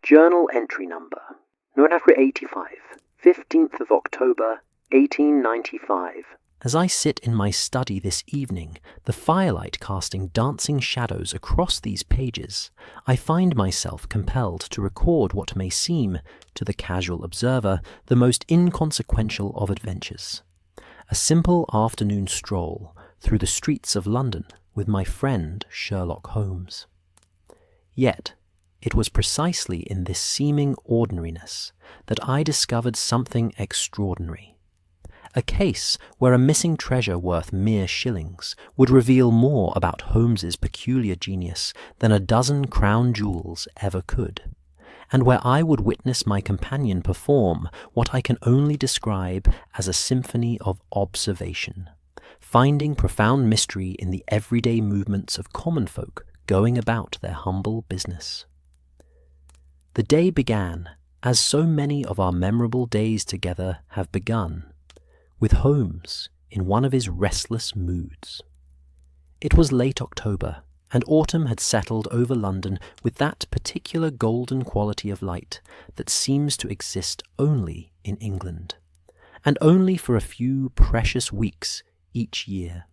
Journal entry number 985, 15th of October, 1895. As I sit in my study this evening, the firelight casting dancing shadows across these pages, I find myself compelled to record what may seem, to the casual observer, the most inconsequential of adventures. A simple afternoon stroll through the streets of London with my friend Sherlock Holmes. Yet, it was precisely in this seeming ordinariness that I discovered something extraordinary. A case where a missing treasure worth mere shillings would reveal more about Holmes's peculiar genius than a dozen crown jewels ever could, and where I would witness my companion perform what I can only describe as a symphony of observation, finding profound mystery in the everyday movements of common folk going about their humble business. The day began, as so many of our memorable days together have begun, with Holmes in one of his restless moods. It was late October, and autumn had settled over London with that particular golden quality of light that seems to exist only in England, and only for a few precious weeks each year.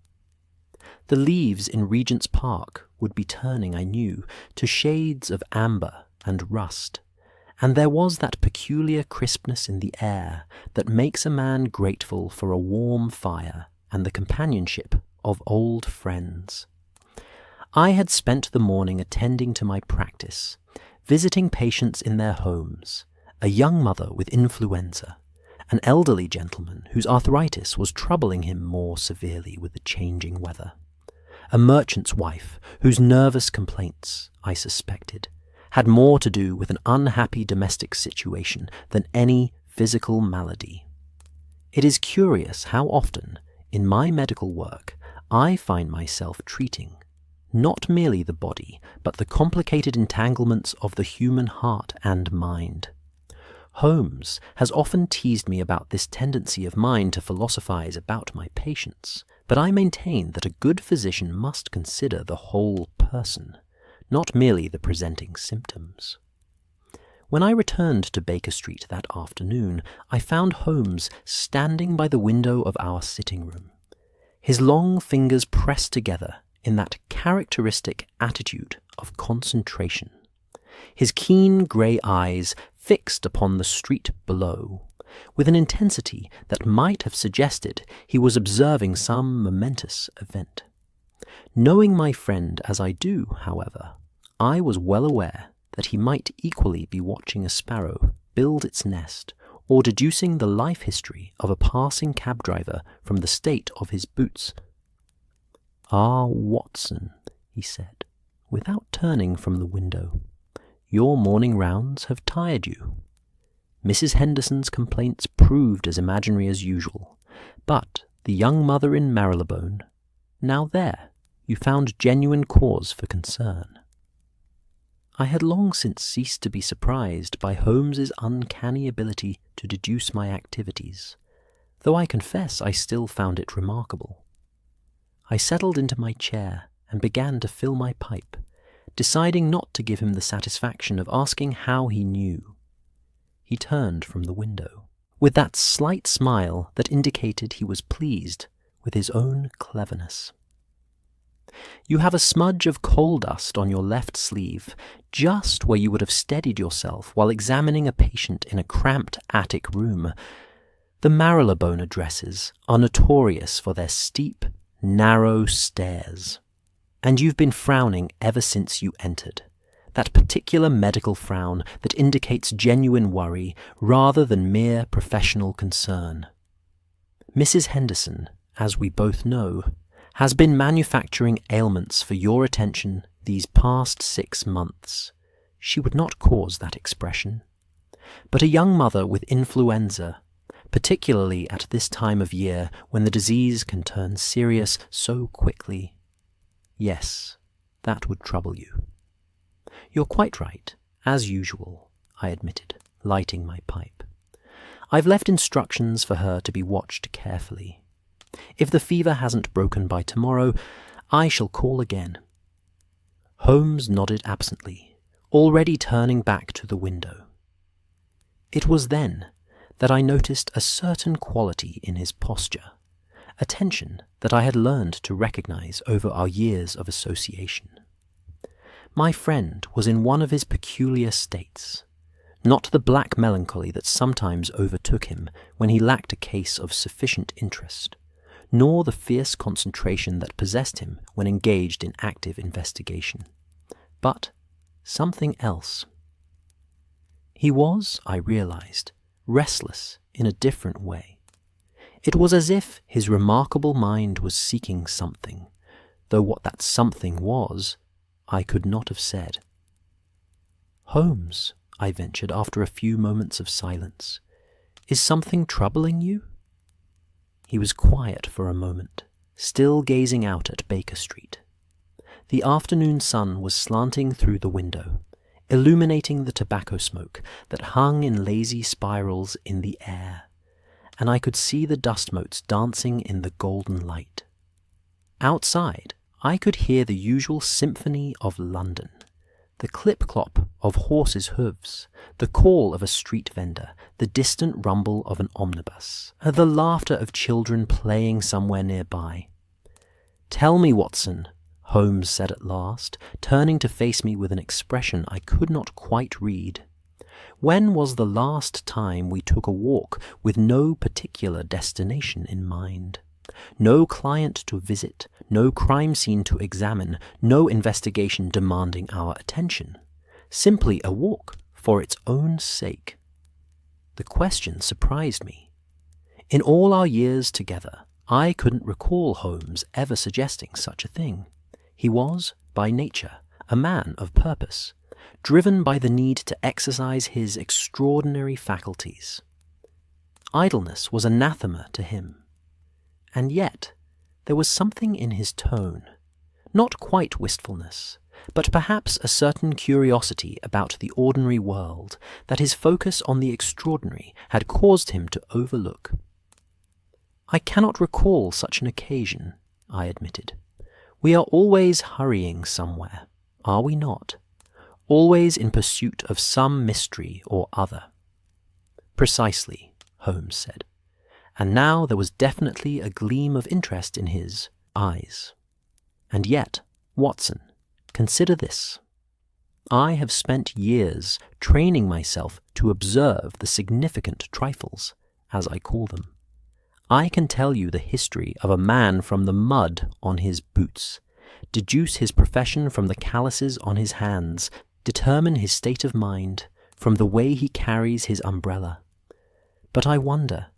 The leaves in Regent's Park would be turning, I knew, to shades of amber and rust, and there was that peculiar crispness in the air that makes a man grateful for a warm fire and the companionship of old friends. I had spent the morning attending to my practice, visiting patients in their homes, a young mother with influenza, an elderly gentleman whose arthritis was troubling him more severely with the changing weather, a merchant's wife whose nervous complaints, I suspected, had more to do with an unhappy domestic situation than any physical malady. It is curious how often, in my medical work, I find myself treating not merely the body, but the complicated entanglements of the human heart and mind. Holmes has often teased me about this tendency of mine to philosophize about my patients, but I maintain that a good physician must consider the whole person, not merely the presenting symptoms. When I returned to Baker Street that afternoon, I found Holmes standing by the window of our sitting room, his long fingers pressed together in that characteristic attitude of concentration, his keen grey eyes fixed upon the street below, with an intensity that might have suggested he was observing some momentous event. Knowing my friend as I do, however, I was well aware that he might equally be watching a sparrow build its nest, or deducing the life history of a passing cab driver from the state of his boots. "Ah, Watson," he said, without turning from the window, "your morning rounds have tired you." Mrs. Henderson's complaints proved as imaginary as usual, but the young mother in Marylebone, now there, you found genuine cause for concern. I had long since ceased to be surprised by Holmes's uncanny ability to deduce my activities, though I confess I still found it remarkable. I settled into my chair and began to fill my pipe, deciding not to give him the satisfaction of asking how he knew. He turned from the window, with that slight smile that indicated he was pleased with his own cleverness. "You have a smudge of coal dust on your left sleeve, just where you would have steadied yourself while examining a patient in a cramped attic room. The Marylebone addresses are notorious for their steep, narrow stairs, and you've been frowning ever since you entered, that particular medical frown that indicates genuine worry rather than mere professional concern. Mrs. Henderson, as we both know, has been manufacturing ailments for your attention these past 6 months. She would not cause that expression. But a young mother with influenza, particularly at this time of year when the disease can turn serious so quickly, yes, that would trouble you." "You're quite right, as usual," I admitted, lighting my pipe. "I've left instructions for her to be watched carefully. If the fever hasn't broken by tomorrow, I shall call again." Holmes nodded absently, already turning back to the window. It was then that I noticed a certain quality in his posture, a tension that I had learned to recognize over our years of association. My friend was in one of his peculiar states, not the black melancholy that sometimes overtook him when he lacked a case of sufficient interest, nor the fierce concentration that possessed him when engaged in active investigation, but something else. He was, I realized, restless in a different way. It was as if his remarkable mind was seeking something, though what that something was, I could not have said. "Holmes," I ventured after a few moments of silence, "is something troubling you?" He was quiet for a moment, still gazing out at Baker Street. The afternoon sun was slanting through the window, illuminating the tobacco smoke that hung in lazy spirals in the air, and I could see the dust motes dancing in the golden light. Outside, I could hear the usual symphony of London, the clip-clop of horses' hooves, the call of a street vendor, the distant rumble of an omnibus, the laughter of children playing somewhere nearby. "Tell me, Watson," Holmes said at last, turning to face me with an expression I could not quite read, "when was the last time we took a walk with no particular destination in mind? No client to visit, no crime scene to examine, no investigation demanding our attention. Simply a walk for its own sake." The question surprised me. In all our years together, I couldn't recall Holmes ever suggesting such a thing. He was, by nature, a man of purpose, driven by the need to exercise his extraordinary faculties. Idleness was anathema to him. And yet, there was something in his tone, not quite wistfulness, but perhaps a certain curiosity about the ordinary world that his focus on the extraordinary had caused him to overlook. "I cannot recall such an occasion," I admitted. "We are always hurrying somewhere, are we not? Always in pursuit of some mystery or other." "Precisely," Holmes said. And now there was definitely a gleam of interest in his eyes. "And yet, Watson, consider this. I have spent years training myself to observe the significant trifles, as I call them. I can tell you the history of a man from the mud on his boots, deduce his profession from the calluses on his hands, determine his state of mind from the way he carries his umbrella. But I wonder,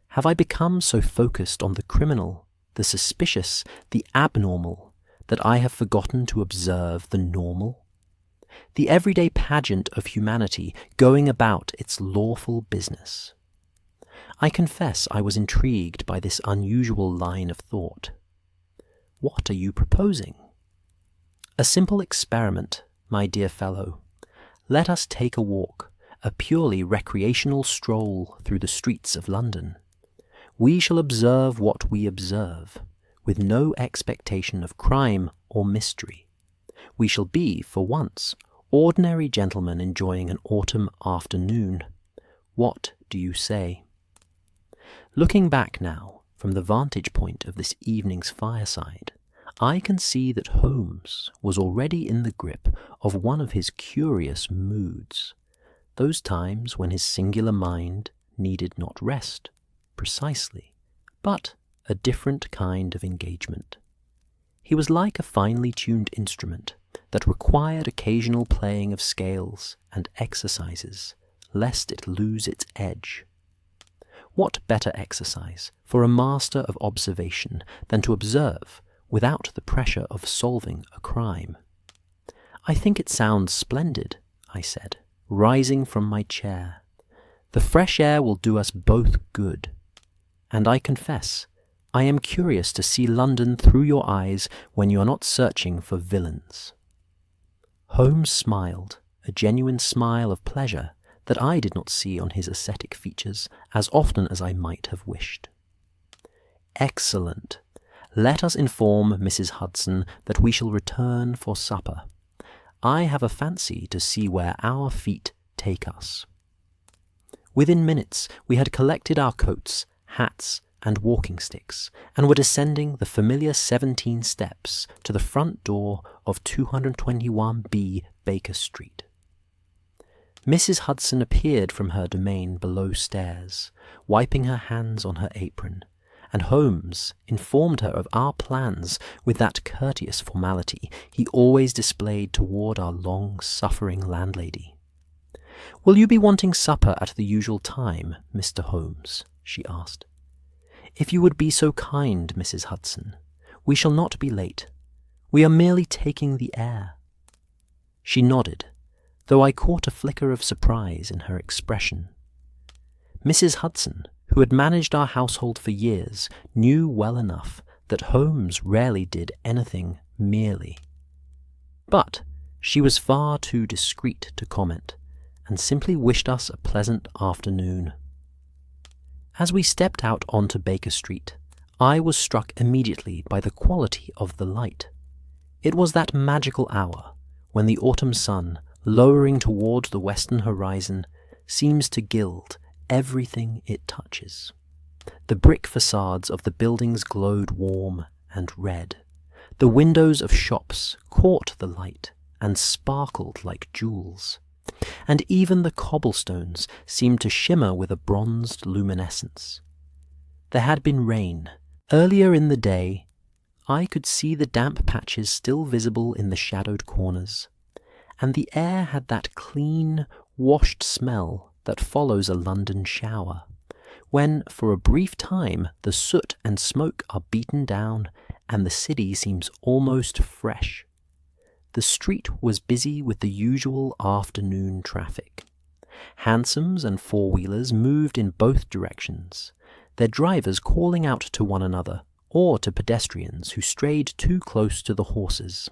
have I become so focused on the criminal, the suspicious, the abnormal, that I have forgotten to observe the normal? The everyday pageant of humanity going about its lawful business. I confess I was intrigued by this unusual line of thought. "What are you proposing?" "A simple experiment, my dear fellow. Let us take a walk, a purely recreational stroll through the streets of London. We shall observe what we observe, with no expectation of crime or mystery. We shall be, for once, ordinary gentlemen enjoying an autumn afternoon. What do you say?" Looking back now, from the vantage point of this evening's fireside, I can see that Holmes was already in the grip of one of his curious moods, those times when his singular mind needed not rest, precisely, but a different kind of engagement. He was like a finely tuned instrument that required occasional playing of scales and exercises, lest it lose its edge. What better exercise for a master of observation than to observe without the pressure of solving a crime? "I think it sounds splendid," I said, rising from my chair. "The fresh air will do us both good. And I confess, I am curious to see London through your eyes when you are not searching for villains." Holmes smiled, a genuine smile of pleasure that I did not see on his ascetic features as often as I might have wished. "Excellent. Let us inform Mrs. Hudson that we shall return for supper. I have a fancy to see where our feet take us. Within minutes we had collected our coats, hats, and walking sticks, and were descending the familiar 17 steps to the front door of 221B Baker Street. Mrs. Hudson appeared from her domain below stairs, wiping her hands on her apron, and Holmes informed her of our plans with that courteous formality he always displayed toward our long-suffering landlady. "Will you be wanting supper at the usual time, Mr. Holmes?" she asked. "If you would be so kind, Mrs. Hudson. We shall not be late. We are merely taking the air." She nodded, though I caught a flicker of surprise in her expression. Mrs. Hudson, who had managed our household for years, knew well enough that Holmes rarely did anything merely. But she was far too discreet to comment, and simply wished us a pleasant afternoon. As we stepped out onto Baker Street, I was struck immediately by the quality of the light. It was that magical hour when the autumn sun, lowering toward the western horizon, seems to gild everything it touches. The brick facades of the buildings glowed warm and red. The windows of shops caught the light and sparkled like jewels, and even the cobblestones seemed to shimmer with a bronzed luminescence. There had been rain. Earlier in the day, I could see the damp patches still visible in the shadowed corners, and the air had that clean, washed smell that follows a London shower, when for a brief time the soot and smoke are beaten down and the city seems almost fresh. The street was busy with the usual afternoon traffic. Hansoms and four-wheelers moved in both directions, their drivers calling out to one another or to pedestrians who strayed too close to the horses.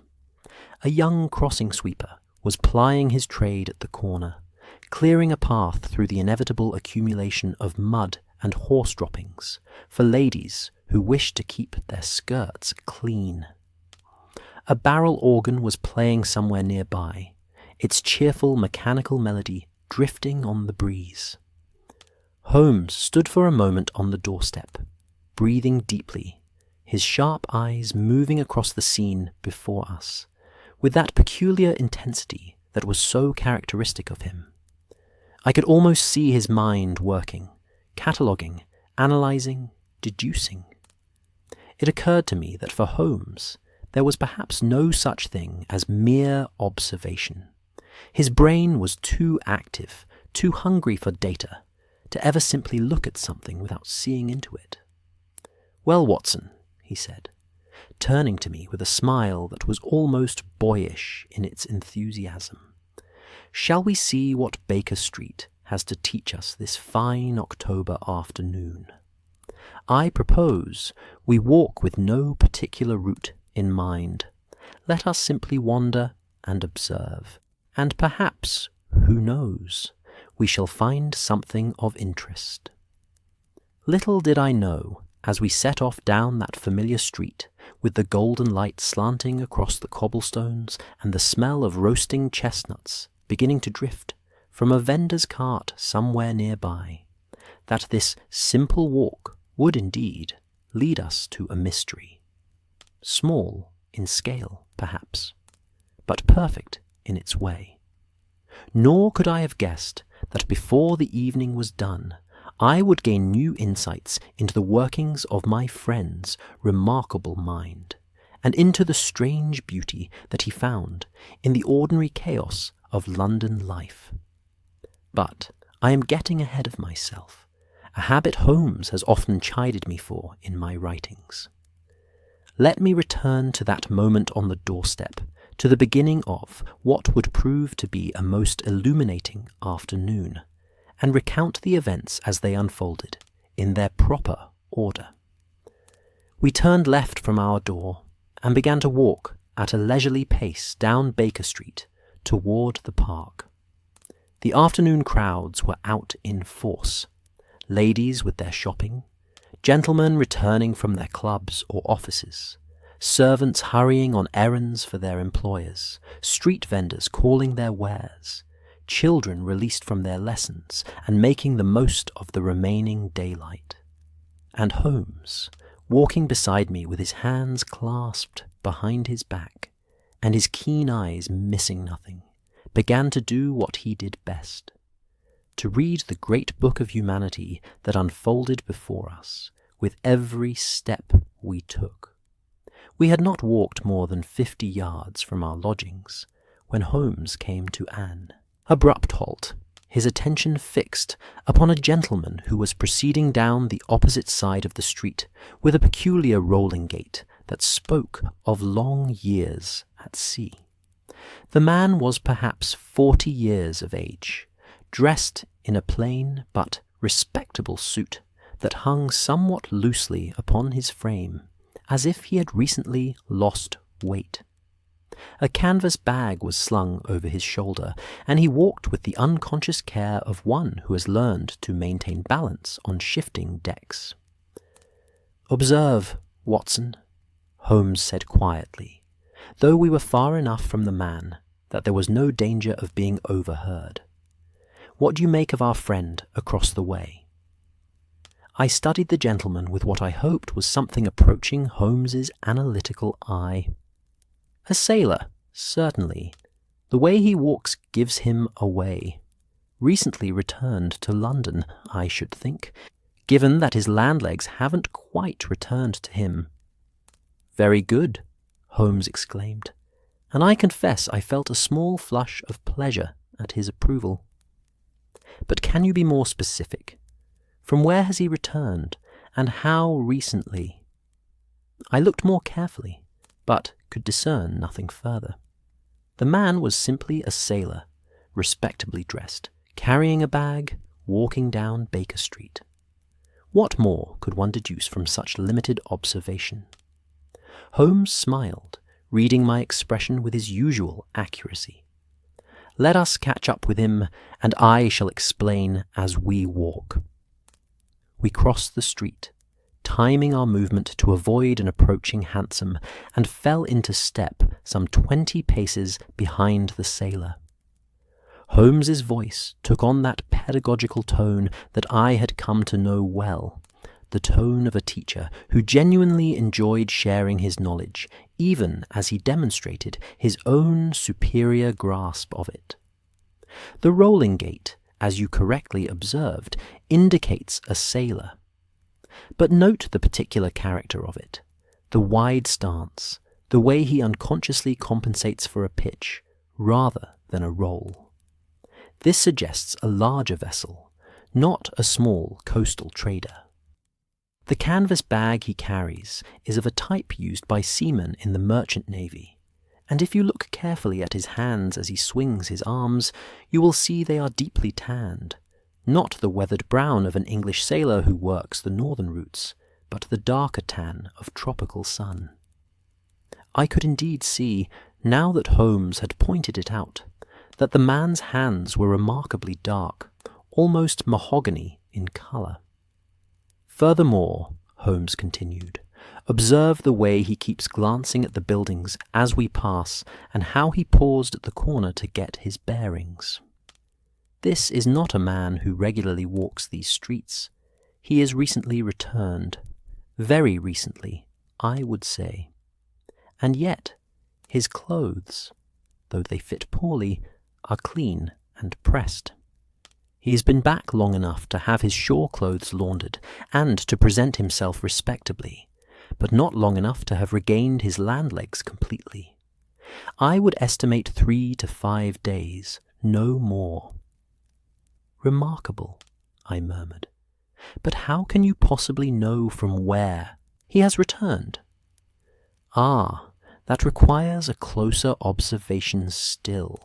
A young crossing sweeper was plying his trade at the corner, clearing a path through the inevitable accumulation of mud and horse droppings for ladies who wished to keep their skirts clean. A barrel organ was playing somewhere nearby, its cheerful mechanical melody drifting on the breeze. Holmes stood for a moment on the doorstep, breathing deeply, his sharp eyes moving across the scene before us, with that peculiar intensity that was so characteristic of him. I could almost see his mind working, cataloguing, analyzing, deducing. It occurred to me that for Holmes, there was perhaps no such thing as mere observation. His brain was too active, too hungry for data, to ever simply look at something without seeing into it. "Well, Watson," he said, turning to me with a smile that was almost boyish in its enthusiasm, "shall we see what Baker Street has to teach us this fine October afternoon? I propose we walk with no particular route in mind. Let us simply wander and observe, and perhaps, who knows, we shall find something of interest." Little did I know, as we set off down that familiar street, with the golden light slanting across the cobblestones and the smell of roasting chestnuts beginning to drift from a vendor's cart somewhere nearby, that this simple walk would indeed lead us to a mystery. Small in scale, perhaps, but perfect in its way. Nor could I have guessed that before the evening was done, I would gain new insights into the workings of my friend's remarkable mind, and into the strange beauty that he found in the ordinary chaos of London life. But I am getting ahead of myself, a habit Holmes has often chided me for in my writings. Let me return to that moment on the doorstep, to the beginning of what would prove to be a most illuminating afternoon, and recount the events as they unfolded, in their proper order. We turned left from our door, and began to walk at a leisurely pace down Baker Street toward the park. The afternoon crowds were out in force, ladies with their shopping, gentlemen returning from their clubs or offices, servants hurrying on errands for their employers, street vendors calling their wares, children released from their lessons and making the most of the remaining daylight. And Holmes, walking beside me with his hands clasped behind his back and his keen eyes missing nothing, began to do what he did best, to read the great book of humanity that unfolded before us with every step we took. We had not walked more than 50 yards from our lodgings when Holmes came to an abrupt halt, his attention fixed upon a gentleman who was proceeding down the opposite side of the street with a peculiar rolling gait that spoke of long years at sea. The man was perhaps 40 years of age, dressed in a plain but respectable suit that hung somewhat loosely upon his frame, as if he had recently lost weight. A canvas bag was slung over his shoulder, and he walked with the unconscious care of one who has learned to maintain balance on shifting decks. "Observe, Watson," Holmes said quietly, though we were far enough from the man that there was no danger of being overheard. "What do you make of our friend across the way?" I studied the gentleman with what I hoped was something approaching Holmes's analytical eye. "A sailor, certainly. The way he walks gives him away. Recently returned to London, I should think, given that his landlegs haven't quite returned to him." "Very good," Holmes exclaimed, and I confess I felt a small flush of pleasure at his approval. "But can you be more specific? From where has he returned, and how recently?" I looked more carefully, but could discern nothing further. The man was simply a sailor, respectably dressed, carrying a bag, walking down Baker Street. What more could one deduce from such limited observation? Holmes smiled, reading my expression with his usual accuracy. "Let us catch up with him, and I shall explain as we walk." We crossed the street, timing our movement to avoid an approaching hansom, and fell into step some 20 paces behind the sailor. Holmes's voice took on that pedagogical tone that I had come to know well, the tone of a teacher who genuinely enjoyed sharing his knowledge, even as he demonstrated his own superior grasp of it. The rolling gait, as you correctly observed, indicates a sailor. But note the particular character of it, the wide stance, the way he unconsciously compensates for a pitch, rather than a roll. This suggests a larger vessel, not a small coastal trader. The canvas bag he carries is of a type used by seamen in the merchant navy, and if you look carefully at his hands as he swings his arms, you will see they are deeply tanned, not the weathered brown of an English sailor who works the northern routes, but the darker tan of tropical sun. I could indeed see, now that Holmes had pointed it out, that the man's hands were remarkably dark, almost mahogany in colour. "Furthermore," Holmes continued, "observe the way he keeps glancing at the buildings as we pass, and how he paused at the corner to get his bearings. This is not a man who regularly walks these streets. He is recently returned. Very recently, I would say. And yet, his clothes, though they fit poorly, are clean and pressed. He has been back long enough to have his shore clothes laundered and to present himself respectably, but not long enough to have regained his landlegs completely. I would estimate 3 to 5 days, no more." "Remarkable," I murmured. "But how can you possibly know from where he has returned?" "Ah, that requires a closer observation still.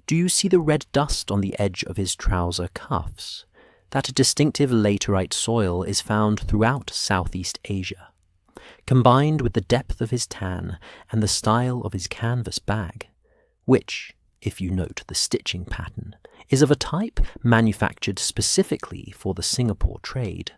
Do you see the red dust on the edge of his trouser cuffs? That distinctive laterite soil is found throughout Southeast Asia. Combined with the depth of his tan and the style of his canvas bag, which, if you note the stitching pattern, is of a type manufactured specifically for the Singapore trade,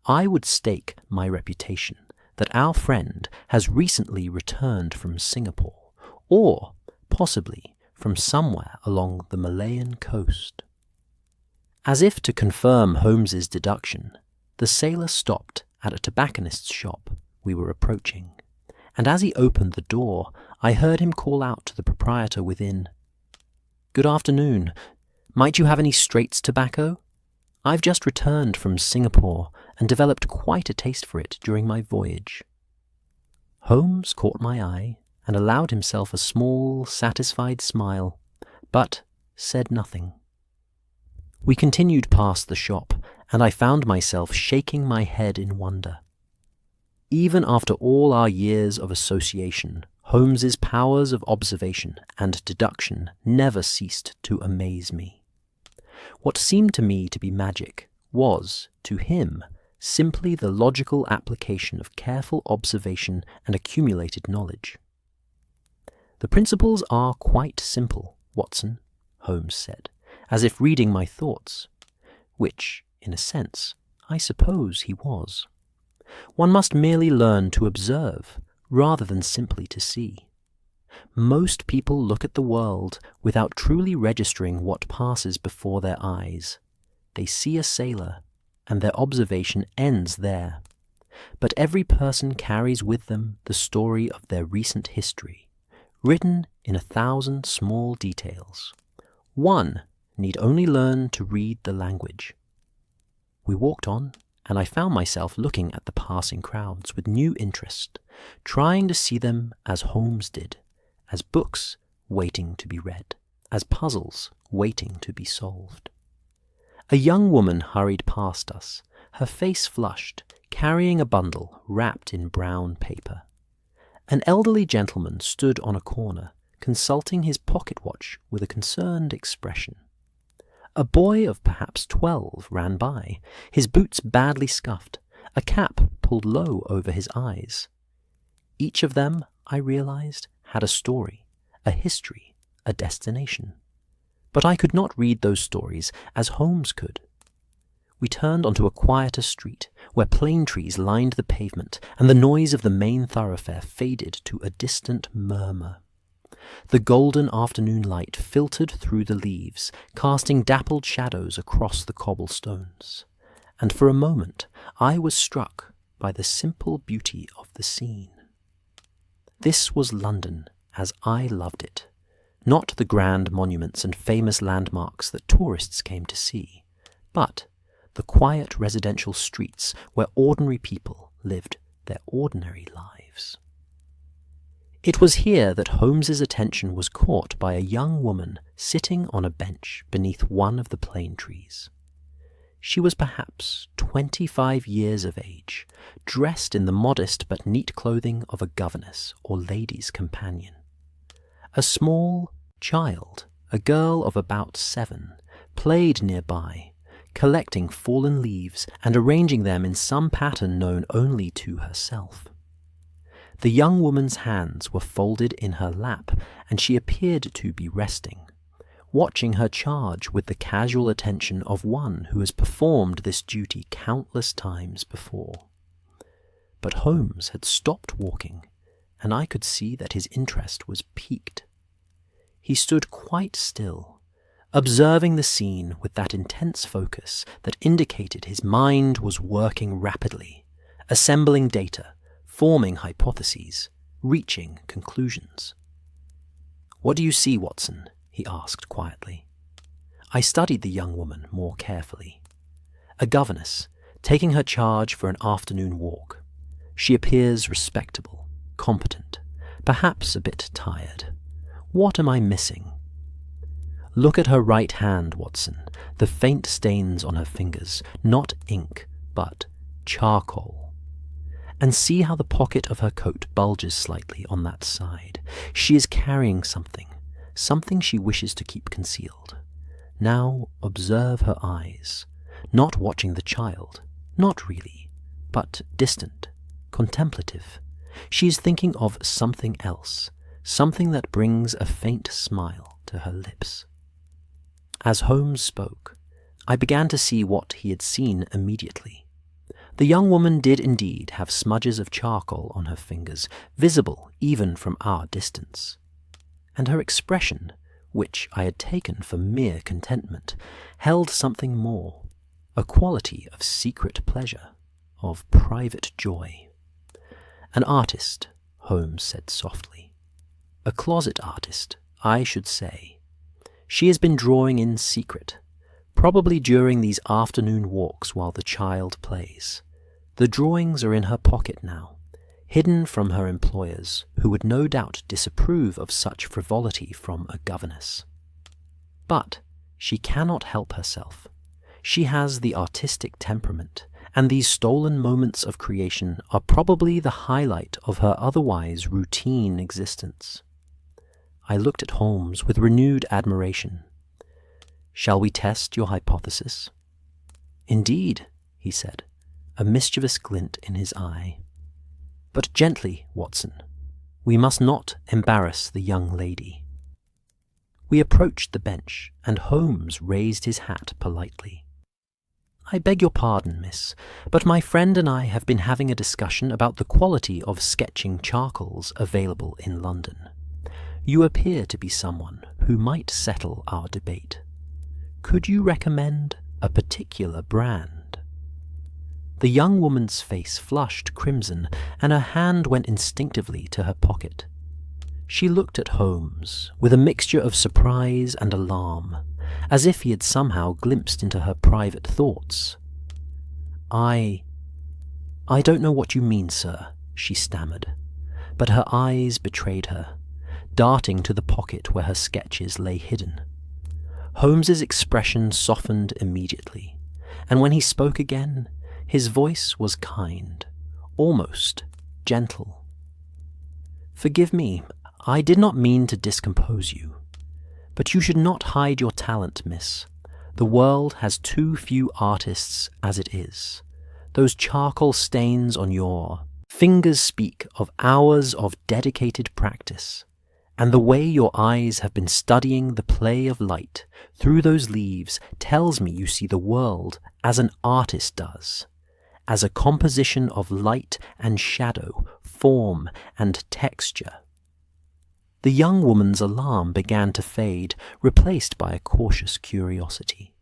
I would stake my reputation that our friend has recently returned from Singapore, or possibly from somewhere along the Malayan coast. As if to confirm Holmes's deduction, the sailor stopped at a tobacconist's shop we were approaching, and as he opened the door, I heard him call out to the proprietor within, "Good afternoon. Might you have any Straits tobacco? I've just returned from Singapore and developed quite a taste for it during my voyage." Holmes caught my eye and allowed himself a small, satisfied smile, but said nothing. We continued past the shop, and I found myself shaking my head in wonder. Even after all our years of association, Holmes's powers of observation and deduction never ceased to amaze me. What seemed to me to be magic was, to him, simply the logical application of careful observation and accumulated knowledge. "The principles are quite simple, Watson," Holmes said, as if reading my thoughts, which, in a sense, I suppose he was. "One must merely learn to observe, rather than simply to see. Most people look at the world without truly registering what passes before their eyes. They see a sailor, and their observation ends there. But every person carries with them the story of their recent history, written in 1,000 small details. One need only learn to read the language." We walked on, and I found myself looking at the passing crowds with new interest, trying to see them as Holmes did, as books waiting to be read, as puzzles waiting to be solved. A young woman hurried past us, her face flushed, carrying a bundle wrapped in brown paper. An elderly gentleman stood on a corner, consulting his pocket watch with a concerned expression. A boy of perhaps 12 ran by, his boots badly scuffed, a cap pulled low over his eyes. Each of them, I realized, had a story, a history, a destination. But I could not read those stories as Holmes could. We turned onto a quieter street, where plane trees lined the pavement, and the noise of the main thoroughfare faded to a distant murmur. The golden afternoon light filtered through the leaves, casting dappled shadows across the cobblestones, and for a moment I was struck by the simple beauty of the scene. This was London as I loved it, not the grand monuments and famous landmarks that tourists came to see, but the quiet residential streets where ordinary people lived their ordinary lives. It was here that Holmes's attention was caught by a young woman sitting on a bench beneath one of the plane trees. She was perhaps 25 years of age, dressed in the modest but neat clothing of a governess or lady's companion. A small child, a girl of about 7, played nearby, collecting fallen leaves and arranging them in some pattern known only to herself. The young woman's hands were folded in her lap, and she appeared to be resting, watching her charge with the casual attention of one who has performed this duty countless times before. But Holmes had stopped walking, and I could see that his interest was piqued. He stood quite still, observing the scene with that intense focus that indicated his mind was working rapidly, assembling data, forming hypotheses, reaching conclusions. "What do you see, Watson?" he asked quietly. I studied the young woman more carefully. A governess, taking her charge for an afternoon walk. She appears respectable, competent, perhaps a bit tired. What am I missing? Look at her right hand, Watson, the faint stains on her fingers, not ink, but charcoal. And see how the pocket of her coat bulges slightly on that side. She is carrying something she wishes to keep concealed. Now observe her eyes, not watching the child, not really, but distant, contemplative. She is thinking of something else, something that brings a faint smile to her lips. As Holmes spoke, I began to see what he had seen immediately. The young woman did indeed have smudges of charcoal on her fingers, visible even from our distance. And her expression, which I had taken for mere contentment, held something more, a quality of secret pleasure, of private joy. An artist, Holmes said softly. A closet artist, I should say. She has been drawing in secret, probably during these afternoon walks while the child plays. The drawings are in her pocket now, hidden from her employers, who would no doubt disapprove of such frivolity from a governess. But she cannot help herself. She has the artistic temperament, and these stolen moments of creation are probably the highlight of her otherwise routine existence. I looked at Holmes with renewed admiration. Shall we test your hypothesis? Indeed, he said, a mischievous glint in his eye. But gently, Watson. We must not embarrass the young lady. We approached the bench, and Holmes raised his hat politely. I beg your pardon, miss, but my friend and I have been having a discussion about the quality of sketching charcoals available in London. You appear to be someone who might settle our debate. Could you recommend a particular brand? The young woman's face flushed crimson, and her hand went instinctively to her pocket. She looked at Holmes with a mixture of surprise and alarm, as if he had somehow glimpsed into her private thoughts. I don't know what you mean, sir, she stammered, but her eyes betrayed her, darting to the pocket where her sketches lay hidden. Holmes's expression softened immediately, and when he spoke again, his voice was kind, almost gentle. Forgive me, I did not mean to discompose you. But you should not hide your talent, miss. The world has too few artists as it is. Those charcoal stains on your fingers speak of hours of dedicated practice, and the way your eyes have been studying the play of light through those leaves tells me you see the world as an artist does, as a composition of light and shadow, form and texture. The young woman's alarm began to fade, replaced by a cautious curiosity.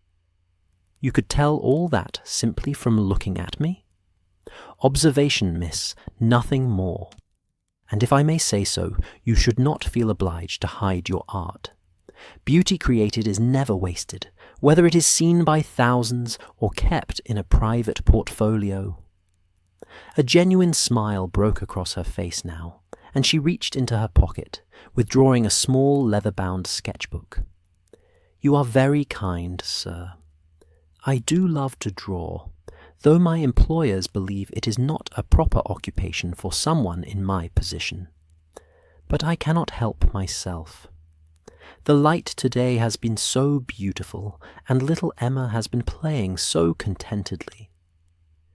You could tell all that simply from looking at me? Observation, miss, nothing more. And if I may say so, you should not feel obliged to hide your art. Beauty created is never wasted, whether it is seen by thousands or kept in a private portfolio. A genuine smile broke across her face now, and she reached into her pocket, withdrawing a small leather-bound sketchbook. You are very kind, sir. I do love to draw, though my employers believe it is not a proper occupation for someone in my position. But I cannot help myself. The light today has been so beautiful, and little Emma has been playing so contentedly.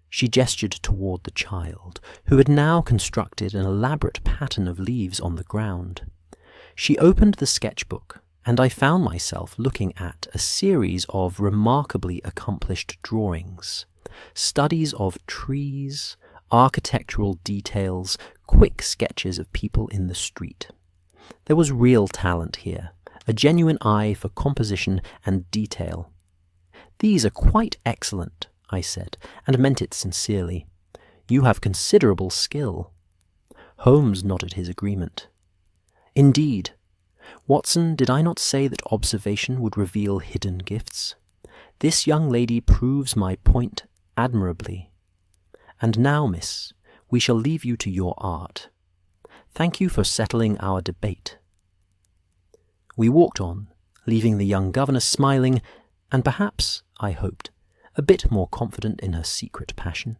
She gestured toward the child, who had now constructed an elaborate pattern of leaves on the ground. She opened the sketchbook, and I found myself looking at a series of remarkably accomplished drawings, studies of trees, architectural details, quick sketches of people in the street. There was real talent here, a genuine eye for composition and detail. These are quite excellent, I said, and meant it sincerely. You have considerable skill. Holmes nodded his agreement. Indeed. Watson, did I not say that observation would reveal hidden gifts? This young lady proves my point admirably. And now, miss, we shall leave you to your art. Thank you for settling our debate. We walked on, leaving the young governess smiling, and perhaps, I hoped, a bit more confident in her secret passion.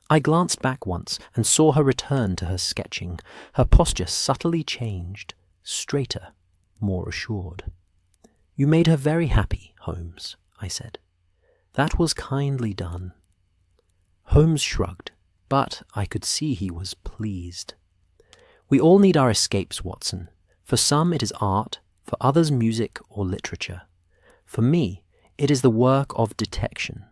I glanced back once and saw her return to her sketching, her posture subtly changed, straighter, more assured. You made her very happy, Holmes, I said. That was kindly done. Holmes shrugged, but I could see he was pleased. We all need our escapes, Watson. For some it is art, for others music or literature. For me, it is the work of detection.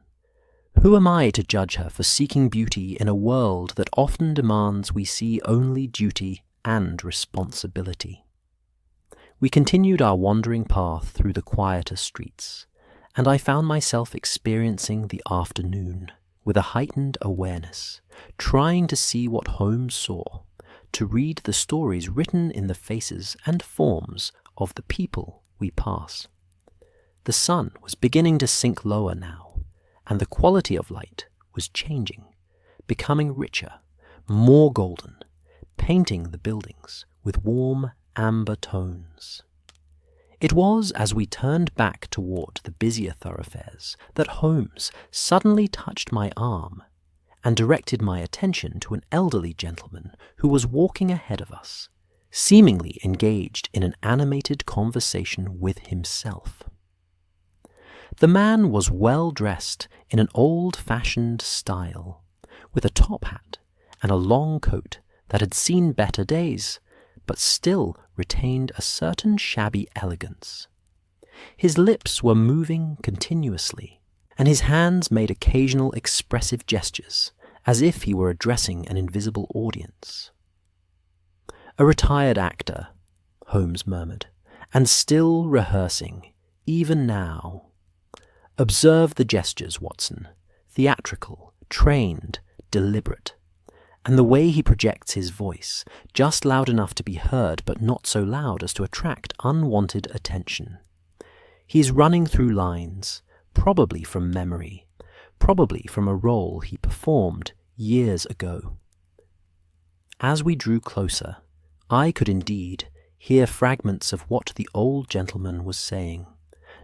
Who am I to judge her for seeking beauty in a world that often demands we see only duty and responsibility? We continued our wandering path through the quieter streets, and I found myself experiencing the afternoon with a heightened awareness, trying to see what Holmes saw, to read the stories written in the faces and forms of the people we pass. The sun was beginning to sink lower now, and the quality of light was changing, becoming richer, more golden, painting the buildings with warm amber tones. It was as we turned back toward the busier thoroughfares that Holmes suddenly touched my arm and directed my attention to an elderly gentleman who was walking ahead of us, seemingly engaged in an animated conversation with himself. The man was well dressed in an old-fashioned style, with a top hat and a long coat that had seen better days, but still retained a certain shabby elegance. His lips were moving continuously, and his hands made occasional expressive gestures, as if he were addressing an invisible audience. "A retired actor," Holmes murmured, "and still rehearsing, even now. Observe the gestures, Watson, theatrical, trained, deliberate. And the way he projects his voice, just loud enough to be heard but not so loud as to attract unwanted attention. He's running through lines, probably from memory, probably from a role he performed years ago." As we drew closer, I could indeed hear fragments of what the old gentleman was saying.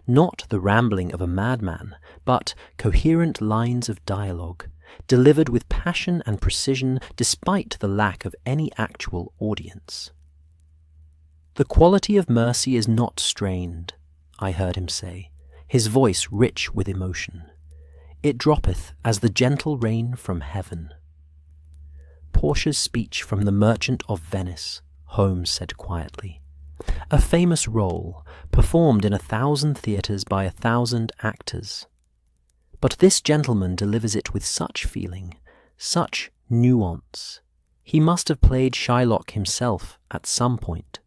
Not the rambling of a madman, but coherent lines of dialogue, delivered with passion and precision despite the lack of any actual audience. "The quality of mercy is not strained," I heard him say, his voice rich with emotion. "It droppeth as the gentle rain from heaven." Portia's speech from The Merchant of Venice, Holmes said quietly. A famous role, performed in 1,000 theatres by 1,000 actors. But this gentleman delivers it with such feeling, such nuance. He must have played Sherlock himself at some point,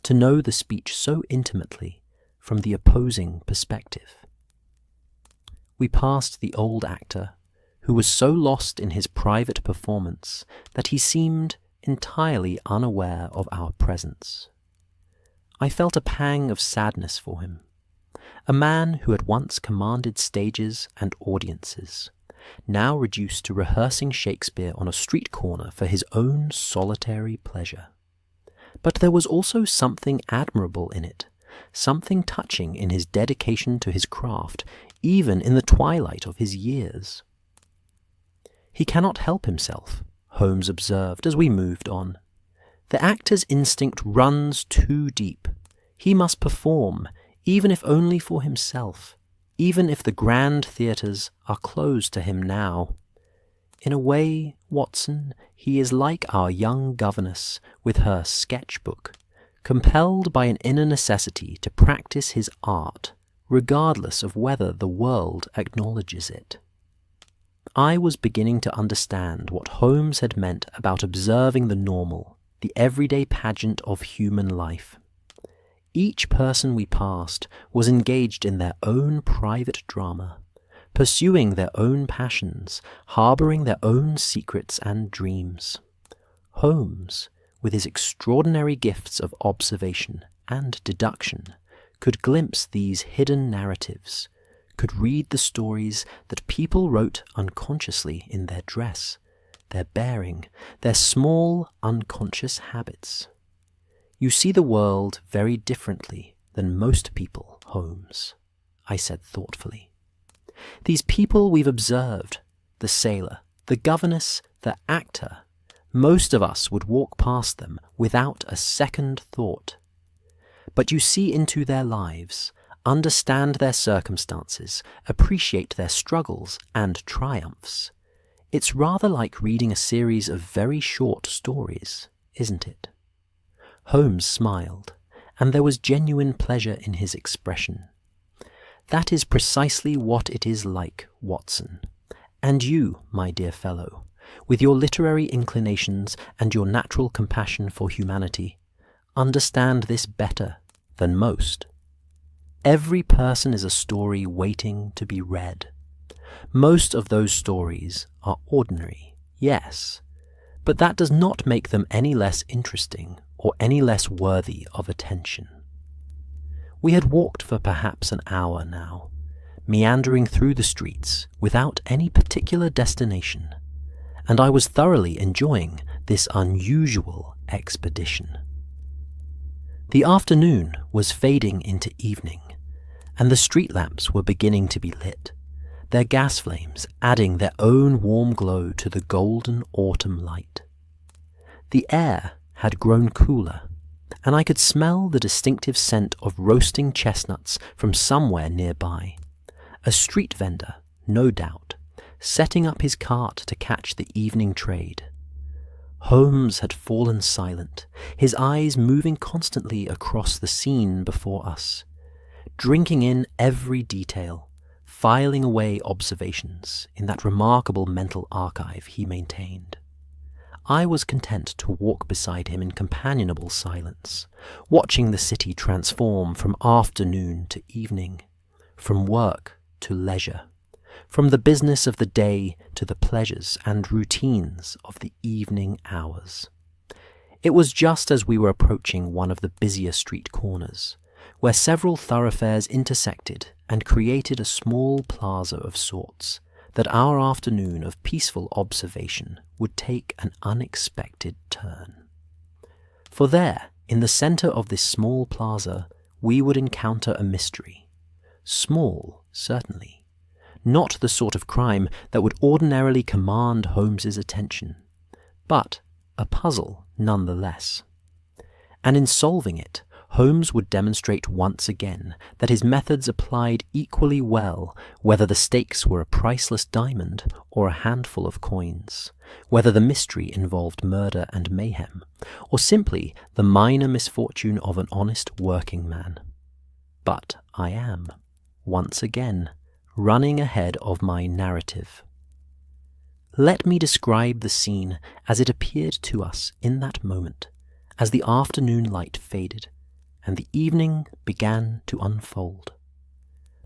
to know the speech so intimately from the opposing perspective. We passed the old actor, who was so lost in his private performance that he seemed entirely unaware of our presence. I felt a pang of sadness for him. A man who had once commanded stages and audiences, now reduced to rehearsing Shakespeare on a street corner for his own solitary pleasure. But there was also something admirable in it, something touching in his dedication to his craft, even in the twilight of his years. "He cannot help himself," Holmes observed as we moved on. "The actor's instinct runs too deep. He must perform, even if only for himself, even if the grand theatres are closed to him now. In a way, Watson, he is like our young governess with her sketch-book, compelled by an inner necessity to practice his art, regardless of whether the world acknowledges it." I was beginning to understand what Holmes had meant about observing the normal, the everyday pageant of human life. Each person we passed was engaged in their own private drama, pursuing their own passions, harbouring their own secrets and dreams. Holmes, with his extraordinary gifts of observation and deduction, could glimpse these hidden narratives, could read the stories that people wrote unconsciously in their dress, their bearing, their small unconscious habits. "You see the world very differently than most people, Holmes," I said thoughtfully. "These people we've observed, the sailor, the governess, the actor, most of us would walk past them without a second thought. But you see into their lives, understand their circumstances, appreciate their struggles and triumphs. It's rather like reading a series of very short stories, isn't it?" Holmes smiled, and there was genuine pleasure in his expression. "That is precisely what it is like, Watson. And you, my dear fellow, with your literary inclinations and your natural compassion for humanity, understand this better than most. Every person is a story waiting to be read. Most of those stories are ordinary, yes, but that does not make them any less interesting or any less worthy of attention. We had walked for perhaps an hour now, meandering through the streets without any particular destination, and I was thoroughly enjoying this unusual expedition. The afternoon was fading into evening, and the street lamps were beginning to be lit, their gas flames adding their own warm glow to the golden autumn light. The air had grown cooler, and I could smell the distinctive scent of roasting chestnuts from somewhere nearby. A street vendor, no doubt, setting up his cart to catch the evening trade. Holmes had fallen silent, his eyes moving constantly across the scene before us, drinking in every detail, filing away observations in that remarkable mental archive he maintained. I was content to walk beside him in companionable silence, watching the city transform from afternoon to evening, from work to leisure, from the business of the day to the pleasures and routines of the evening hours. It was just as we were approaching one of the busier street corners, where several thoroughfares intersected and created a small plaza of sorts, that our afternoon of peaceful observation would take an unexpected turn. For there, in the centre of this small plaza, we would encounter a mystery. Small, certainly. Not the sort of crime that would ordinarily command Holmes's attention, but a puzzle nonetheless. And in solving it, Holmes would demonstrate once again that his methods applied equally well whether the stakes were a priceless diamond or a handful of coins, whether the mystery involved murder and mayhem, or simply the minor misfortune of an honest working man. But I am, once again, running ahead of my narrative. Let me describe the scene as it appeared to us in that moment, as the afternoon light faded and the evening began to unfold.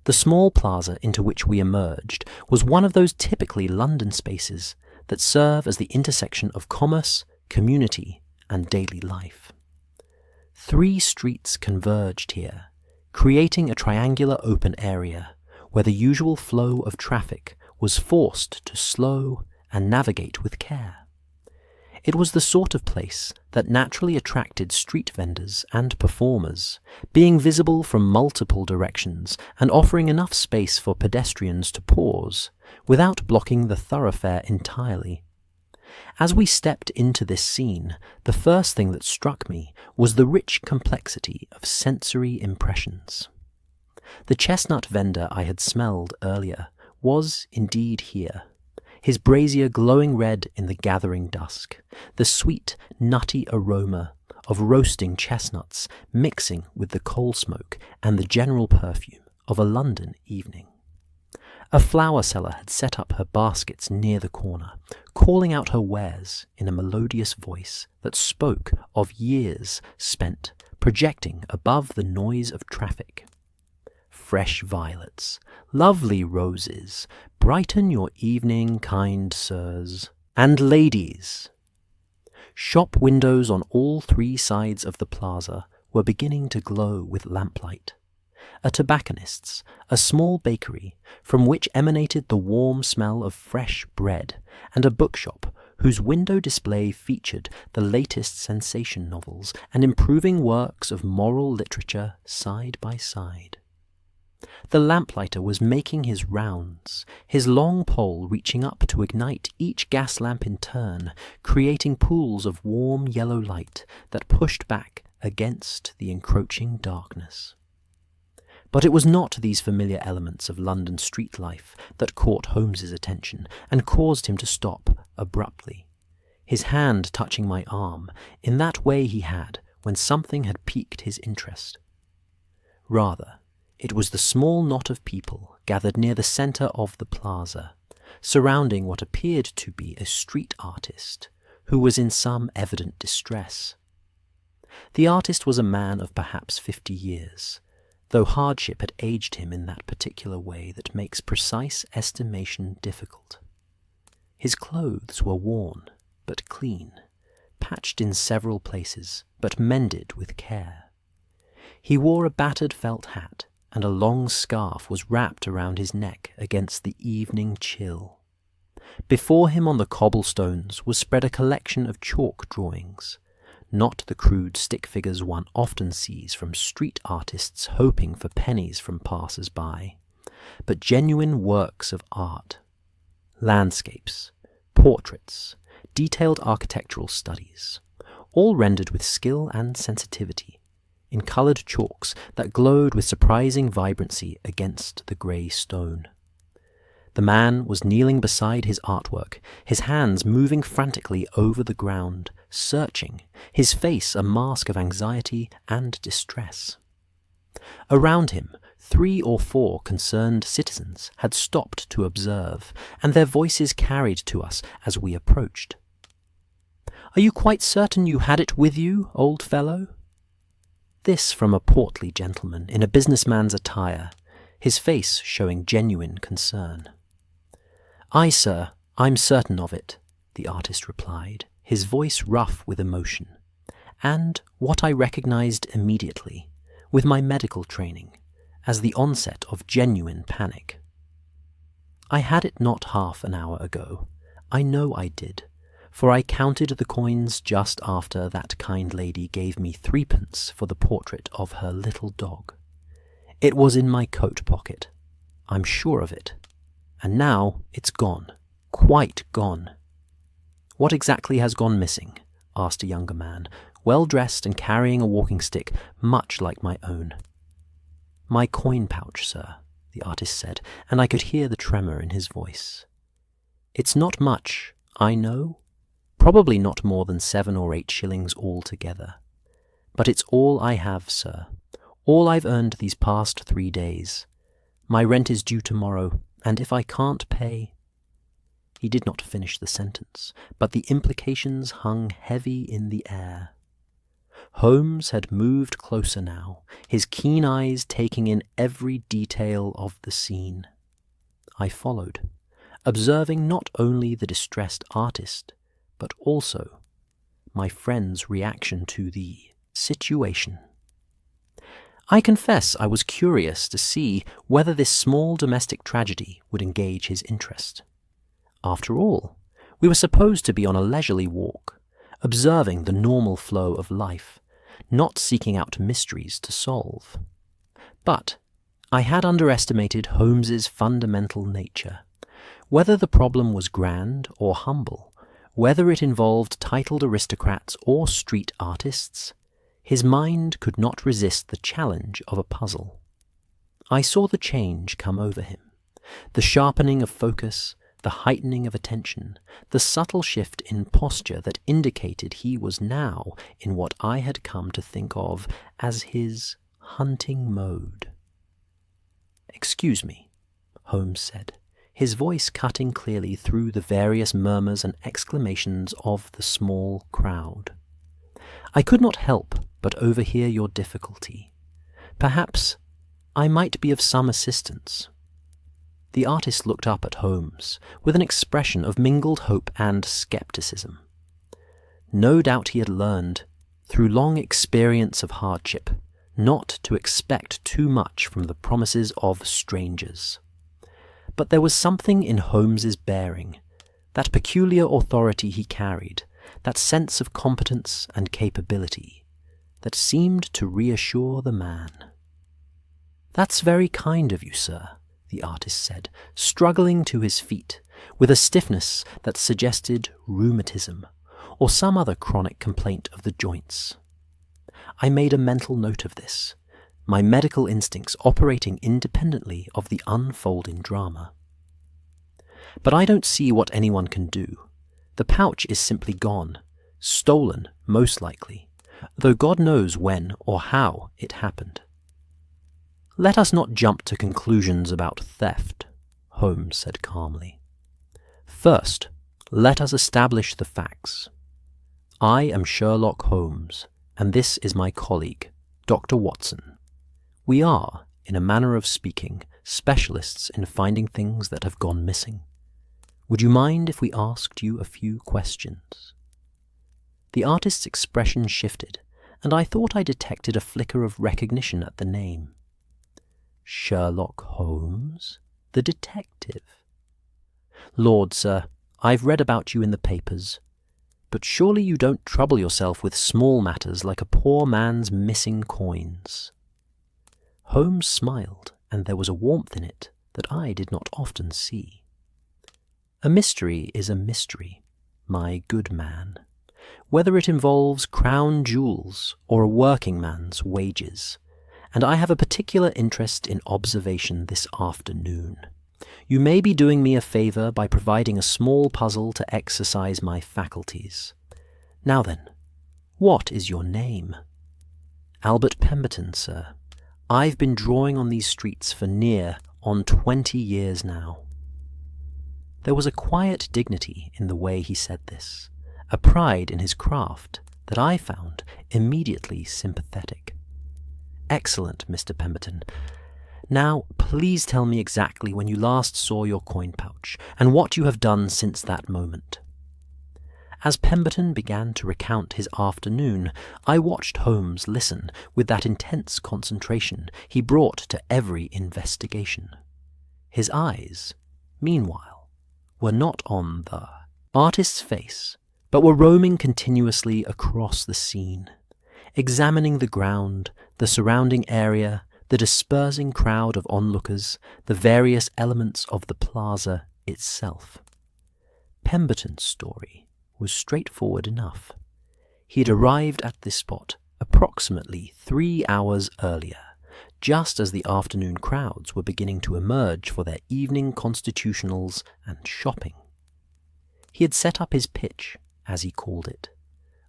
The small plaza into which we emerged was one of those typically London spaces that serve as the intersection of commerce, community, and daily life. 3 streets converged here, creating a triangular open area where the usual flow of traffic was forced to slow and navigate with care. It was the sort of place that naturally attracted street vendors and performers, being visible from multiple directions and offering enough space for pedestrians to pause, without blocking the thoroughfare entirely. As we stepped into this scene, the first thing that struck me was the rich complexity of sensory impressions. The chestnut vendor I had smelled earlier was indeed here, his brazier glowing red in the gathering dusk, the sweet, nutty aroma of roasting chestnuts mixing with the coal smoke and the general perfume of a London evening. A flower seller had set up her baskets near the corner, calling out her wares in a melodious voice that spoke of years spent projecting above the noise of traffic. Fresh violets, lovely roses, brighten your evening, kind sirs, and ladies. Shop windows on all 3 sides of the plaza were beginning to glow with lamplight. A tobacconist's, a small bakery, from which emanated the warm smell of fresh bread, and a bookshop whose window display featured the latest sensation novels and improving works of moral literature side by side. The lamplighter was making his rounds, his long pole reaching up to ignite each gas lamp in turn, creating pools of warm yellow light that pushed back against the encroaching darkness. But it was not these familiar elements of London street life that caught Holmes's attention and caused him to stop abruptly, his hand touching my arm in that way he had when something had piqued his interest. Rather, it was the small knot of people gathered near the centre of the plaza, surrounding what appeared to be a street artist who was in some evident distress. The artist was a man of perhaps 50 years, though hardship had aged him in that particular way that makes precise estimation difficult. His clothes were worn, but clean, patched in several places, but mended with care. He wore a battered felt hat, and a long scarf was wrapped around his neck against the evening chill. Before him on the cobblestones was spread a collection of chalk drawings, not the crude stick figures one often sees from street artists hoping for pennies from passers-by, but genuine works of art. Landscapes, portraits, detailed architectural studies, all rendered with skill and sensitivity, in coloured chalks that glowed with surprising vibrancy against the grey stone. The man was kneeling beside his artwork, his hands moving frantically over the ground, searching, his face a mask of anxiety and distress. Around him, 3 or 4 concerned citizens had stopped to observe, and their voices carried to us as we approached. "Are you quite certain you had it with you, old fellow?" This from a portly gentleman in a businessman's attire, his face showing genuine concern. "Aye, sir, I'm certain of it," the artist replied, his voice rough with emotion, and what I recognized immediately, with my medical training, as the onset of genuine panic. "I had it not half an hour ago. I know I did, for I counted the coins just after that kind lady gave me 3p for the portrait of her little dog. It was in my coat pocket. I'm sure of it. And now it's gone, quite gone." "What exactly has gone missing?" asked a younger man, well-dressed and carrying a walking stick much like my own. "My coin pouch, sir," the artist said, and I could hear the tremor in his voice. "It's not much, I know. Probably not more than 7 or 8 shillings altogether. But it's all I have, sir, all I've earned these past 3 days. My rent is due tomorrow, and if I can't pay—" He did not finish the sentence, but the implications hung heavy in the air. Holmes had moved closer now, his keen eyes taking in every detail of the scene. I followed, observing not only the distressed artist, but also my friend's reaction to the situation. I confess I was curious to see whether this small domestic tragedy would engage his interest. After all, we were supposed to be on a leisurely walk, observing the normal flow of life, not seeking out mysteries to solve. But I had underestimated Holmes's fundamental nature. Whether the problem was grand or humble, whether it involved titled aristocrats or street artists, his mind could not resist the challenge of a puzzle. I saw the change come over him, the sharpening of focus, the heightening of attention, the subtle shift in posture that indicated he was now in what I had come to think of as his hunting mode. "Excuse me," Holmes said, his voice cutting clearly through the various murmurs and exclamations of the small crowd. "I could not help but overhear your difficulty. Perhaps I might be of some assistance." The artist looked up at Holmes with an expression of mingled hope and skepticism. No doubt he had learned, through long experience of hardship, not to expect too much from the promises of strangers. But there was something in Holmes's bearing, that peculiar authority he carried, that sense of competence and capability, that seemed to reassure the man. "That's very kind of you, sir," the artist said, struggling to his feet, with a stiffness that suggested rheumatism, or some other chronic complaint of the joints. I made a mental note of this, my medical instincts operating independently of the unfolding drama. "But I don't see what anyone can do. The pouch is simply gone, stolen, most likely, though God knows when or how it happened." "Let us not jump to conclusions about theft," Holmes said calmly. First, let us establish the facts. I am Sherlock Holmes, and this is my colleague, Dr. Watson. We are, in a manner of speaking, specialists in finding things that have gone missing. Would you mind if we asked you a few questions? The artist's expression shifted, and I thought I detected a flicker of recognition at the name. Sherlock Holmes, the detective. Lord, sir, I've read about you in the papers, but surely you don't trouble yourself with small matters like a poor man's missing coins. Holmes smiled, and there was a warmth in it that I did not often see. A mystery is a mystery, my good man, whether it involves crown jewels or a working man's wages, and I have a particular interest in observation this afternoon. You may be doing me a favour by providing a small puzzle to exercise my faculties. Now then, what is your name? Albert Pemberton, sir. I've been drawing on these streets for near on 20 years now. There was a quiet dignity in the way he said this, a pride in his craft that I found immediately sympathetic. Excellent, Mr. Pemberton. Now, please tell me exactly when you last saw your coin pouch, and what you have done since that moment. As Pemberton began to recount his afternoon, I watched Holmes listen with that intense concentration he brought to every investigation. His eyes, meanwhile, were not on the artist's face, but were roaming continuously across the scene, examining the ground, the surrounding area, the dispersing crowd of onlookers, the various elements of the plaza itself. Pemberton's story was straightforward enough. He had arrived at this spot approximately 3 hours earlier, just as the afternoon crowds were beginning to emerge for their evening constitutionals and shopping. He had set up his pitch, as he called it,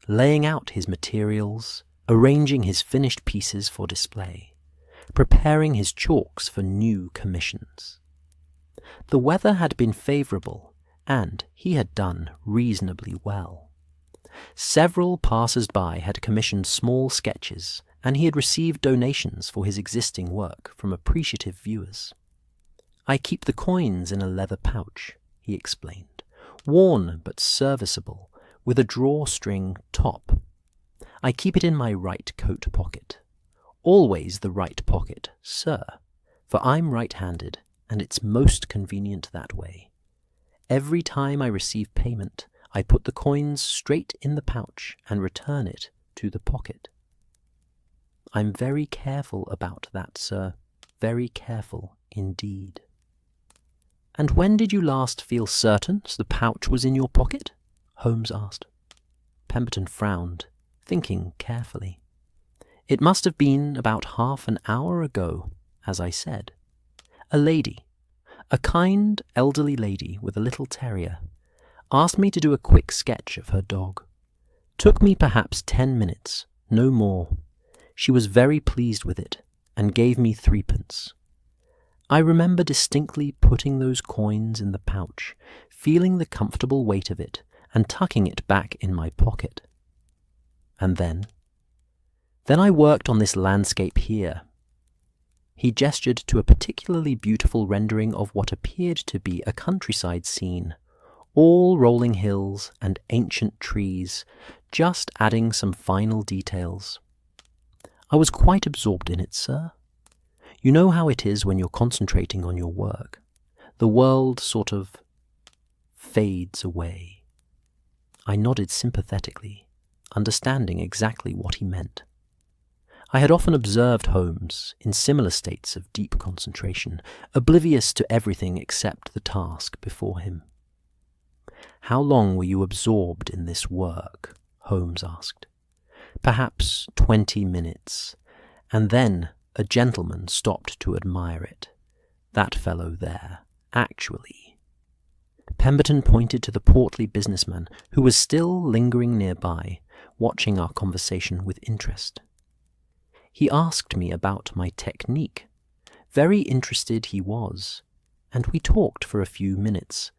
laying out his materials, arranging his finished pieces for display, preparing his chalks for new commissions. The weather had been favourable, and he had done reasonably well. Several passers-by had commissioned small sketches, and he had received donations for his existing work from appreciative viewers. I keep the coins in a leather pouch, he explained, worn but serviceable, with a drawstring top. I keep it in my right coat pocket. Always the right pocket, sir, for I'm right-handed, and it's most convenient that way. Every time I receive payment, I put the coins straight in the pouch and return it to the pocket. I'm very careful about that, sir, very careful indeed. And when did you last feel certain the pouch was in your pocket? Holmes asked. Pemberton frowned, thinking carefully. It must have been about half an hour ago, as I said. A lady, a kind elderly lady with a little terrier, asked me to do a quick sketch of her dog. Took me perhaps 10 minutes, no more. She was very pleased with it, and gave me 3p. I remember distinctly putting those coins in the pouch, feeling the comfortable weight of it, and tucking it back in my pocket. And then I worked on this landscape here. He gestured to a particularly beautiful rendering of what appeared to be a countryside scene, all rolling hills and ancient trees, just adding some final details. I was quite absorbed in it, sir. You know how it is when you're concentrating on your work. The world sort of fades away. I nodded sympathetically, understanding exactly what he meant. I had often observed Holmes in similar states of deep concentration, oblivious to everything except the task before him. How long were you absorbed in this work? Holmes asked. Perhaps 20 minutes, and then a gentleman stopped to admire it. That fellow there, actually. Pemberton pointed to the portly businessman who was still lingering nearby, watching our conversation with interest. He asked me about my technique. Very interested he was, and we talked for a few minutes.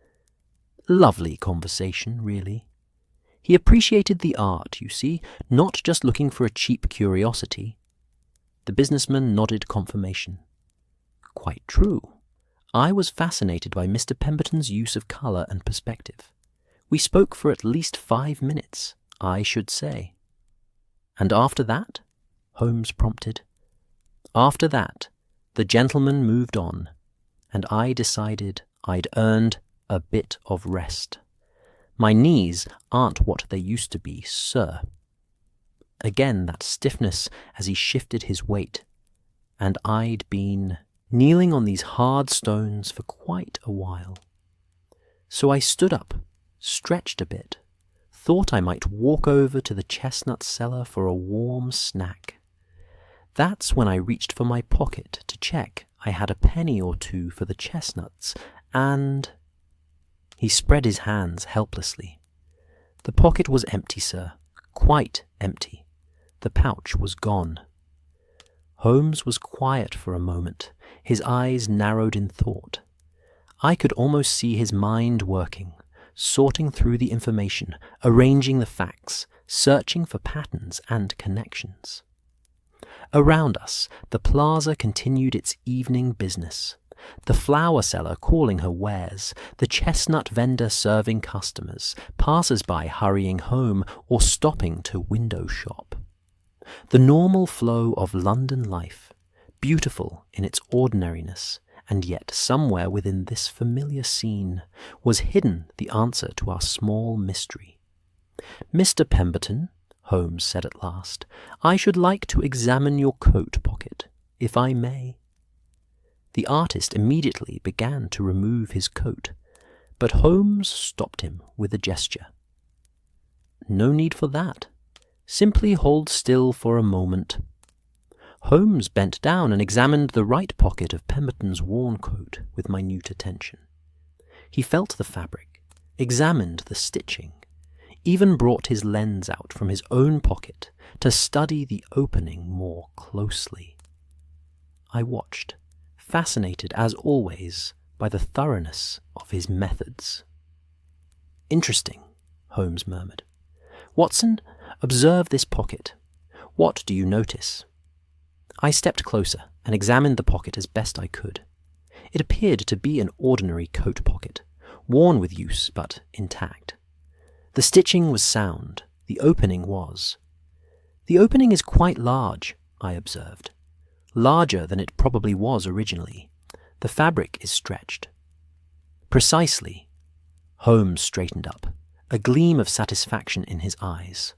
Lovely conversation, really. He appreciated the art, you see, not just looking for a cheap curiosity. The businessman nodded confirmation. Quite true. I was fascinated by Mr. Pemberton's use of colour and perspective. We spoke for at least 5 minutes, I should say. And after that? Holmes prompted. After that, the gentleman moved on, and I decided I'd earned a bit of rest. My knees aren't what they used to be, sir. Again that stiffness as he shifted his weight, and I'd been kneeling on these hard stones for quite a while. So I stood up, stretched a bit, thought I might walk over to the chestnut cellar for a warm snack. That's when I reached for my pocket to check I had a penny or two for the chestnuts, and... He spread his hands helplessly. The pocket was empty, sir, quite empty. The pouch was gone. Holmes was quiet for a moment, his eyes narrowed in thought. I could almost see his mind working, sorting through the information, arranging the facts, searching for patterns and connections. Around us, the plaza continued its evening business. The flower seller calling her wares, the chestnut vendor serving customers, passers-by hurrying home or stopping to window shop. The normal flow of London life, beautiful in its ordinariness, and yet somewhere within this familiar scene was hidden the answer to our small mystery. "Mr. Pemberton," Holmes said at last, "I should like to examine your coat pocket, if I may." The artist immediately began to remove his coat, but Holmes stopped him with a gesture. "No need for that. Simply hold still for a moment." Holmes bent down and examined the right pocket of Pemberton's worn coat with minute attention. He felt the fabric, examined the stitching, even brought his lens out from his own pocket to study the opening more closely. I watched, fascinated as always by the thoroughness of his methods. "Interesting," Holmes murmured. "Watson, observe this pocket. What do you notice?" I stepped closer and examined the pocket as best I could. It appeared to be an ordinary coat pocket, worn with use but intact. The stitching was sound, the opening was. "The opening is quite large," I observed. "Larger than it probably was originally. The fabric is stretched." "Precisely." Holmes straightened up, a gleam of satisfaction in his eyes.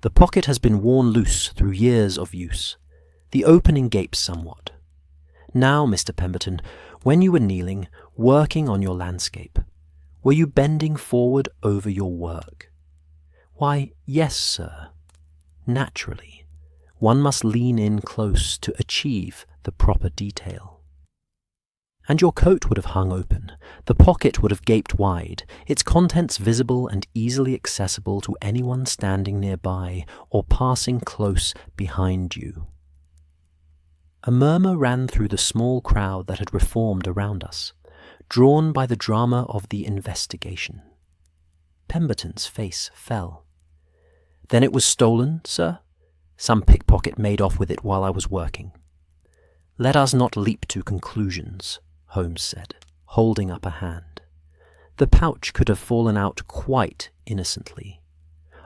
"The pocket has been worn loose through years of use. The opening gapes somewhat. Now, Mr. Pemberton, when you were kneeling, working on your landscape, were you bending forward over your work?" "Why, yes, sir. Naturally. One must lean in close to achieve the proper detail." "And your coat would have hung open, the pocket would have gaped wide, its contents visible and easily accessible to anyone standing nearby or passing close behind you." A murmur ran through the small crowd that had reformed around us, drawn by the drama of the investigation. Pemberton's face fell. "Then it was stolen, sir? Some pickpocket made off with it while I was working." "Let us not leap to conclusions," Holmes said, holding up a hand. "The pouch could have fallen out quite innocently.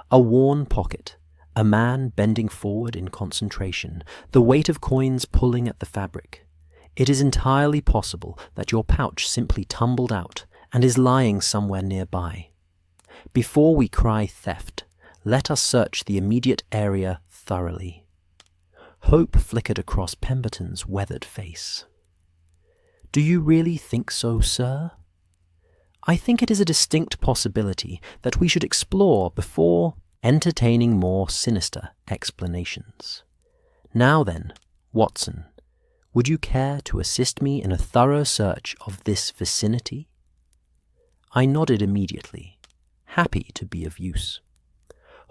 A worn pocket, a man bending forward in concentration, the weight of coins pulling at the fabric. It is entirely possible that your pouch simply tumbled out and is lying somewhere nearby. Before we cry theft, let us search the immediate area thoroughly." Hope flickered across Pemberton's weathered face. "Do you really think so, sir?" "I think it is a distinct possibility that we should explore before entertaining more sinister explanations. Now then, Watson, would you care to assist me in a thorough search of this vicinity?" I nodded immediately, happy to be of use.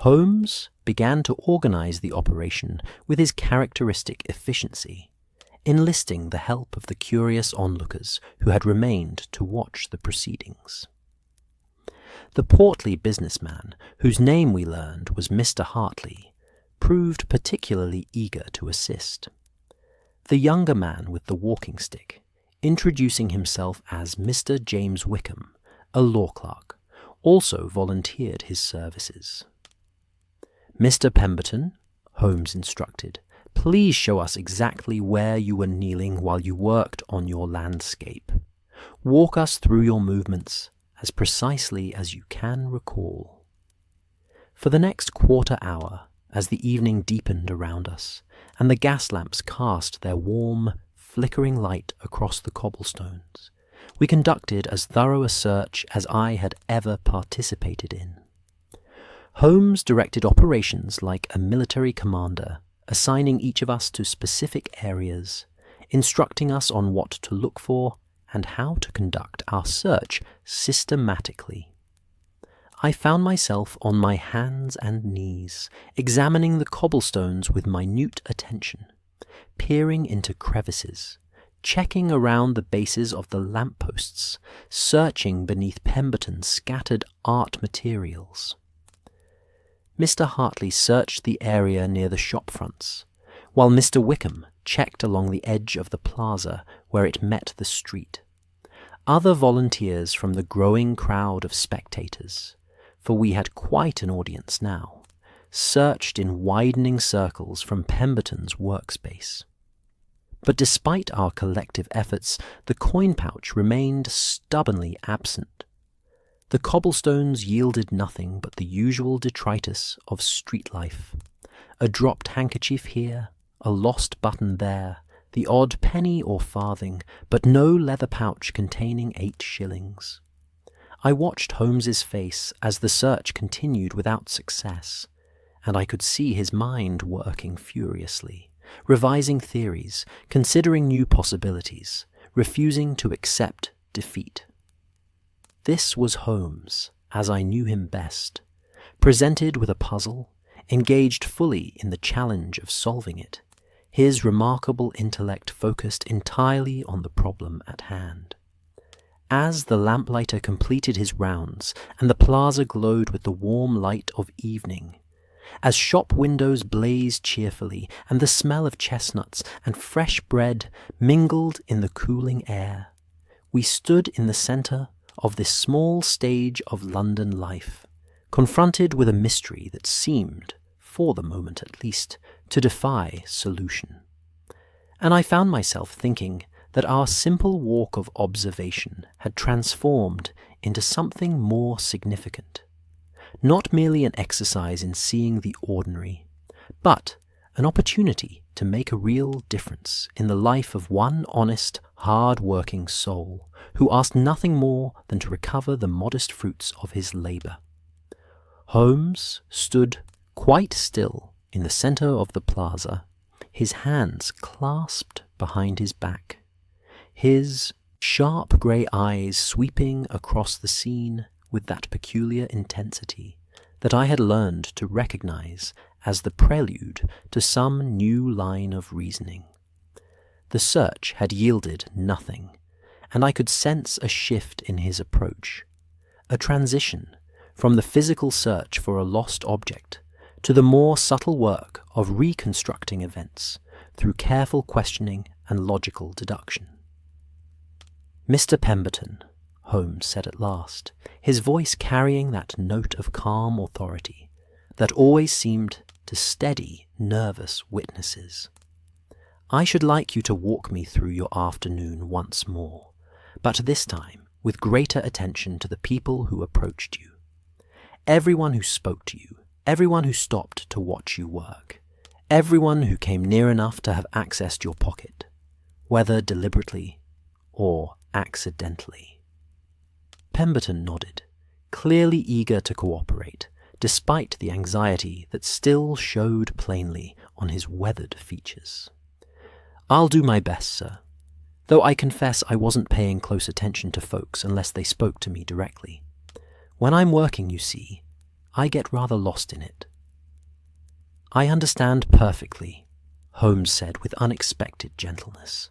Holmes began to organize the operation with his characteristic efficiency, enlisting the help of the curious onlookers who had remained to watch the proceedings. The portly businessman, whose name we learned was Mr. Hartley, proved particularly eager to assist. The younger man with the walking stick, introducing himself as Mr. James Wickham, a law clerk, also volunteered his services. "Mr. Pemberton," Holmes instructed, "please show us exactly where you were kneeling while you worked on your landscape. Walk us through your movements as precisely as you can recall." For the next quarter hour, as the evening deepened around us, and the gas lamps cast their warm, flickering light across the cobblestones, we conducted as thorough a search as I had ever participated in. Holmes directed operations like a military commander, assigning each of us to specific areas, instructing us on what to look for and how to conduct our search systematically. I found myself on my hands and knees, examining the cobblestones with minute attention, peering into crevices, checking around the bases of the lampposts, searching beneath Pemberton's scattered art materials. Mr. Hartley searched the area near the shop fronts, while Mr. Wickham checked along the edge of the plaza where it met the street. Other volunteers from the growing crowd of spectators, for we had quite an audience now, searched in widening circles from Pemberton's workspace. But despite our collective efforts, the coin pouch remained stubbornly absent. The cobblestones yielded nothing but the usual detritus of street life. A dropped handkerchief here, a lost button there, the odd penny or farthing, but no leather pouch containing 8 shillings. I watched Holmes's face as the search continued without success, and I could see his mind working furiously, revising theories, considering new possibilities, refusing to accept defeat. This was Holmes, as I knew him best, presented with a puzzle, engaged fully in the challenge of solving it, his remarkable intellect focused entirely on the problem at hand. As the lamplighter completed his rounds and the plaza glowed with the warm light of evening, as shop windows blazed cheerfully and the smell of chestnuts and fresh bread mingled in the cooling air, we stood in the centre of this small stage of London life, confronted with a mystery that seemed, for the moment at least, to defy solution. And I found myself thinking that our simple walk of observation had transformed into something more significant. Not merely an exercise in seeing the ordinary, but an opportunity to make a real difference in the life of one honest, hard-working soul who asked nothing more than to recover the modest fruits of his labour. Holmes stood quite still in the centre of the plaza, his hands clasped behind his back, his sharp grey eyes sweeping across the scene with that peculiar intensity that I had learned to recognise as the prelude to some new line of reasoning. The search had yielded nothing, and I could sense a shift in his approach, a transition from the physical search for a lost object to the more subtle work of reconstructing events through careful questioning and logical deduction. "Mr. Pemberton," Holmes said at last, his voice carrying that note of calm authority that always seemed to steady nervous witnesses. "I should like you to walk me through your afternoon once more, but this time with greater attention to the people who approached you. Everyone who spoke to you, everyone who stopped to watch you work, everyone who came near enough to have accessed your pocket, whether deliberately or accidentally." Pemberton nodded, clearly eager to cooperate, despite the anxiety that still showed plainly on his weathered features. "I'll do my best, sir, though I confess I wasn't paying close attention to folks unless they spoke to me directly. When I'm working, you see, I get rather lost in it." "I understand perfectly," Holmes said with unexpected gentleness.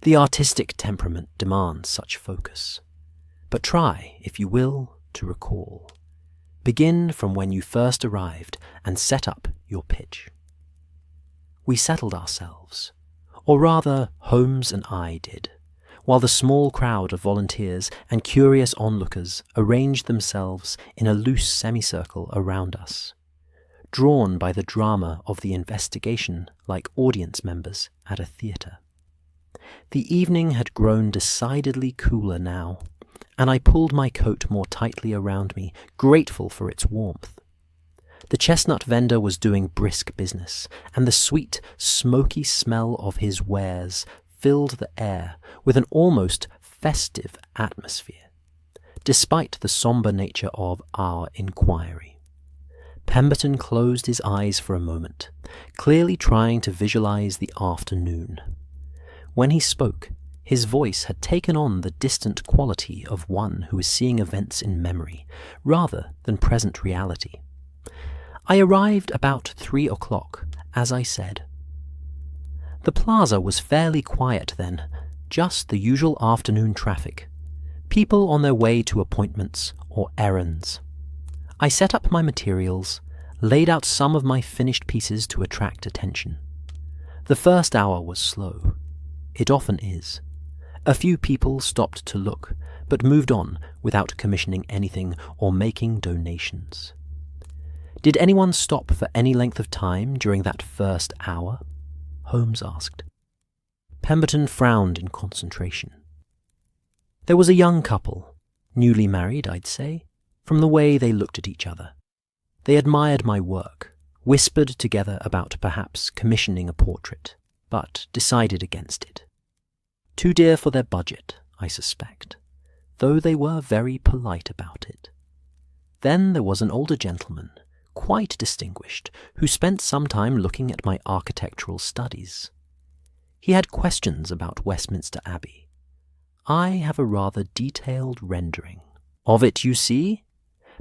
"The artistic temperament demands such focus. But try, if you will, to recall. Begin from when you first arrived and set up your pitch. We settled ourselves, or rather Holmes and I did, while the small crowd of volunteers and curious onlookers arranged themselves in a loose semicircle around us, drawn by the drama of the investigation like audience members at a theatre. The evening had grown decidedly cooler now, and I pulled my coat more tightly around me, grateful for its warmth. The chestnut vendor was doing brisk business, and the sweet, smoky smell of his wares filled the air with an almost festive atmosphere, despite the sombre nature of our inquiry. Pemberton closed his eyes for a moment, clearly trying to visualize the afternoon. When he spoke, his voice had taken on the distant quality of one who is seeing events in memory, rather than present reality. I arrived about 3 o'clock, as I said. The plaza was fairly quiet then, just the usual afternoon traffic, people on their way to appointments or errands. I set up my materials, laid out some of my finished pieces to attract attention. The first hour was slow. It often is. A few people stopped to look, but moved on without commissioning anything or making donations. Did anyone stop for any length of time during that first hour? Holmes asked. Pemberton frowned in concentration. There was a young couple, newly married, I'd say, from the way they looked at each other. They admired my work, whispered together about perhaps commissioning a portrait, but decided against it. Too dear for their budget, I suspect, though they were very polite about it. Then there was an older gentleman, quite distinguished, who spent some time looking at my architectural studies. He had questions about Westminster Abbey. I have a rather detailed rendering of it, you see,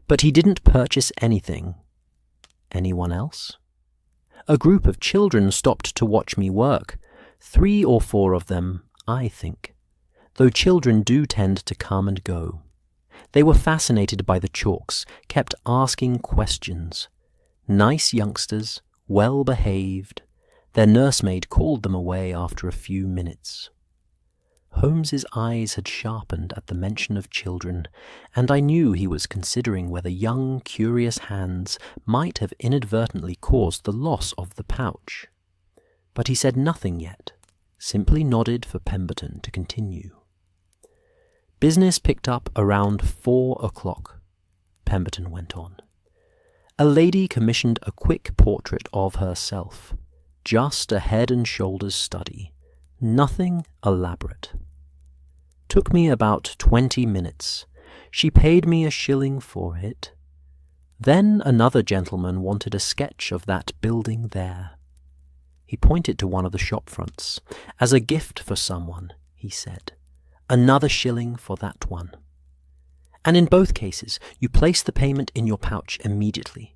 but he didn't purchase anything. Anyone else? A group of children stopped to watch me work, 3 or 4 of them, I think, though children do tend to come and go. They were fascinated by the chalks, kept asking questions. Nice youngsters, well behaved. Their nursemaid called them away after a few minutes. Holmes's eyes had sharpened at the mention of children, and I knew he was considering whether young, curious hands might have inadvertently caused the loss of the pouch. But he said nothing yet, simply nodded for Pemberton to continue. Business picked up around 4 o'clock, Pemberton went on. A lady commissioned a quick portrait of herself, just a head and shoulders study, nothing elaborate. Took me about 20 minutes. She paid me $1 for it. Then another gentleman wanted a sketch of that building there. He pointed to one of the shop fronts. As a gift for someone, he said. Another $1 for that one. And in both cases, you place the payment in your pouch immediately.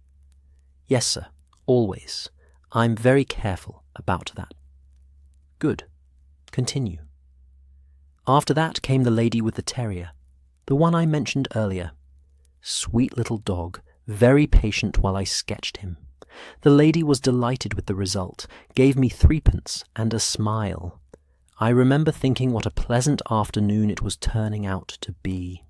Yes, sir, always. I'm very careful about that. Good. Continue. After that came the lady with the terrier, the one I mentioned earlier. Sweet little dog, very patient while I sketched him. The lady was delighted with the result, gave me 3p and a smile. I remember thinking what a pleasant afternoon it was turning out to be.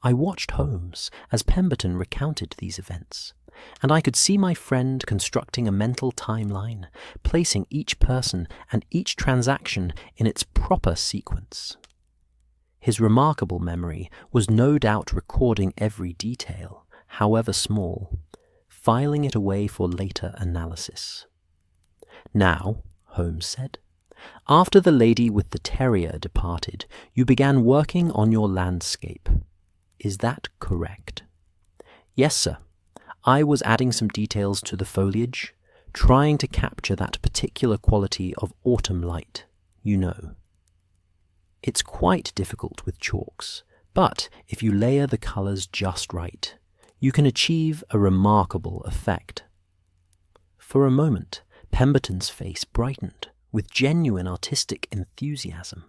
I watched Holmes as Pemberton recounted these events, and I could see my friend constructing a mental timeline, placing each person and each transaction in its proper sequence. His remarkable memory was no doubt recording every detail, however small, filing it away for later analysis. Now, Holmes said, after the lady with the terrier departed, you began working on your landscape. Is that correct? Yes, sir. I was adding some details to the foliage, trying to capture that particular quality of autumn light, you know. It's quite difficult with chalks, but if you layer the colours just right, you can achieve a remarkable effect. For a moment, Pemberton's face brightened with genuine artistic enthusiasm.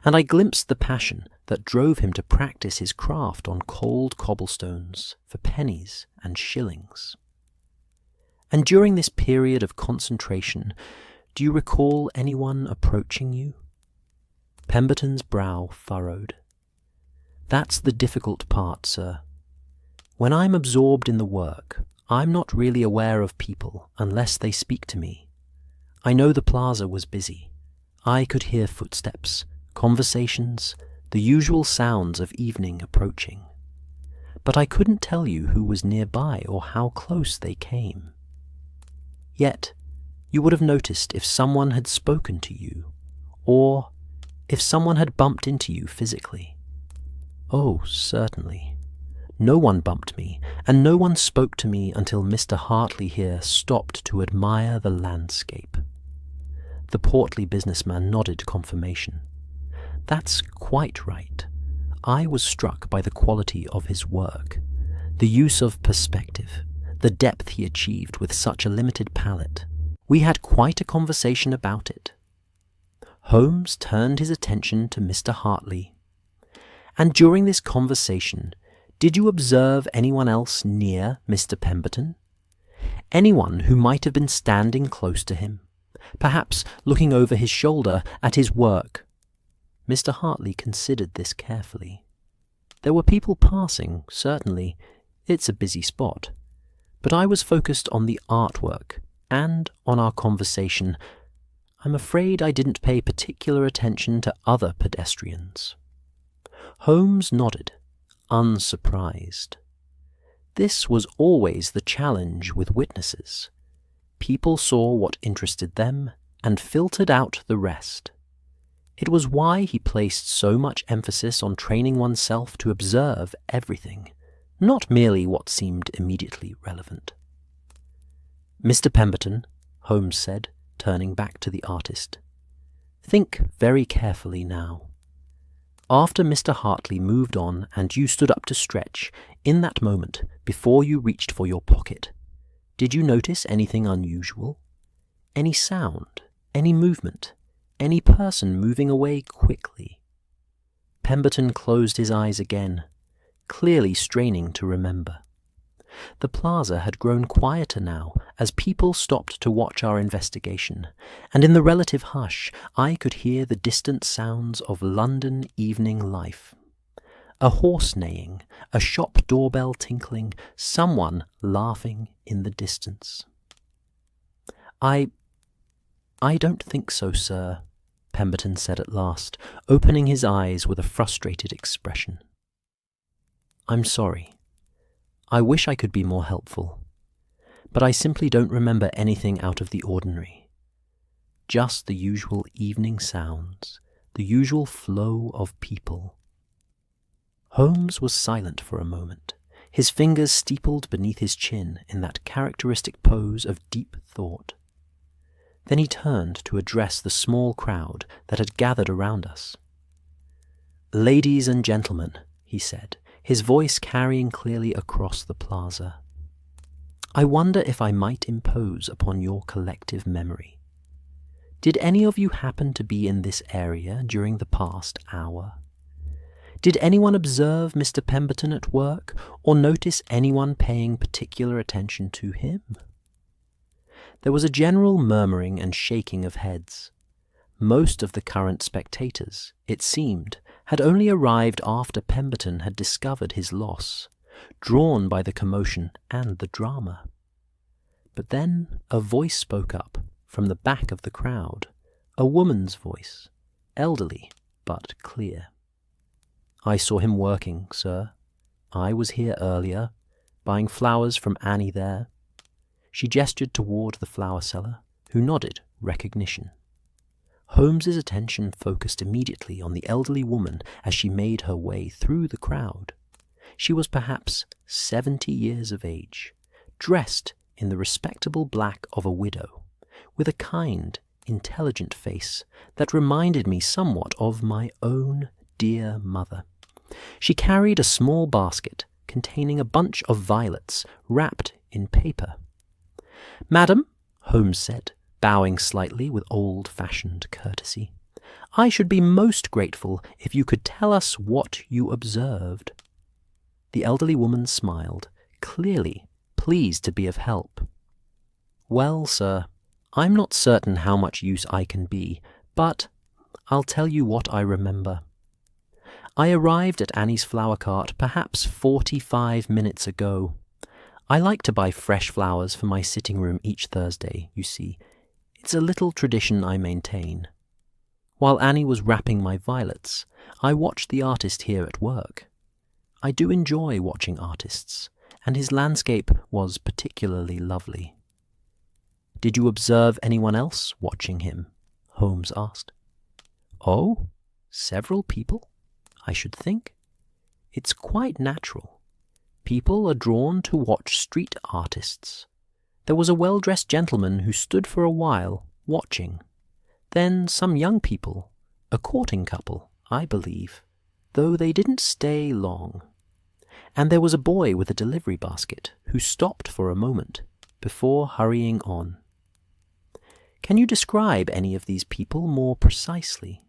and I glimpsed the passion that drove him to practice his craft on cold cobblestones for pennies and shillings. And during this period of concentration, do you recall anyone approaching you? Pemberton's brow furrowed. That's the difficult part, sir. When I'm absorbed in the work, I'm not really aware of people unless they speak to me. I know the plaza was busy. I could hear footsteps, conversations, the usual sounds of evening approaching. But I couldn't tell you who was nearby or how close they came. Yet, you would have noticed if someone had spoken to you, or if someone had bumped into you physically. Oh, certainly. No one bumped me, and no one spoke to me until Mr. Hartley here stopped to admire the landscape. The portly businessman nodded confirmation. That's quite right. I was struck by the quality of his work, the use of perspective, the depth he achieved with such a limited palette. We had quite a conversation about it. Holmes turned his attention to Mr. Hartley. And during this conversation, did you observe anyone else near Mr. Pemberton? Anyone who might have been standing close to him, perhaps looking over his shoulder at his work? Mr. Hartley considered this carefully. There were people passing, certainly. It's a busy spot. But I was focused on the artwork and on our conversation. I'm afraid I didn't pay particular attention to other pedestrians. Holmes nodded, unsurprised. This was always the challenge with witnesses. People saw what interested them and filtered out the rest. It was why he placed so much emphasis on training oneself to observe everything, not merely what seemed immediately relevant. Mr. Pemberton, Holmes said, turning back to the artist, think very carefully now. After Mr. Hartley moved on and you stood up to stretch, in that moment, before you reached for your pocket, did you notice anything unusual? Any sound? Any movement? Any person moving away quickly? Pemberton closed his eyes again, clearly straining to remember. The plaza had grown quieter now as people stopped to watch our investigation, and in the relative hush I could hear the distant sounds of London evening life. A horse neighing, a shop doorbell tinkling, someone laughing in the distance. I don't think so, sir, Pemberton said at last, opening his eyes with a frustrated expression. I'm sorry. I wish I could be more helpful, but I simply don't remember anything out of the ordinary. Just the usual evening sounds, the usual flow of people. Holmes was silent for a moment, his fingers steepled beneath his chin in that characteristic pose of deep thought. Then he turned to address the small crowd that had gathered around us. "Ladies and gentlemen," he said, his voice carrying clearly across the plaza, "I wonder if I might impose upon your collective memory. Did any of you happen to be in this area during the past hour? Did anyone observe Mr. Pemberton at work, or notice anyone paying particular attention to him?" There was a general murmuring and shaking of heads. Most of the current spectators, it seemed, had only arrived after Pemberton had discovered his loss, drawn by the commotion and the drama. But then a voice spoke up from the back of the crowd, a woman's voice, elderly but clear. "I saw him working, sir. I was here earlier, buying flowers from Annie there." She gestured toward the flower seller, who nodded recognition. Holmes's attention focused immediately on the elderly woman as she made her way through the crowd. She was perhaps 70 years of age, dressed in the respectable black of a widow, with a kind, intelligent face that reminded me somewhat of my own dear mother. She carried a small basket containing a bunch of violets wrapped in paper. "Madam," Holmes said, bowing slightly with old-fashioned courtesy, I should be most grateful if you could tell us what you observed." The elderly woman smiled, clearly pleased to be of help. "Well, sir, I'm not certain how much use I can be, but I'll tell you what I remember. I arrived at Annie's flower cart perhaps 45 minutes ago. I like to buy fresh flowers for my sitting room each Thursday, you see. It's a little tradition I maintain. While Annie was wrapping my violets, I watched the artist here at work. I do enjoy watching artists, and his landscape was particularly lovely." "Did you observe anyone else watching him?" Holmes asked. "Oh, several people, I should think. It's quite natural. People are drawn to watch street artists. There was a well-dressed gentleman who stood for a while, watching. Then some young people, a courting couple, I believe, though they didn't stay long. And there was a boy with a delivery basket who stopped for a moment before hurrying on." "Can you describe any of these people more precisely?"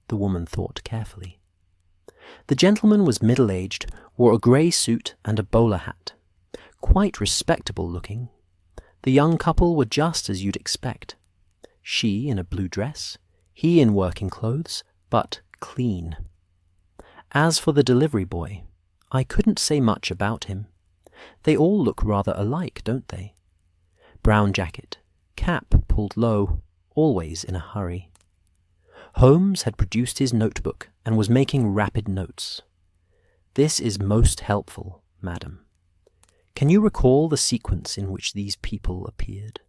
The woman thought carefully. "The gentleman was middle-aged, wore a grey suit and a bowler hat. Quite respectable looking. The young couple were just as you'd expect. She in a blue dress, he in working clothes, but clean. As for the delivery boy, I couldn't say much about him. They all look rather alike, don't they? Brown jacket, cap pulled low, always in a hurry." Holmes had produced his notebook and was making rapid notes. "This is most helpful, madam. Can you recall the sequence in which these people appeared?"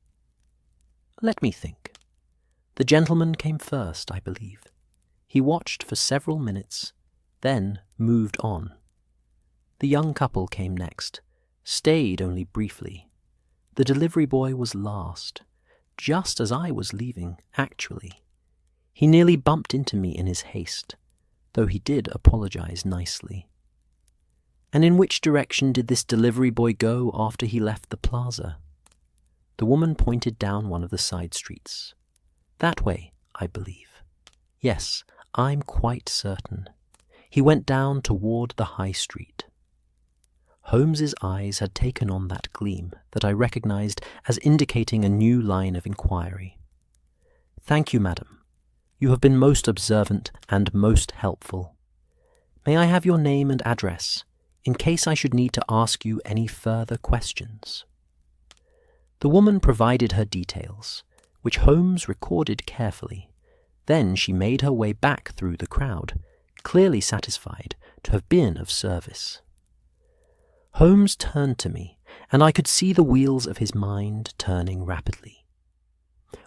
"Let me think. The gentleman came first, I believe. He watched for several minutes, then moved on. The young couple came next, stayed only briefly. The delivery boy was last, just as I was leaving, actually. He nearly bumped into me in his haste, though he did apologize nicely." "And in which direction did this delivery boy go after he left the plaza?" The woman pointed down one of the side streets. "That way, I believe. Yes, I'm quite certain. He went down toward the high street." Holmes's eyes had taken on that gleam that I recognized as indicating a new line of inquiry. "Thank you, madam. You have been most observant and most helpful. May I have your name and address, in case I should need to ask you any further questions?" The woman provided her details, which Holmes recorded carefully. Then she made her way back through the crowd, clearly satisfied to have been of service. Holmes turned to me, and I could see the wheels of his mind turning rapidly.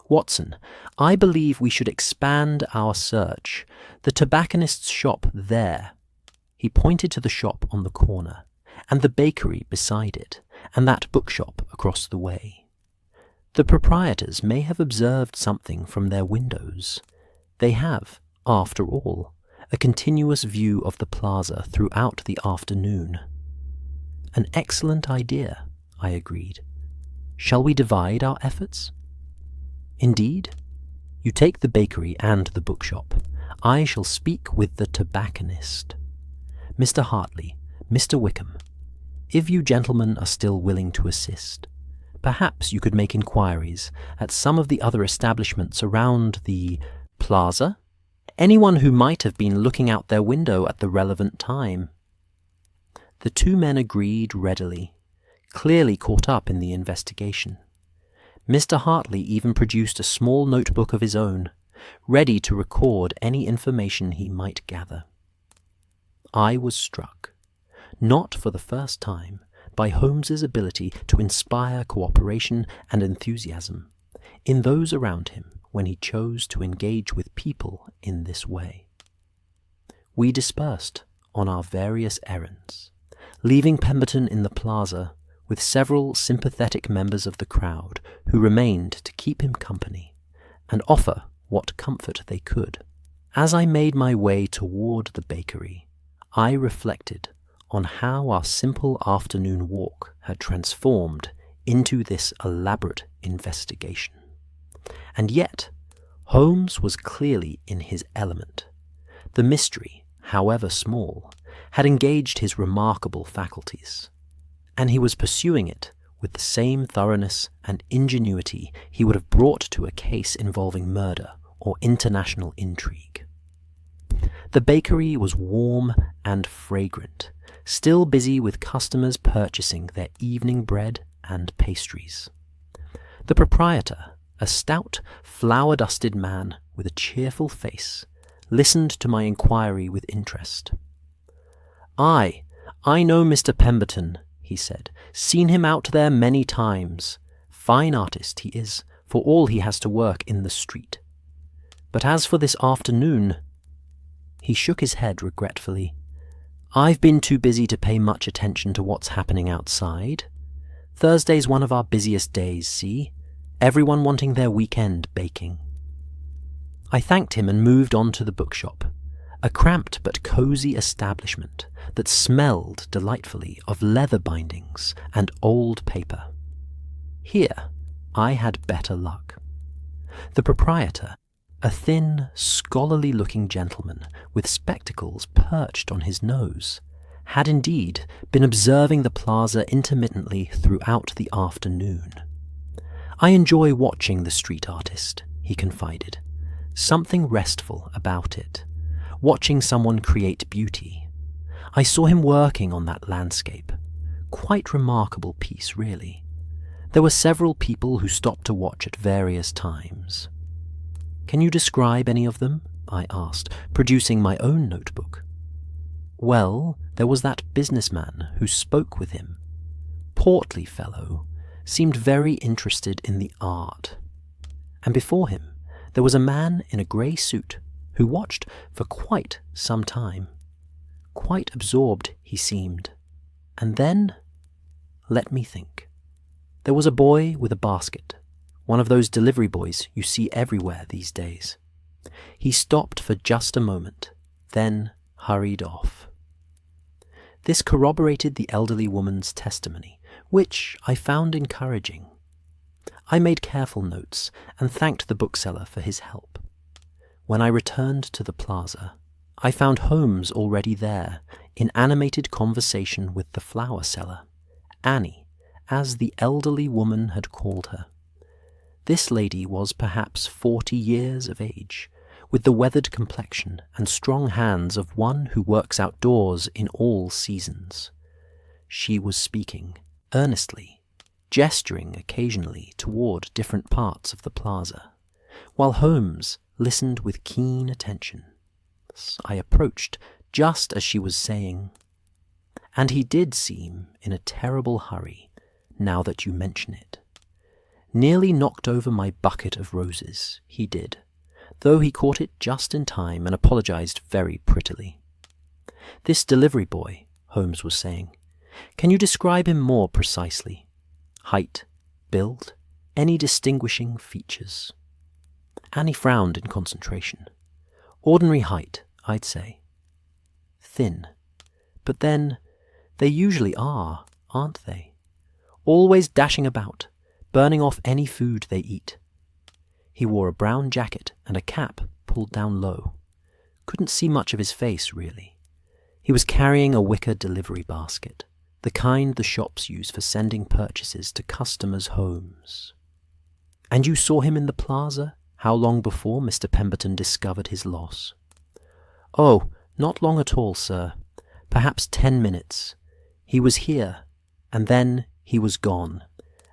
"Watson, I believe we should expand our search. The tobacconist's shop there," he pointed to the shop on the corner, and the bakery beside it, and that bookshop across the way. "The proprietors may have observed something from their windows. They have, after all, a continuous view of the plaza throughout the afternoon." "An excellent idea," I agreed. "Shall we divide our efforts?" "Indeed. You take the bakery and the bookshop. I shall speak with the tobacconist. Mr. Hartley, Mr. Wickham, if you gentlemen are still willing to assist, perhaps you could make inquiries at some of the other establishments around the plaza, anyone who might have been looking out their window at the relevant time." The two men agreed readily, clearly caught up in the investigation. Mr. Hartley even produced a small notebook of his own, ready to record any information he might gather. I was struck, not for the first time, by Holmes's ability to inspire cooperation and enthusiasm in those around him when he chose to engage with people in this way. We dispersed on our various errands, leaving Pemberton in the plaza with several sympathetic members of the crowd who remained to keep him company and offer what comfort they could. As I made my way toward the bakery, I reflected on how our simple afternoon walk had transformed into this elaborate investigation. And yet, Holmes was clearly in his element. The mystery, however small, had engaged his remarkable faculties, and he was pursuing it with the same thoroughness and ingenuity he would have brought to a case involving murder or international intrigue. The bakery was warm and fragrant, still busy with customers purchasing their evening bread and pastries. The proprietor, a stout, flour-dusted man with a cheerful face, listened to my inquiry with interest. "I know Mr. Pemberton," he said. "Seen him out there many times. Fine artist he is, for all he has to work in the street. But as for this afternoon—" He shook his head regretfully. "I've been too busy to pay much attention to what's happening outside. Thursday's one of our busiest days, see? Everyone wanting their weekend baking." I thanked him and moved on to the bookshop, a cramped but cosy establishment that smelled delightfully of leather bindings and old paper. Here I had better luck. The proprietor, a thin, scholarly-looking gentleman with spectacles perched on his nose, had indeed been observing the plaza intermittently throughout the afternoon. "I enjoy watching the street artist," he confided. "Something restful about it. Watching someone create beauty. I saw him working on that landscape. Quite remarkable piece, really. There were several people who stopped to watch at various times." "Can you describe any of them?" I asked, producing my own notebook. "Well, there was that businessman who spoke with him. Portly fellow, seemed very interested in the art. And before him, there was a man in a grey suit who watched for quite some time. Quite absorbed, he seemed. And then, let me think. There was a boy with a basket, one of those delivery boys you see everywhere these days. He stopped for just a moment, then hurried off." This corroborated the elderly woman's testimony, which I found encouraging. I made careful notes and thanked the bookseller for his help. When I returned to the plaza, I found Holmes already there, in animated conversation with the flower seller, Annie, as the elderly woman had called her. This lady was perhaps 40 years of age, with the weathered complexion and strong hands of one who works outdoors in all seasons. She was speaking, earnestly, gesturing occasionally toward different parts of the plaza, while Holmes listened with keen attention. I approached just as she was saying, "And he did seem in a terrible hurry, now that you mention it. Nearly knocked over my bucket of roses, he did, though he caught it just in time and apologized very prettily. This delivery boy," Holmes was saying, "can you describe him more precisely? Height, build, any distinguishing features?" Annie frowned in concentration. "Ordinary height, I'd say. Thin. But then, they usually are, aren't they? Always dashing about, burning off any food they eat. He wore a brown jacket and a cap pulled down low. Couldn't see much of his face, really. He was carrying a wicker delivery basket, the kind the shops use for sending purchases to customers' homes." "And you saw him in the plaza? How long before Mr. Pemberton discovered his loss?" "Oh, not long at all, sir. Perhaps 10 minutes. He was here, and then he was gone.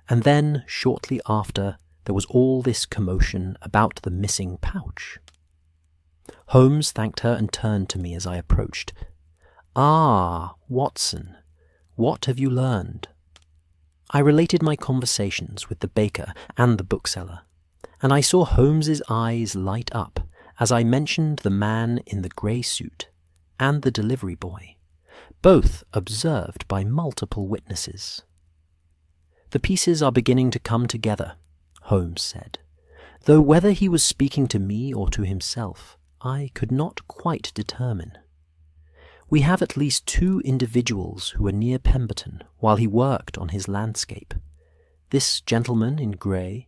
And then, shortly after, there was all this commotion about the missing pouch." Holmes thanked her and turned to me as I approached. "Ah, Watson, what have you learned?" I related my conversations with the baker and the bookseller, and I saw Holmes's eyes light up as I mentioned the man in the grey suit and the delivery boy, both observed by multiple witnesses. "The pieces are beginning to come together," Holmes said, though whether he was speaking to me or to himself, I could not quite determine. "We have at least 2 individuals who were near Pemberton while he worked on his landscape, this gentleman in grey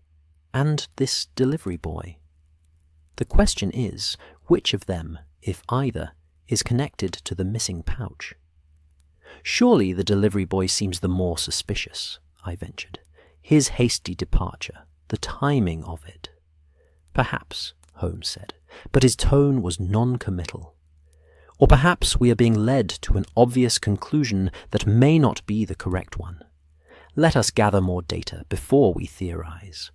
and this delivery boy." The question is, which of them, if either, is connected to the missing pouch? Surely the delivery boy seems the more suspicious, I ventured. His hasty departure, the timing of it. Perhaps, Holmes said, but his tone was non-committal. Or perhaps we are being led to an obvious conclusion that may not be the correct one. Let us gather more data before we theorize.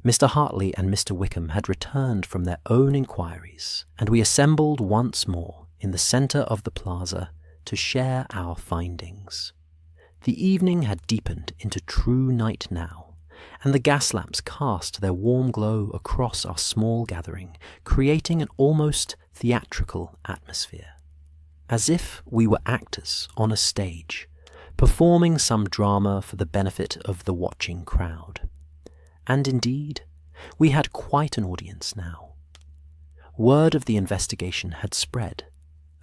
Mr. Hartley and Mr. Wickham had returned from their own inquiries, and we assembled once more in the centre of the plaza to share our findings. The evening had deepened into true night now, and the gas lamps cast their warm glow across our small gathering, creating an almost theatrical atmosphere, as if we were actors on a stage, performing some drama for the benefit of the watching crowd. And indeed, we had quite an audience now. Word of the investigation had spread,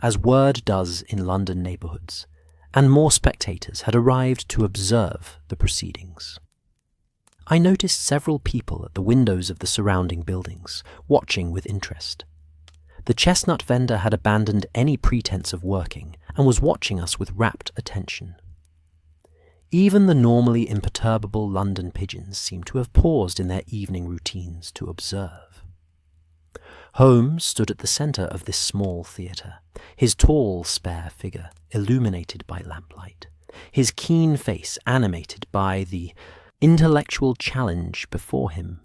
as word does in London neighbourhoods, and more spectators had arrived to observe the proceedings. I noticed several people at the windows of the surrounding buildings, watching with interest. The chestnut vendor had abandoned any pretense of working and was watching us with rapt attention. Even the normally imperturbable London pigeons seemed to have paused in their evening routines to observe. Holmes stood at the centre of this small theatre, his tall, spare figure illuminated by lamplight, his keen face animated by the intellectual challenge before him.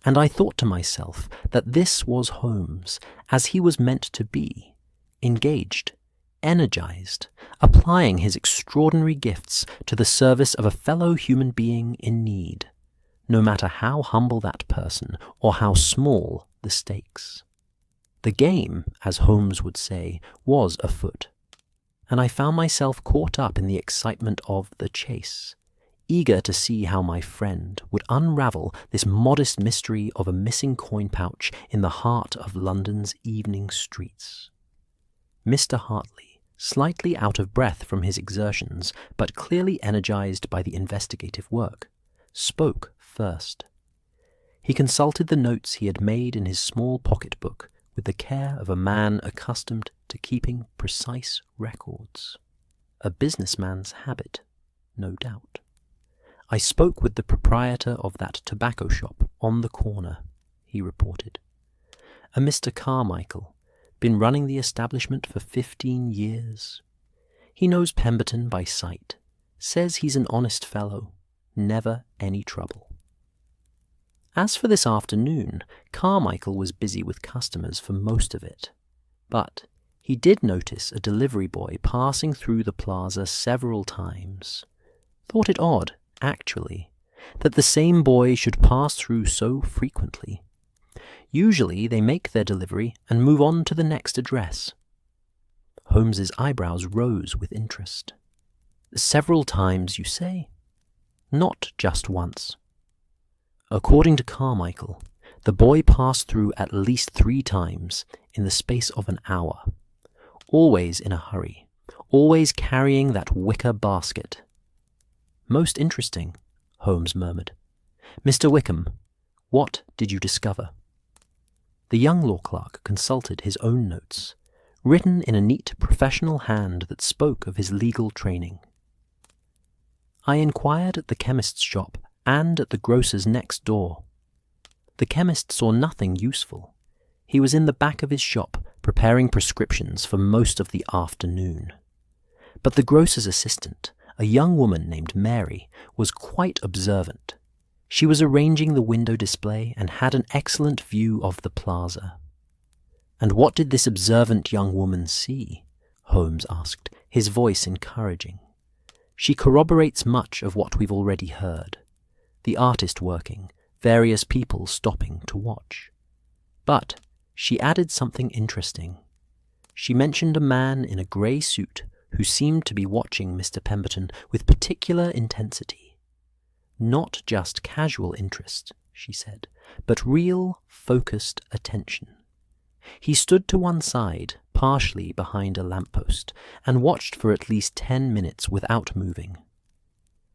And I thought to myself that this was Holmes as he was meant to be, engaged, energized, applying his extraordinary gifts to the service of a fellow human being in need, no matter how humble that person or how small the stakes. The game, as Holmes would say, was afoot, and I found myself caught up in the excitement of the chase, eager to see how my friend would unravel this modest mystery of a missing coin pouch in the heart of London's evening streets. Mr. Hartley, slightly out of breath from his exertions, but clearly energized by the investigative work, spoke first. He consulted the notes he had made in his small pocket-book with the care of a man accustomed to keeping precise records. A businessman's habit, no doubt. I spoke with the proprietor of that tobacco shop on the corner, he reported. A Mr. Carmichael, been running the establishment for 15 years. He knows Pemberton by sight, says he's an honest fellow, never any trouble. As for this afternoon, Carmichael was busy with customers for most of it, but he did notice a delivery boy passing through the plaza several times. Thought it odd, actually, that the same boy should pass through so frequently. Usually they make their delivery and move on to the next address. Holmes's eyebrows rose with interest. Several times, you say? Not just once. According to Carmichael, the boy passed through at least 3 times in the space of an hour, always in a hurry, always carrying that wicker basket. Most interesting, Holmes murmured. Mr. Wickham, what did you discover? The young law clerk consulted his own notes, written in a neat professional hand that spoke of his legal training. I inquired at the chemist's shop and at the grocer's next door. The chemist saw nothing useful. He was in the back of his shop preparing prescriptions for most of the afternoon. But the grocer's assistant, a young woman named Mary, was quite observant. She was arranging the window display and had an excellent view of the plaza. And what did this observant young woman see? Holmes asked, his voice encouraging. She corroborates much of what we've already heard. The artist working, various people stopping to watch. But she added something interesting. She mentioned a man in a grey suit who seemed to be watching Mr. Pemberton with particular intensity. Not just casual interest, she said, but real, focused attention. He stood to one side, partially behind a lamppost, and watched for at least 10 minutes without moving.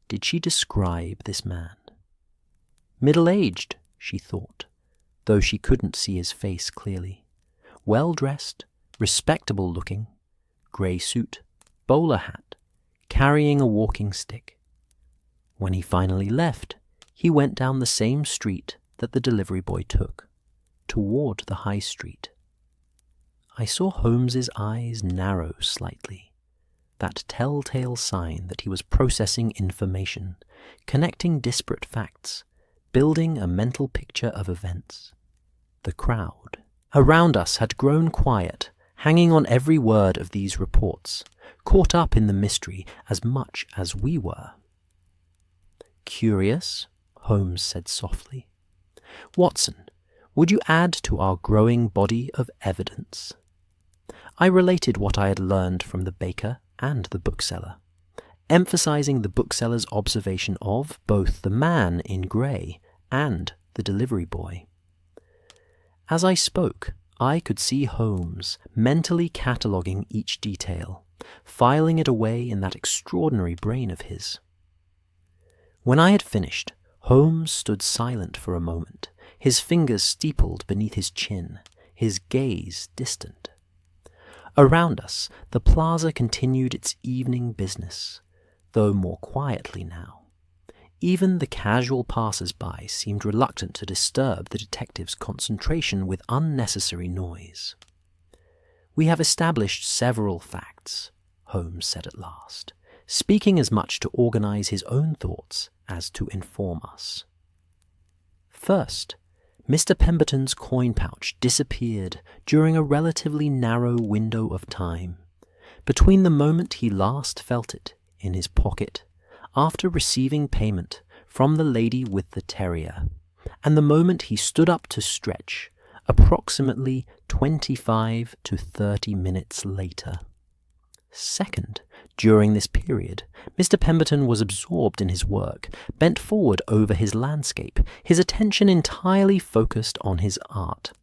Did she describe this man? Middle-aged, she thought, though she couldn't see his face clearly. Well-dressed, respectable-looking, grey suit, bowler hat, carrying a walking stick. When he finally left, he went down the same street that the delivery boy took, toward the high street. I saw Holmes's eyes narrow slightly, that telltale sign that he was processing information, connecting disparate facts, building a mental picture of events. The crowd around us had grown quiet, hanging on every word of these reports, caught up in the mystery as much as we were. "Curious," Holmes said softly. "Watson, would you add to our growing body of evidence?" I related what I had learned from the baker and the bookseller, emphasizing the bookseller's observation of both the man in grey and the delivery boy. As I spoke, I could see Holmes mentally cataloguing each detail, filing it away in that extraordinary brain of his. When I had finished, Holmes stood silent for a moment, his fingers steepled beneath his chin, his gaze distant. Around us, the plaza continued its evening business, though more quietly now. Even the casual passers-by seemed reluctant to disturb the detective's concentration with unnecessary noise. "We have established several facts," Holmes said at last, speaking as much to organize his own thoughts as to inform us. "First, Mr. Pemberton's coin pouch disappeared during a relatively narrow window of time, between the moment he last felt it in his pocket after receiving payment from the lady with the terrier, and the moment he stood up to stretch, approximately 25 to 30 minutes later. Second, during this period, Mr. Pemberton was absorbed in his work, bent forward over his landscape, his attention entirely focused on his art.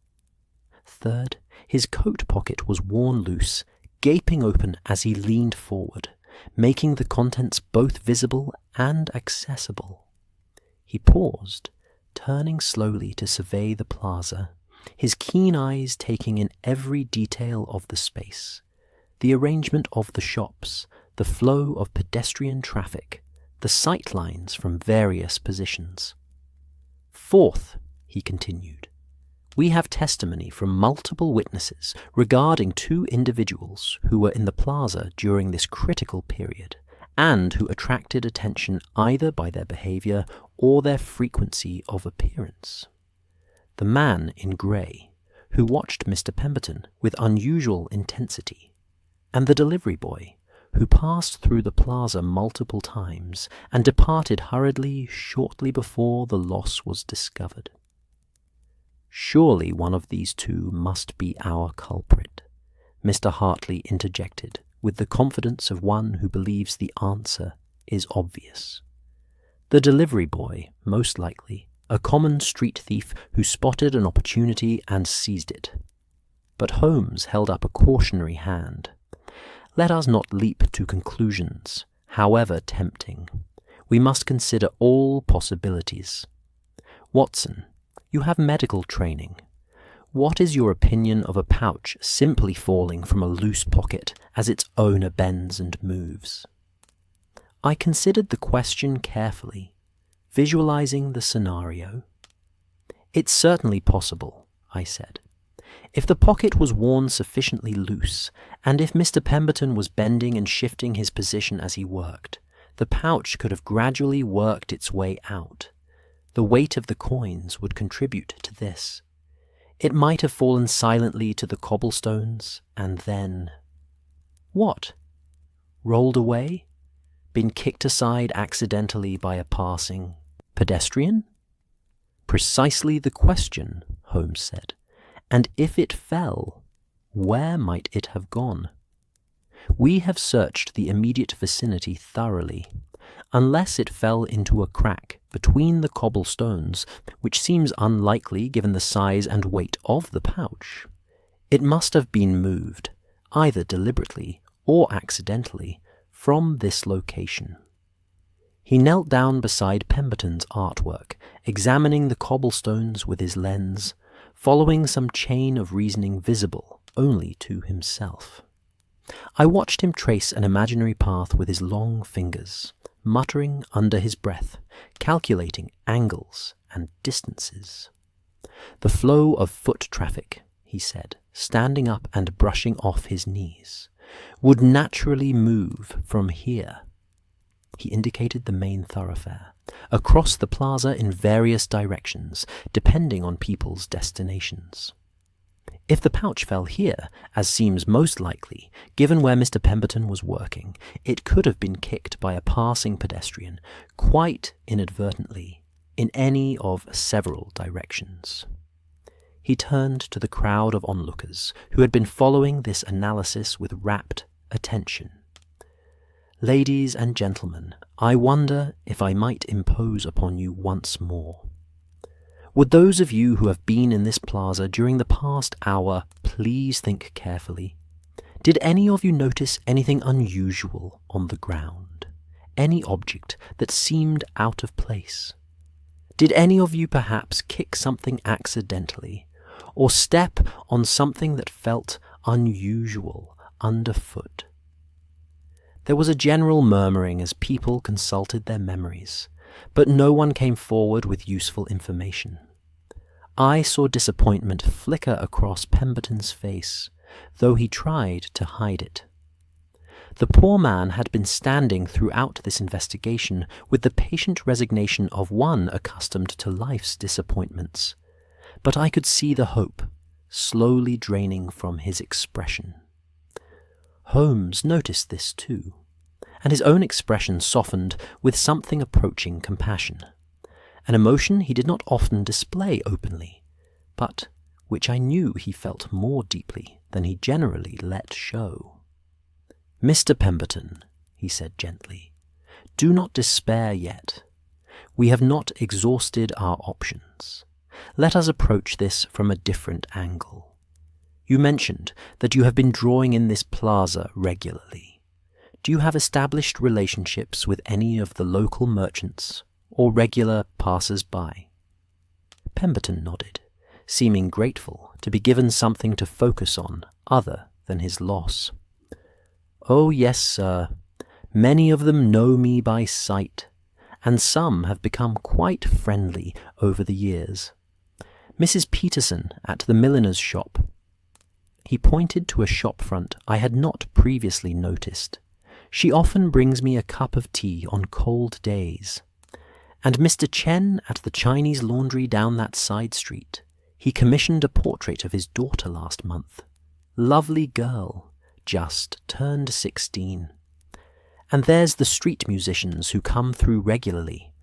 Third, his coat pocket was worn loose, gaping open as he leaned forward, making the contents both visible and accessible. He paused, turning slowly to survey the plaza, his keen eyes taking in every detail of the space, the arrangement of the shops, the flow of pedestrian traffic, the sight lines from various positions. Fourth, he continued, we have testimony from multiple witnesses regarding two individuals who were in the plaza during this critical period, and who attracted attention either by their behavior or their frequency of appearance. The man in grey, who watched Mr. Pemberton with unusual intensity, and the delivery boy, who passed through the plaza multiple times and departed hurriedly shortly before the loss was discovered. Surely one of these two must be our culprit, Mr. Hartley interjected, with the confidence of one who believes the answer is obvious. The delivery boy, most likely, a common street thief who spotted an opportunity and seized it. But Holmes held up a cautionary hand. Let us not leap to conclusions, however tempting. We must consider all possibilities. Watson, you have medical training. What is your opinion of a pouch simply falling from a loose pocket as its owner bends and moves? I considered the question carefully, visualizing the scenario. It's certainly possible, I said. If the pocket was worn sufficiently loose, and if Mr. Pemberton was bending and shifting his position as he worked, the pouch could have gradually worked its way out. The weight of the coins would contribute to this. It might have fallen silently to the cobblestones, and then... What? Rolled away? Been kicked aside accidentally by a passing pedestrian? Precisely the question, Holmes said. And if it fell, where might it have gone? We have searched the immediate vicinity thoroughly. Unless it fell into a crack between the cobblestones, which seems unlikely given the size and weight of the pouch, it must have been moved, either deliberately or accidentally, from this location. He knelt down beside Pemberton's artwork, examining the cobblestones with his lens, following some chain of reasoning visible only to himself. I watched him trace an imaginary path with his long fingers, muttering under his breath, calculating angles and distances. "The flow of foot traffic," he said, standing up and brushing off his knees, "would naturally move from here." He indicated the main thoroughfare, across the plaza in various directions, depending on people's destinations. If the pouch fell here, as seems most likely, given where Mr. Pemberton was working, it could have been kicked by a passing pedestrian, quite inadvertently, in any of several directions. He turned to the crowd of onlookers who had been following this analysis with rapt attention. "Ladies and gentlemen, I wonder if I might impose upon you once more. Would those of you who have been in this plaza during the past hour please think carefully? Did any of you notice anything unusual on the ground? Any object that seemed out of place? Did any of you perhaps kick something accidentally, or step on something that felt unusual underfoot?" There was a general murmuring as people consulted their memories, but no one came forward with useful information. I saw disappointment flicker across Pemberton's face, though he tried to hide it. The poor man had been standing throughout this investigation with the patient resignation of one accustomed to life's disappointments, but I could see the hope slowly draining from his expression. Holmes noticed this too, and his own expression softened with something approaching compassion, an emotion he did not often display openly, but which I knew he felt more deeply than he generally let show. "Mr. Pemberton," he said gently, "do not despair yet. We have not exhausted our options. Let us approach this from a different angle. You mentioned that you have been drawing in this plaza regularly. Do you have established relationships with any of the local merchants or regular passers-by?" Pemberton nodded, seeming grateful to be given something to focus on other than his loss. "Oh yes, sir. Many of them know me by sight, and some have become quite friendly over the years. Mrs. Peterson at the milliner's shop." He pointed to a shop front I had not previously noticed. "She often brings me a cup of tea on cold days. And Mr. Chen at the Chinese laundry down that side street. He commissioned a portrait of his daughter last month. Lovely girl, just turned 16. And there's the street musicians who come through regularly.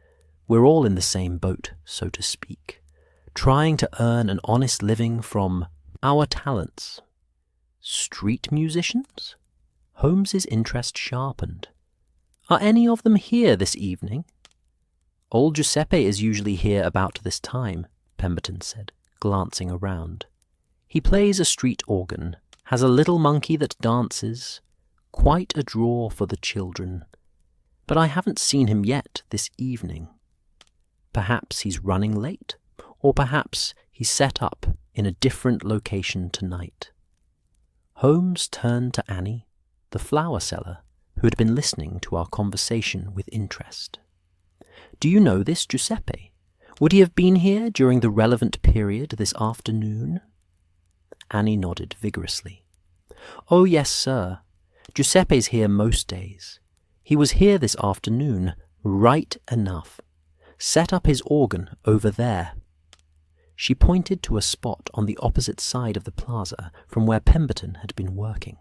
We're all in the same boat, so to speak, trying to earn an honest living from our talents." "Street musicians?" Holmes's interest sharpened. "Are any of them here this evening?" "Old Giuseppe is usually here about this time," Pemberton said, glancing around. "He plays a street organ, has a little monkey that dances. Quite a draw for the children. But I haven't seen him yet this evening. Perhaps he's running late, or perhaps he's set up in a different location tonight." Holmes turned to Annie, the flower seller, who had been listening to our conversation with interest. "Do you know this Giuseppe? Would he have been here during the relevant period this afternoon?" Annie nodded vigorously. "Oh yes, sir. Giuseppe's here most days. He was here this afternoon, right enough. Set up his organ over there." She pointed to a spot on the opposite side of the plaza from where Pemberton had been working.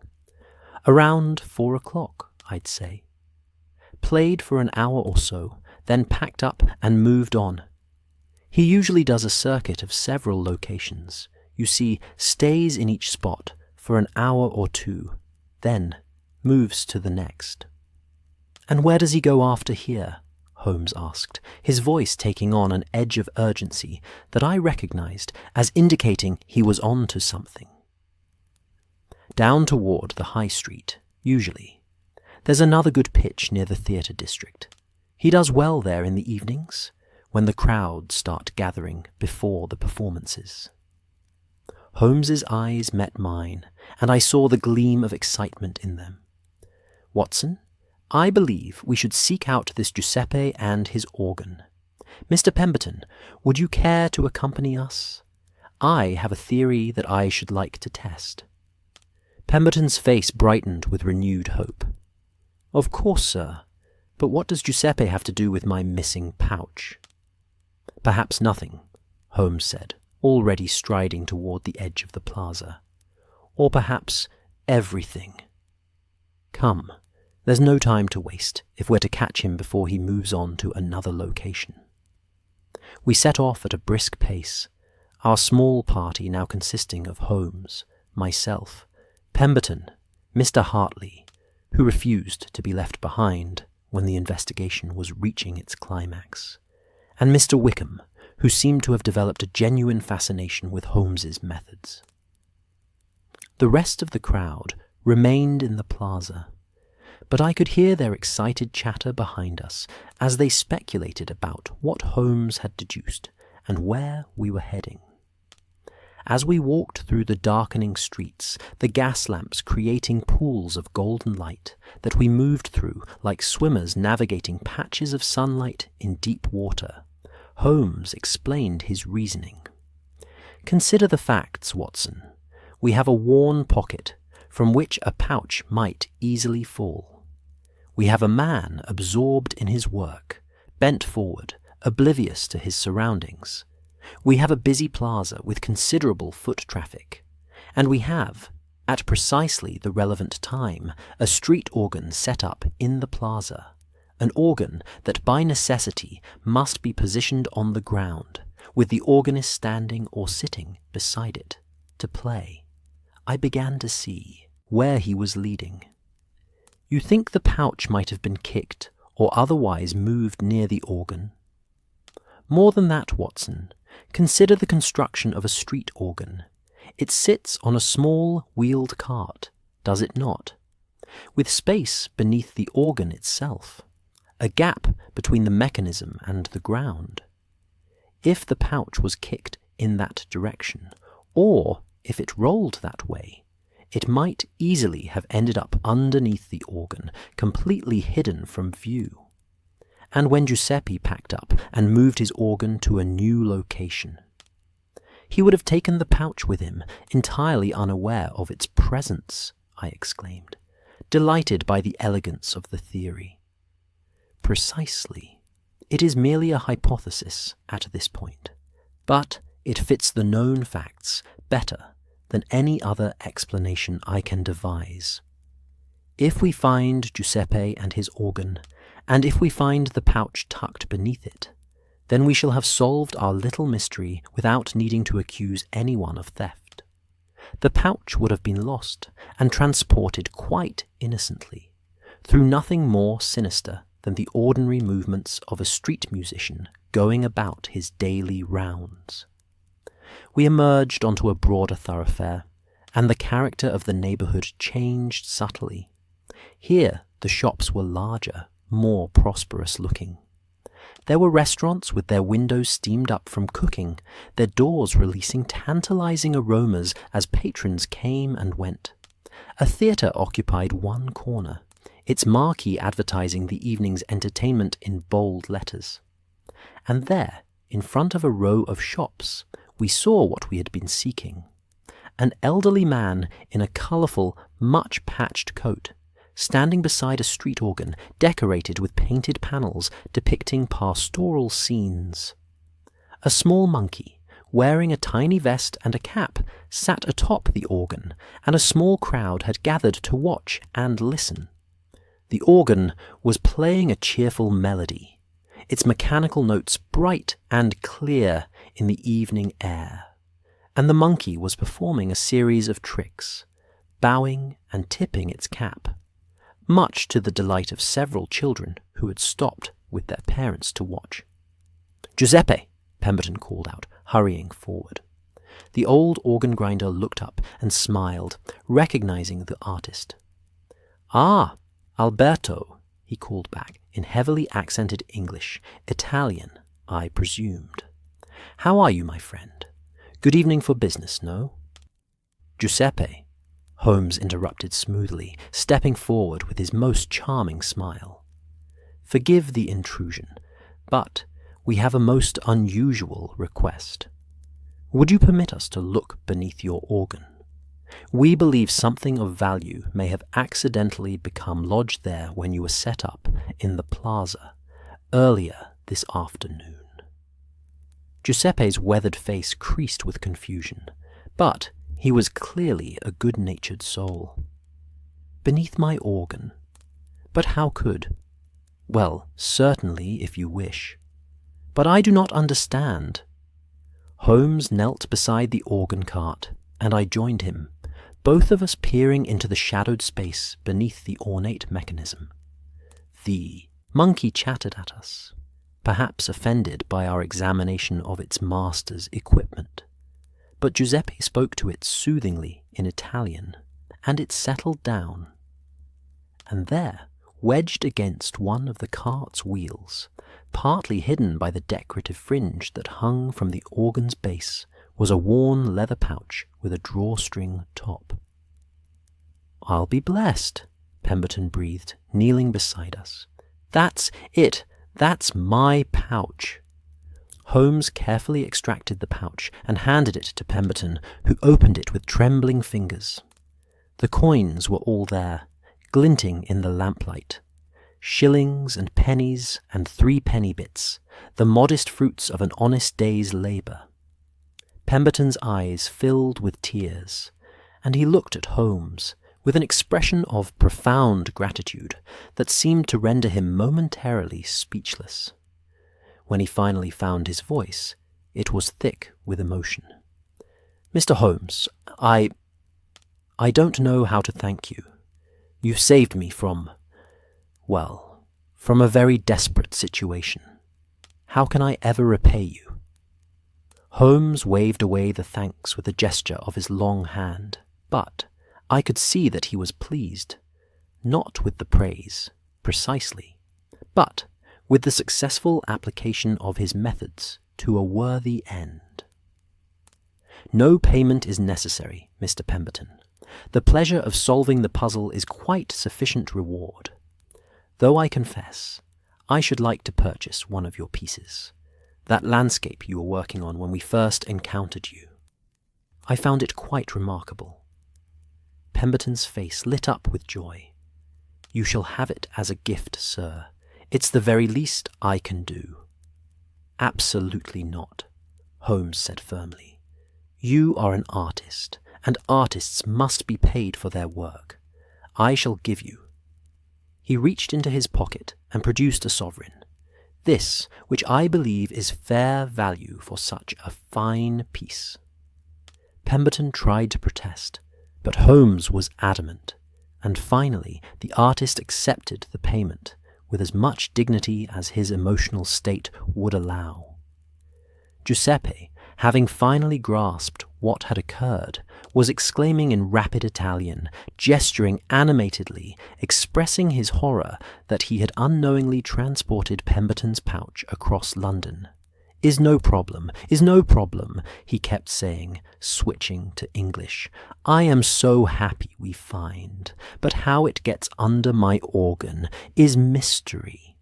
"Around 4 o'clock, I'd say. Played for an hour or so, then packed up and moved on. He usually does a circuit of several locations. You see, stays in each spot for an hour or two, then moves to the next." "And where does he go after here?" Holmes asked, his voice taking on an edge of urgency that I recognized as indicating he was on to something. "Down toward the high street, usually. There's another good pitch near the theatre district. He does well there in the evenings, when the crowds start gathering before the performances." Holmes's eyes met mine, and I saw the gleam of excitement in them. "Watson, I believe we should seek out this Giuseppe and his organ. Mr. Pemberton, would you care to accompany us? I have a theory that I should like to test." Pemberton's face brightened with renewed hope. "Of course, sir. But what does Giuseppe have to do with my missing pouch?" "Perhaps nothing," Holmes said, already striding toward the edge of the plaza. "Or perhaps everything. Come, there's no time to waste if we're to catch him before he moves on to another location." We set off at a brisk pace, our small party now consisting of Holmes, myself, Pemberton, Mr. Hartley, who refused to be left behind when the investigation was reaching its climax, and Mr. Wickham, who seemed to have developed a genuine fascination with Holmes's methods. The rest of the crowd remained in the plaza, but I could hear their excited chatter behind us as they speculated about what Holmes had deduced and where we were heading. As we walked through the darkening streets, the gas lamps creating pools of golden light that we moved through like swimmers navigating patches of sunlight in deep water, Holmes explained his reasoning. "Consider the facts, Watson. We have a worn pocket from which a pouch might easily fall. We have a man absorbed in his work, bent forward, oblivious to his surroundings. We have a busy plaza with considerable foot traffic. And we have, at precisely the relevant time, a street organ set up in the plaza, an organ that by necessity must be positioned on the ground, with the organist standing or sitting beside it, to play." I began to see where he was leading. "You think the pouch might have been kicked or otherwise moved near the organ?" "More than that, Watson. Consider the construction of a street organ. It sits on a small wheeled cart, does it not? With space beneath the organ itself, a gap between the mechanism and the ground. If the pouch was kicked in that direction, or if it rolled that way, it might easily have ended up underneath the organ, completely hidden from view. And when Giuseppe packed up and moved his organ to a new location, he would have taken the pouch with him, entirely unaware of its presence," I exclaimed, delighted by the elegance of the theory. "Precisely. It is merely a hypothesis at this point, but it fits the known facts better than any other explanation I can devise. If we find Giuseppe and his organ, and if we find the pouch tucked beneath it, then we shall have solved our little mystery without needing to accuse anyone of theft. The pouch would have been lost and transported quite innocently, through nothing more sinister than the ordinary movements of a street musician going about his daily rounds." We emerged onto a broader thoroughfare, and the character of the neighbourhood changed subtly. Here the shops were larger, more prosperous looking. There were restaurants with their windows steamed up from cooking, their doors releasing tantalizing aromas as patrons came and went. A theatre occupied one corner, its marquee advertising the evening's entertainment in bold letters. And there, in front of a row of shops, we saw what we had been seeking. An elderly man in a colourful, much-patched coat, standing beside a street organ decorated with painted panels depicting pastoral scenes. A small monkey, wearing a tiny vest and a cap, sat atop the organ, and a small crowd had gathered to watch and listen. The organ was playing a cheerful melody, its mechanical notes bright and clear in the evening air, and the monkey was performing a series of tricks, bowing and tipping its cap, much to the delight of several children who had stopped with their parents to watch. "Giuseppe!" Pemberton called out, hurrying forward. The old organ grinder looked up and smiled, recognizing the artist. "Ah, Alberto," he called back in heavily accented English, Italian, I presumed. "How are you, my friend? Good evening for business, no?" Giuseppe, Holmes interrupted smoothly, stepping forward with his most charming smile. Forgive the intrusion, but we have a most unusual request. Would you permit us to look beneath your organ? We believe something of value may have accidentally become lodged there when you were set up in the plaza earlier this afternoon. Giuseppe's weathered face creased with confusion, but he was clearly a good-natured soul. Beneath my organ? But how could? Well, certainly, if you wish. But I do not understand. Holmes knelt beside the organ cart, and I joined him, both of us peering into the shadowed space beneath the ornate mechanism. The monkey chattered at us, perhaps offended by our examination of its master's equipment. But Giuseppe spoke to it soothingly in Italian, and it settled down. And there, wedged against one of the cart's wheels, partly hidden by the decorative fringe that hung from the organ's base, was a worn leather pouch with a drawstring top. "I'll be blessed," Pemberton breathed, kneeling beside us. "That's it. That's my pouch." Holmes carefully extracted the pouch and handed it to Pemberton, who opened it with trembling fingers. The coins were all there, glinting in the lamplight. Shillings and pennies and 3-penny bits, the modest fruits of an honest day's labour. Pemberton's eyes filled with tears, and he looked at Holmes with an expression of profound gratitude that seemed to render him momentarily speechless. When he finally found his voice, it was thick with emotion. "Mr. Holmes, I don't know how to thank you. You've saved me from a very desperate situation. How can I ever repay you?" Holmes waved away the thanks with a gesture of his long hand, but I could see that he was pleased, not with the praise, precisely, but with the successful application of his methods to a worthy end. "No payment is necessary, Mr. Pemberton. The pleasure of solving the puzzle is quite sufficient reward. Though I confess, I should like to purchase one of your pieces, that landscape you were working on when we first encountered you. I found it quite remarkable." Pemberton's face lit up with joy. "You shall have it as a gift, sir. It's the very least I can do." "Absolutely not," Holmes said firmly. "You are an artist, and artists must be paid for their work. I shall give you." He reached into his pocket and produced a sovereign. "This, which I believe is fair value for such a fine piece." Pemberton tried to protest, but Holmes was adamant, and finally the artist accepted the payment with as much dignity as his emotional state would allow. Giuseppe, having finally grasped what had occurred, was exclaiming in rapid Italian, gesturing animatedly, expressing his horror that he had unknowingly transported Pemberton's pouch across London. Is no problem, he kept saying, switching to English. "I am so happy we find, but how it gets under my organ is mystery."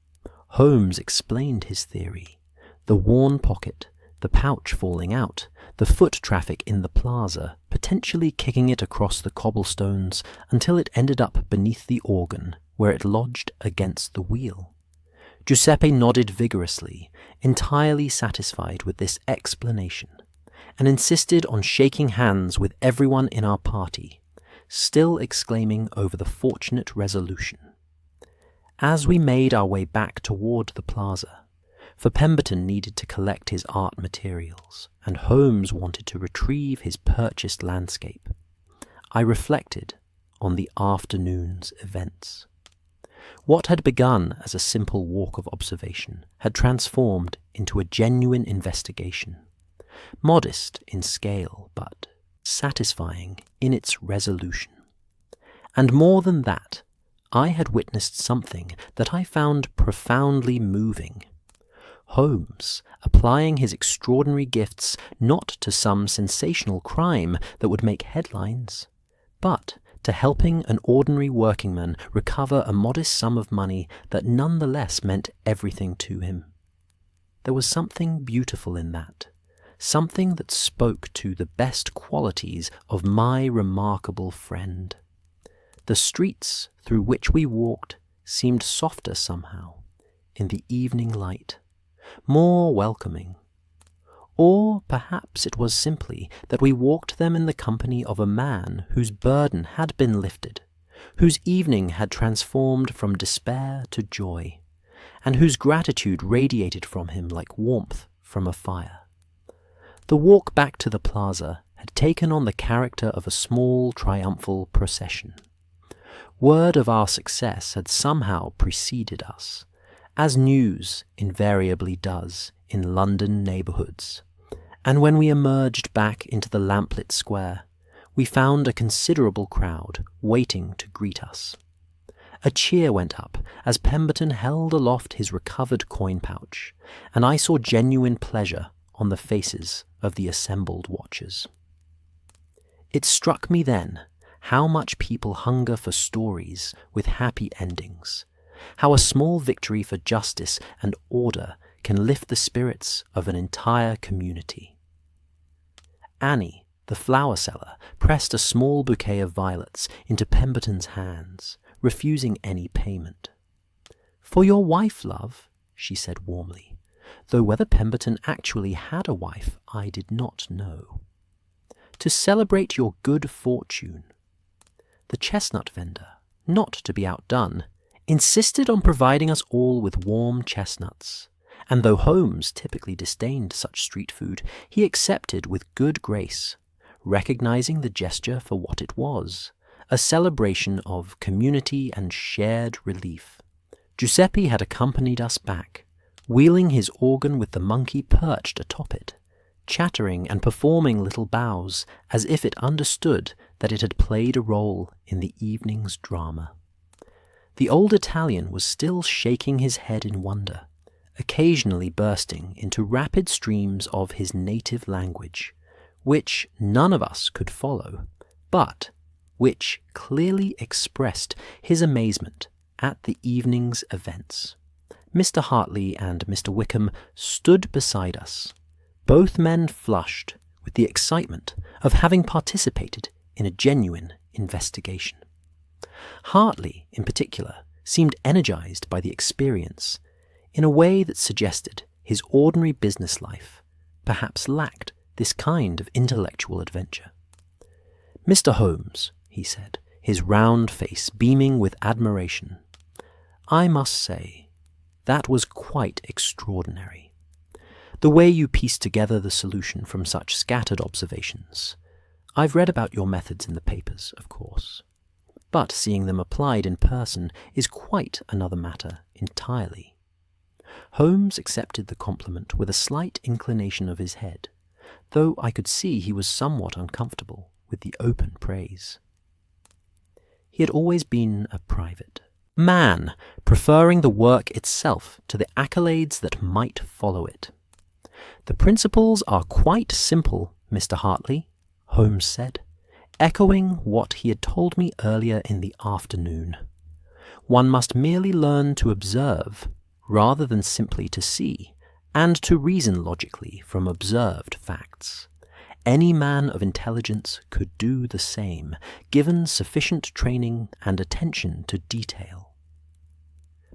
Holmes explained his theory. The worn pocket, the pouch falling out, the foot traffic in the plaza, potentially kicking it across the cobblestones until it ended up beneath the organ, where it lodged against the wheel. Giuseppe nodded vigorously, entirely satisfied with this explanation, and insisted on shaking hands with everyone in our party, still exclaiming over the fortunate resolution. As we made our way back toward the plaza, for Pemberton needed to collect his art materials, and Holmes wanted to retrieve his purchased landscape, I reflected on the afternoon's events. What had begun as a simple walk of observation had transformed into a genuine investigation, modest in scale but satisfying in its resolution. And more than that, I had witnessed something that I found profoundly moving. Holmes, applying his extraordinary gifts not to some sensational crime that would make headlines, but to helping an ordinary workingman recover a modest sum of money that nonetheless meant everything to him. There was something beautiful in that, something that spoke to the best qualities of my remarkable friend. The streets through which we walked seemed softer somehow in the evening light, more welcoming. Or perhaps it was simply that we walked them in the company of a man whose burden had been lifted, whose evening had transformed from despair to joy, and whose gratitude radiated from him like warmth from a fire. The walk back to the plaza had taken on the character of a small triumphal procession. Word of our success had somehow preceded us, as news invariably does in London neighbourhoods, and when we emerged back into the lamplit square, we found a considerable crowd waiting to greet us. A cheer went up as Pemberton held aloft his recovered coin pouch, and I saw genuine pleasure on the faces of the assembled watchers. It struck me then how much people hunger for stories with happy endings, how a small victory for justice and order can lift the spirits of an entire community. Annie, the flower seller, pressed a small bouquet of violets into Pemberton's hands, refusing any payment. "For your wife, love," she said warmly, though whether Pemberton actually had a wife I did not know. "To celebrate your good fortune." The chestnut vendor, not to be outdone, insisted on providing us all with warm chestnuts, and though Holmes typically disdained such street food, he accepted with good grace, recognizing the gesture for what it was, a celebration of community and shared relief. Giuseppe had accompanied us back, wheeling his organ with the monkey perched atop it, chattering and performing little bows as if it understood that it had played a role in the evening's drama. The old Italian was still shaking his head in wonder, occasionally bursting into rapid streams of his native language, which none of us could follow, but which clearly expressed his amazement at the evening's events. Mr. Hartley and Mr. Wickham stood beside us, both men flushed with the excitement of having participated in a genuine investigation. Hartley, in particular, seemed energized by the experience in a way that suggested his ordinary business life perhaps lacked this kind of intellectual adventure. "Mr. Holmes," he said, his round face beaming with admiration, "I must say, that was quite extraordinary. The way you pieced together the solution from such scattered observations. I've read about your methods in the papers, of course, but seeing them applied in person is quite another matter entirely." Holmes accepted the compliment with a slight inclination of his head, though I could see he was somewhat uncomfortable with the open praise. He had always been a private man, preferring the work itself to the accolades that might follow it. "The principles are quite simple, Mr. Hartley," Holmes said, echoing what he had told me earlier in the afternoon. "One must merely learn to observe, rather than simply to see, and to reason logically from observed facts. Any man of intelligence could do the same, given sufficient training and attention to detail."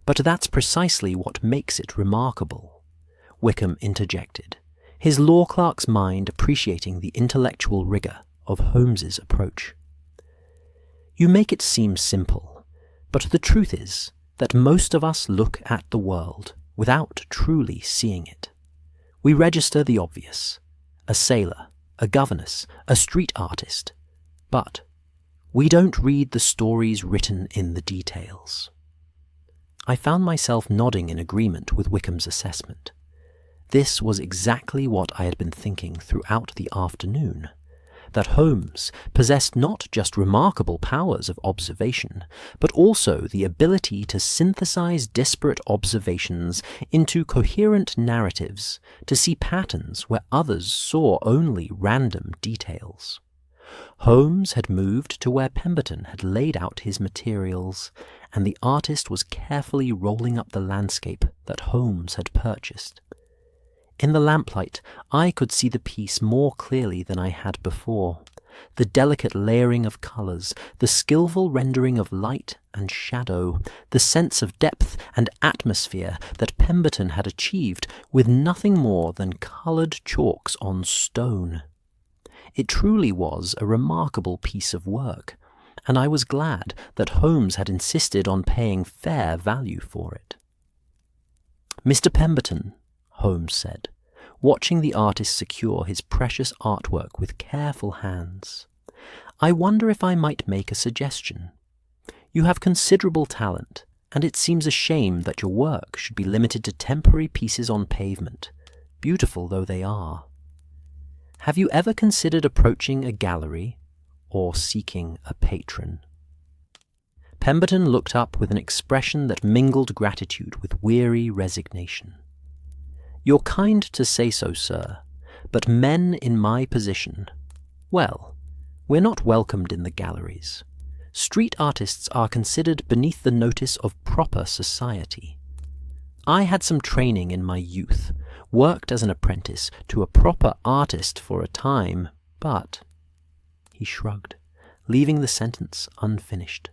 "But that's precisely what makes it remarkable," Wickham interjected, his law clerk's mind appreciating the intellectual rigour of Holmes's approach. "You make it seem simple, but the truth is that most of us look at the world without truly seeing it. We register the obvious, a sailor, a governess, a street artist, but we don't read the stories written in the details." I found myself nodding in agreement with Wickham's assessment. This was exactly what I had been thinking throughout the afternoon. that Holmes possessed not just remarkable powers of observation, but also the ability to synthesize disparate observations into coherent narratives, to see patterns where others saw only random details. Holmes had moved to where Pemberton had laid out his materials, and the artist was carefully rolling up the landscape that Holmes had purchased. In the lamplight, I could see the piece more clearly than I had before. The delicate layering of colours, the skillful rendering of light and shadow, the sense of depth and atmosphere that Pemberton had achieved with nothing more than coloured chalks on stone. It truly was a remarkable piece of work, and I was glad that Holmes had insisted on paying fair value for it. "Mr. Pemberton," Holmes said, watching the artist secure his precious artwork with careful hands, "I wonder if I might make a suggestion. You have considerable talent, and it seems a shame that your work should be limited to temporary pieces on pavement, beautiful though they are. Have you ever considered approaching a gallery or seeking a patron?" Pemberton looked up with an expression that mingled gratitude with weary resignation. "You're kind to say so, sir, but men in my position, well, we're not welcomed in the galleries. Street artists are considered beneath the notice of proper society. I had some training in my youth, worked as an apprentice to a proper artist for a time, but—" He shrugged, leaving the sentence unfinished.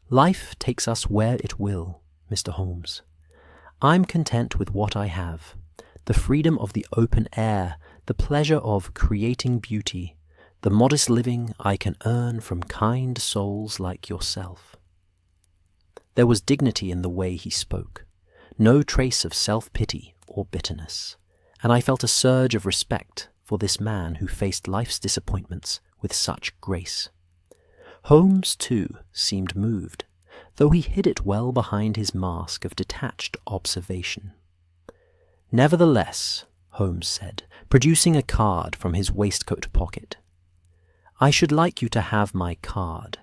"Life takes us where it will, Mr. Holmes. I'm content with what I have, the freedom of the open air, the pleasure of creating beauty, the modest living I can earn from kind souls like yourself." There was dignity in the way he spoke, no trace of self-pity or bitterness, and I felt a surge of respect for this man who faced life's disappointments with such grace. Holmes, too, seemed moved, though he hid it well behind his mask of detached observation. "Nevertheless," Holmes said, producing a card from his waistcoat pocket, "I should like you to have my card.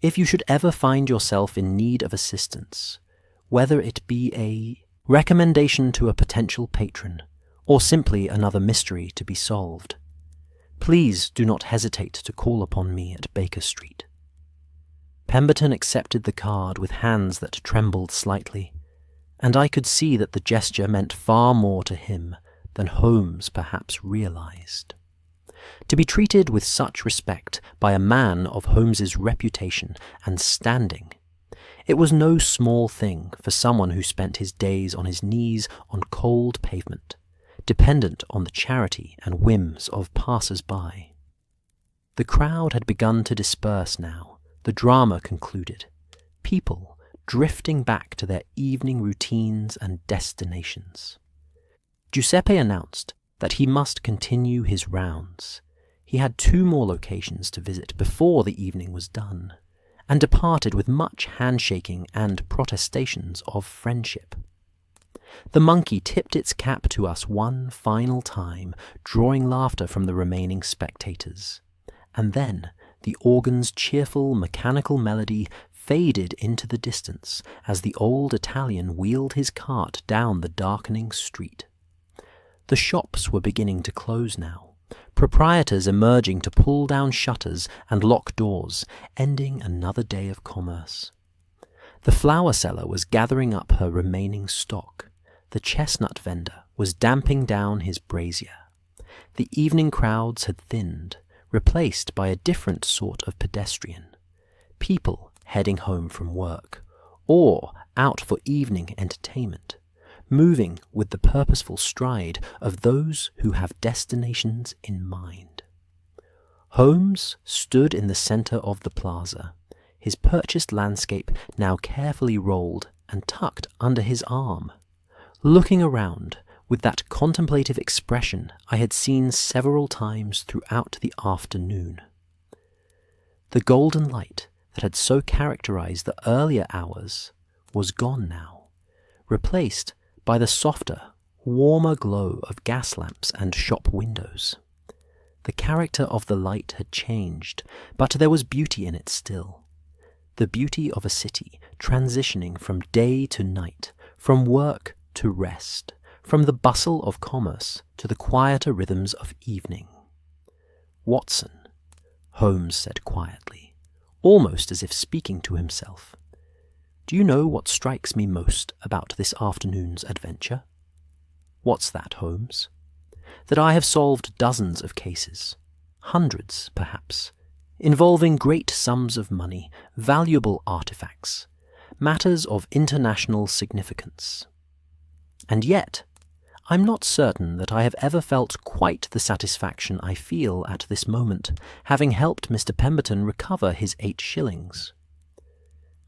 If you should ever find yourself in need of assistance, whether it be a recommendation to a potential patron, or simply another mystery to be solved, please do not hesitate to call upon me at Baker Street." Pemberton accepted the card with hands that trembled slightly, and I could see that the gesture meant far more to him than Holmes perhaps realized. To be treated with such respect by a man of Holmes's reputation and standing, it was no small thing for someone who spent his days on his knees on cold pavement, dependent on the charity and whims of passers-by. The crowd had begun to disperse now, the drama concluded, people drifting back to their evening routines and destinations. Giuseppe announced that he must continue his rounds. He had 2 more locations to visit before the evening was done, and departed with much handshaking and protestations of friendship. The monkey tipped its cap to us one final time, drawing laughter from the remaining spectators, and then the organ's cheerful mechanical melody faded into the distance as the old Italian wheeled his cart down the darkening street. The shops were beginning to close now, proprietors emerging to pull down shutters and lock doors, ending another day of commerce. The flower seller was gathering up her remaining stock. The chestnut vendor was damping down his brazier. The evening crowds had thinned, replaced by a different sort of pedestrian, people heading home from work, or out for evening entertainment, moving with the purposeful stride of those who have destinations in mind. Holmes stood in the center of the plaza, his purchased landscape now carefully rolled and tucked under his arm, looking around with that contemplative expression I had seen several times throughout the afternoon. The golden light that had so characterized the earlier hours was gone now, replaced by the softer, warmer glow of gas lamps and shop windows. The character of the light had changed, but there was beauty in it still. The beauty of a city transitioning from day to night, from work to rest, from the bustle of commerce to the quieter rhythms of evening. "Watson," Holmes said quietly, almost as if speaking to himself, "do you know what strikes me most about this afternoon's adventure?" "What's that, Holmes?" "That I have solved dozens of cases, hundreds perhaps, involving great sums of money, valuable artifacts, matters of international significance. And yet, I'm not certain that I have ever felt quite the satisfaction I feel at this moment, having helped Mr. Pemberton recover his 8 shillings.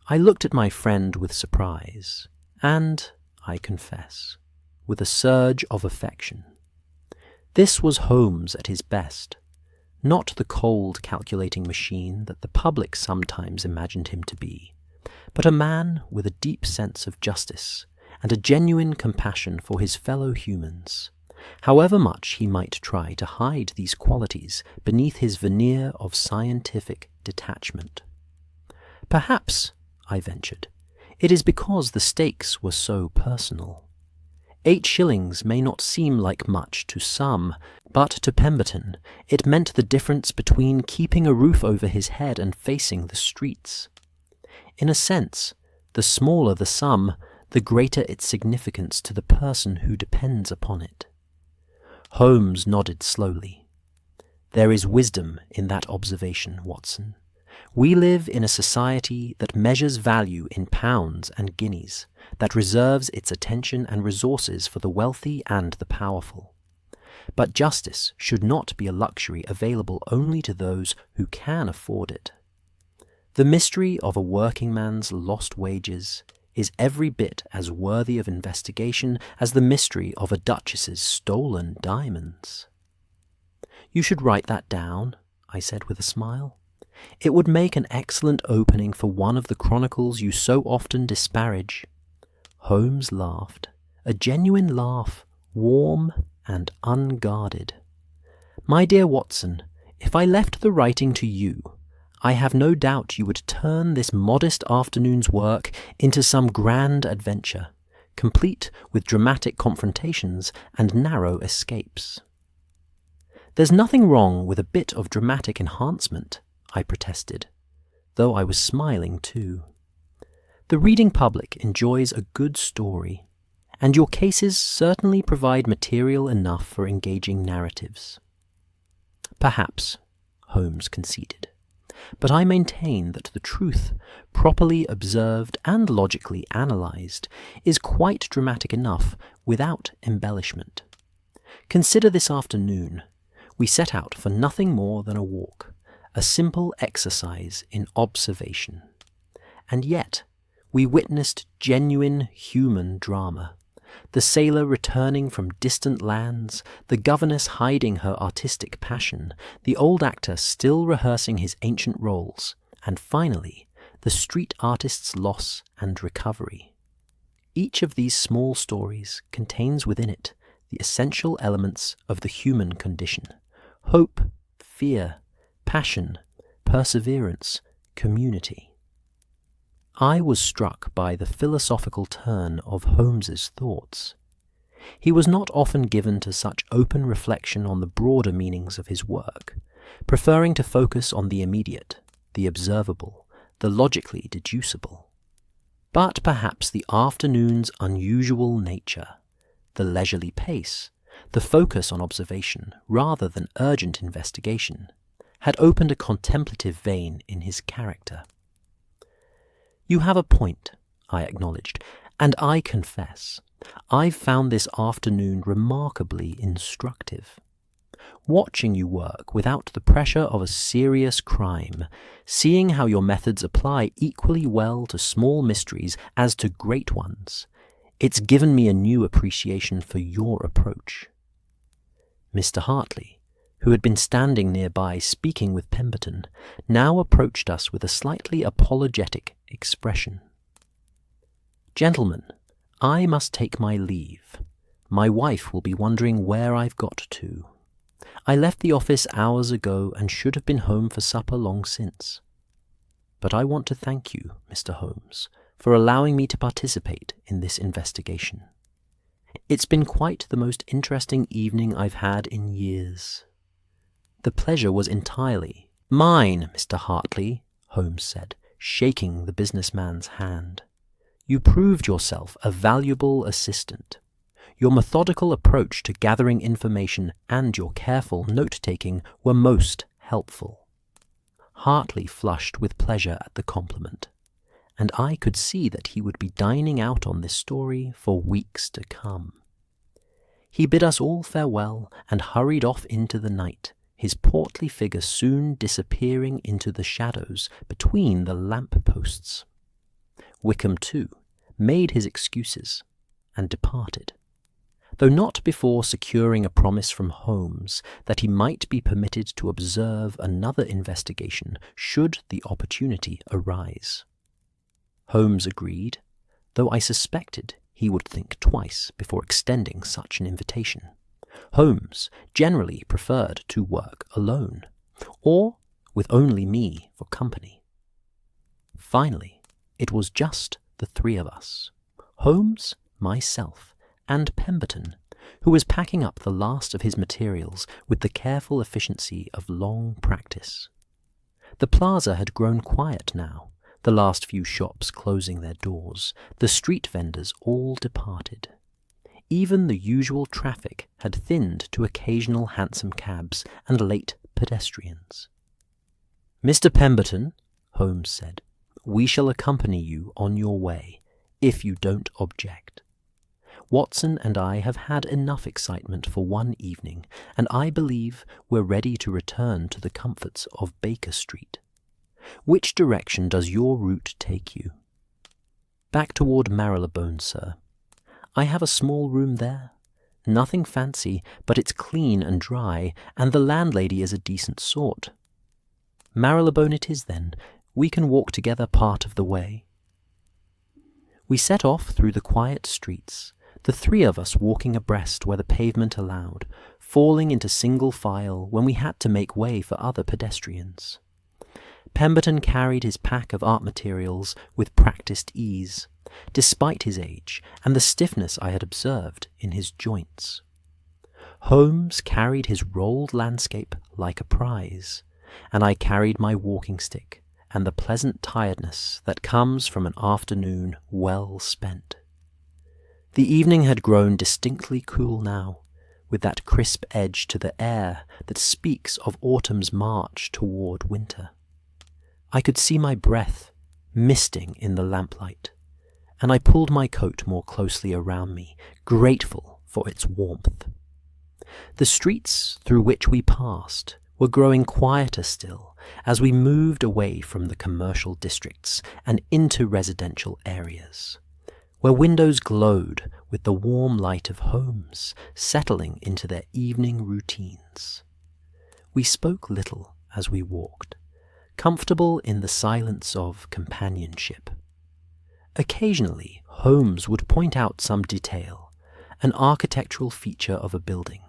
I looked at my friend with surprise, and, I confess, with a surge of affection. This was Holmes at his best, not the cold calculating machine that the public sometimes imagined him to be, but a man with a deep sense of justice and a genuine compassion for his fellow humans, however much he might try to hide these qualities beneath his veneer of scientific detachment. "Perhaps," I ventured, "it is because the stakes were so personal. 8 shillings may not seem like much to some, but to Pemberton it meant the difference between keeping a roof over his head and facing the streets. In a sense, the smaller the sum, the greater its significance to the person who depends upon it." Holmes nodded slowly. "There is wisdom in that observation, Watson. We live in a society that measures value in pounds and guineas, that reserves its attention and resources for the wealthy and the powerful. But justice should not be a luxury available only to those who can afford it. The mystery of a working man's lost wages is every bit as worthy of investigation as the mystery of a duchess's stolen diamonds." "You should write that down," I said with a smile. "It would make an excellent opening for one of the chronicles you so often disparage." Holmes laughed, a genuine laugh, warm and unguarded. "My dear Watson, if I left the writing to you, I have no doubt you would turn this modest afternoon's work into some grand adventure, complete with dramatic confrontations and narrow escapes." "There's nothing wrong with a bit of dramatic enhancement," I protested, though I was smiling too. "The reading public enjoys a good story, and your cases certainly provide material enough for engaging narratives." "Perhaps," Holmes conceded, "but I maintain that the truth, properly observed and logically analysed, is quite dramatic enough without embellishment. Consider this afternoon. We set out for nothing more than a walk, a simple exercise in observation. And yet, we witnessed genuine human drama. The sailor returning from distant lands, the governess hiding her artistic passion, the old actor still rehearsing his ancient roles, and finally, the street artist's loss and recovery. Each of these small stories contains within it the essential elements of the human condition: hope, fear, passion, perseverance, community." I was struck by the philosophical turn of Holmes's thoughts. He was not often given to such open reflection on the broader meanings of his work, preferring to focus on the immediate, the observable, the logically deducible. But perhaps the afternoon's unusual nature, the leisurely pace, the focus on observation rather than urgent investigation, had opened a contemplative vein in his character. "You have a point," I acknowledged, "and I confess, I've found this afternoon remarkably instructive. Watching you work without the pressure of a serious crime, seeing how your methods apply equally well to small mysteries as to great ones, it's given me a new appreciation for your approach." Mr. Hartley, who had been standing nearby speaking with Pemberton, now approached us with a slightly apologetic expression. "Gentlemen, I must take my leave. My wife will be wondering where I've got to. I left the office hours ago and should have been home for supper long since. But I want to thank you, Mr. Holmes, for allowing me to participate in this investigation. It's been quite the most interesting evening I've had in years. The pleasure was entirely mine, Mr. Hartley, Holmes said, shaking the businessman's hand. You proved yourself a valuable assistant. Your methodical approach to gathering information and your careful note-taking were most helpful. Hartley flushed with pleasure at the compliment, and I could see that he would be dining out on this story for weeks to come. He bid us all farewell and hurried off into the night, his portly figure soon disappearing into the shadows between the lamp-posts. Wickham, too, made his excuses and departed, though not before securing a promise from Holmes that he might be permitted to observe another investigation should the opportunity arise. Holmes agreed, though I suspected he would think twice before extending such an invitation. Holmes generally preferred to work alone, or with only me for company. Finally, it was just the three of us, Holmes, myself, and Pemberton, who was packing up the last of his materials with the careful efficiency of long practice. The plaza had grown quiet now, the last few shops closing their doors, the street vendors all departed. Even the usual traffic had thinned to occasional hansom cabs and late pedestrians. "Mr. Pemberton," Holmes said, "we shall accompany you on your way, if you don't object. Watson and I have had enough excitement for one evening, and I believe we're ready to return to the comforts of Baker Street. Which direction does your route take you?" "Back toward Marylebone, sir. I have a small room there. Nothing fancy, but it's clean and dry, and the landlady is a decent sort." "Marylebone it is, then. We can walk together part of the way." We set off through the quiet streets, the three of us walking abreast where the pavement allowed, falling into single file when we had to make way for other pedestrians. Pemberton carried his pack of art materials with practised ease, despite his age and the stiffness I had observed in his joints. Holmes carried his rolled landscape like a prize, and I carried my walking stick and the pleasant tiredness that comes from an afternoon well spent. The evening had grown distinctly cool now, with that crisp edge to the air that speaks of autumn's march toward winter. I could see my breath misting in the lamplight, and I pulled my coat more closely around me, grateful for its warmth. The streets through which we passed were growing quieter still as we moved away from the commercial districts and into residential areas, where windows glowed with the warm light of homes settling into their evening routines. We spoke little as we walked, comfortable in the silence of companionship. Occasionally, Holmes would point out some detail, an architectural feature of a building,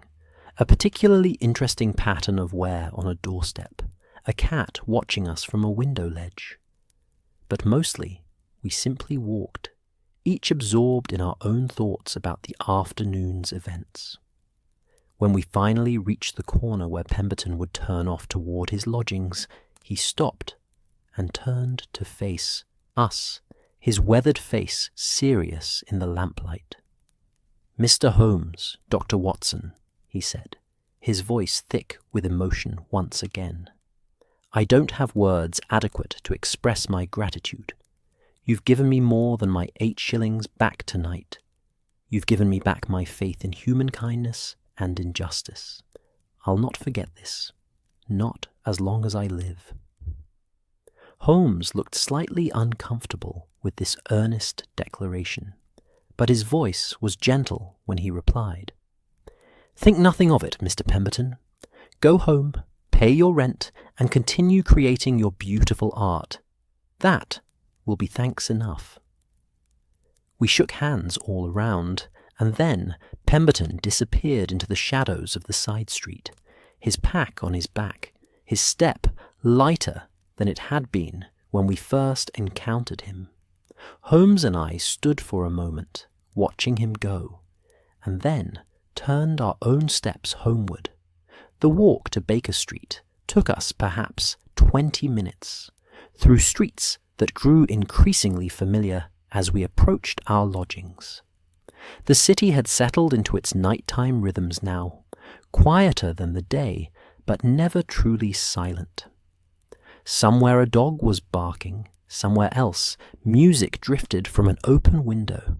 a particularly interesting pattern of ware on a doorstep, a cat watching us from a window ledge. But mostly, we simply walked, each absorbed in our own thoughts about the afternoon's events. When we finally reached the corner where Pemberton would turn off toward his lodgings, he stopped and turned to face us, his weathered face serious in the lamplight. "Mr. Holmes, Dr. Watson," he said, his voice thick with emotion once again. "I don't have words adequate to express my gratitude. You've given me more than my 8 shillings back tonight. You've given me back my faith in human kindness and in justice. I'll not forget this, not as long as I live." Holmes looked slightly uncomfortable with this earnest declaration, but his voice was gentle when he replied. "Think nothing of it, Mr. Pemberton. Go home, pay your rent, and continue creating your beautiful art. That will be thanks enough." We shook hands all around, and then Pemberton disappeared into the shadows of the side street, his pack on his back, his step lighter than it had been when we first encountered him. Holmes and I stood for a moment, watching him go, and then turned our own steps homeward. The walk to Baker Street took us perhaps 20 minutes, through streets that grew increasingly familiar as we approached our lodgings. The city had settled into its nighttime rhythms now, quieter than the day, but never truly silent. Somewhere a dog was barking, somewhere else music drifted from an open window,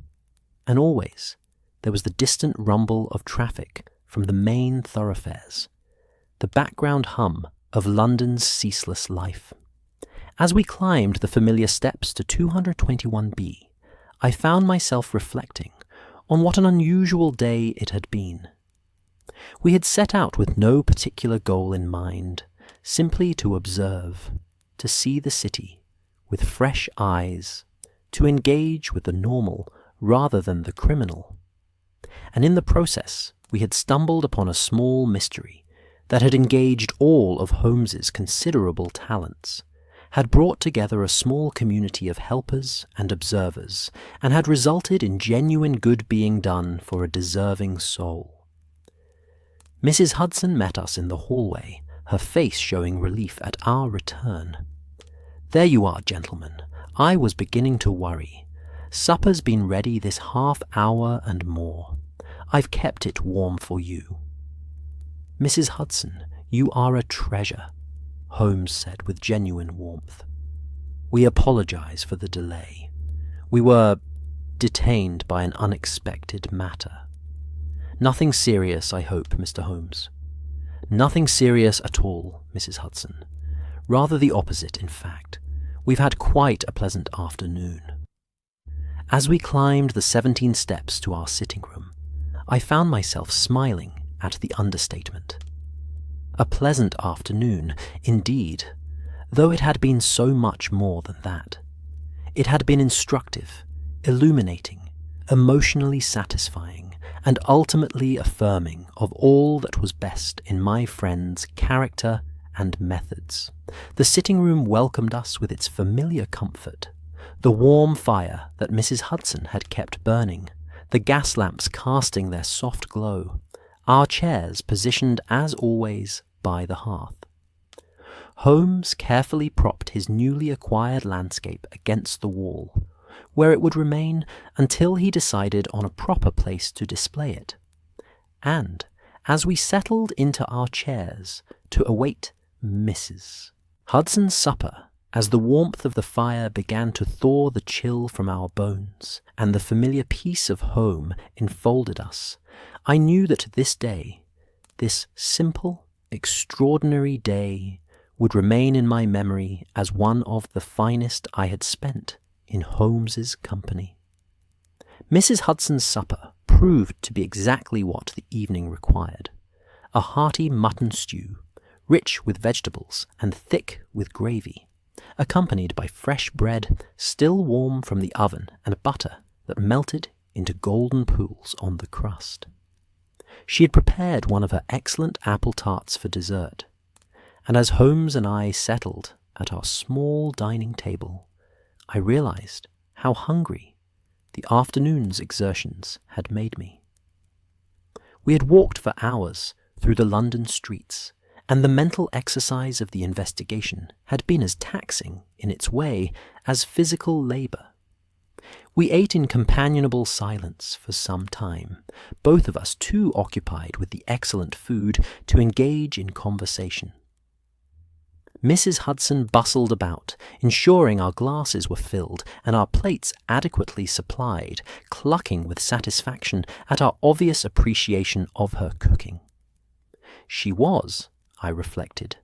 and always there was the distant rumble of traffic from the main thoroughfares, the background hum of London's ceaseless life. As we climbed the familiar steps to 221B, I found myself reflecting on what an unusual day it had been. We had set out with no particular goal in mind, simply to observe, to see the city with fresh eyes, to engage with the normal rather than the criminal. And in the process, we had stumbled upon a small mystery that had engaged all of Holmes's considerable talents, had brought together a small community of helpers and observers, and had resulted in genuine good being done for a deserving soul. Mrs. Hudson met us in the hallway, her face showing relief at our return. "There you are, gentlemen. I was beginning to worry. Supper's been ready this half hour and more. I've kept it warm for you." "Mrs. Hudson, you are a treasure," Holmes said with genuine warmth. "We apologize for the delay. We were detained by an unexpected matter." "Nothing serious, I hope, Mr. Holmes." "Nothing serious at all, Mrs. Hudson. Rather the opposite, in fact. We've had quite a pleasant afternoon." As we climbed the 17 steps to our sitting room, I found myself smiling at the understatement. A pleasant afternoon, indeed, though it had been so much more than that. It had been instructive, illuminating, emotionally satisfying, and ultimately affirming of all that was best in my friend's character and methods. The sitting room welcomed us with its familiar comfort, the warm fire that Mrs. Hudson had kept burning, the gas lamps casting their soft glow, our chairs positioned as always by the hearth. Holmes carefully propped his newly acquired landscape against the wall, where it would remain until he decided on a proper place to display it. And as we settled into our chairs to await Mrs. Hudson's supper, as the warmth of the fire began to thaw the chill from our bones, and the familiar peace of home enfolded us, I knew that this day, this simple, extraordinary day, would remain in my memory as one of the finest I had spent in Holmes's company. Mrs. Hudson's supper proved to be exactly what the evening required. A hearty mutton stew, rich with vegetables and thick with gravy, accompanied by fresh bread still warm from the oven and butter that melted into golden pools on the crust. She had prepared one of her excellent apple tarts for dessert, and as Holmes and I settled at our small dining table, I realized how hungry the afternoon's exertions had made me. We had walked for hours through the London streets, and the mental exercise of the investigation had been as taxing in its way as physical labor. We ate in companionable silence for some time, both of us too occupied with the excellent food to engage in conversation. Mrs. Hudson bustled about, ensuring our glasses were filled and our plates adequately supplied, clucking with satisfaction at our obvious appreciation of her cooking. She was, I reflected,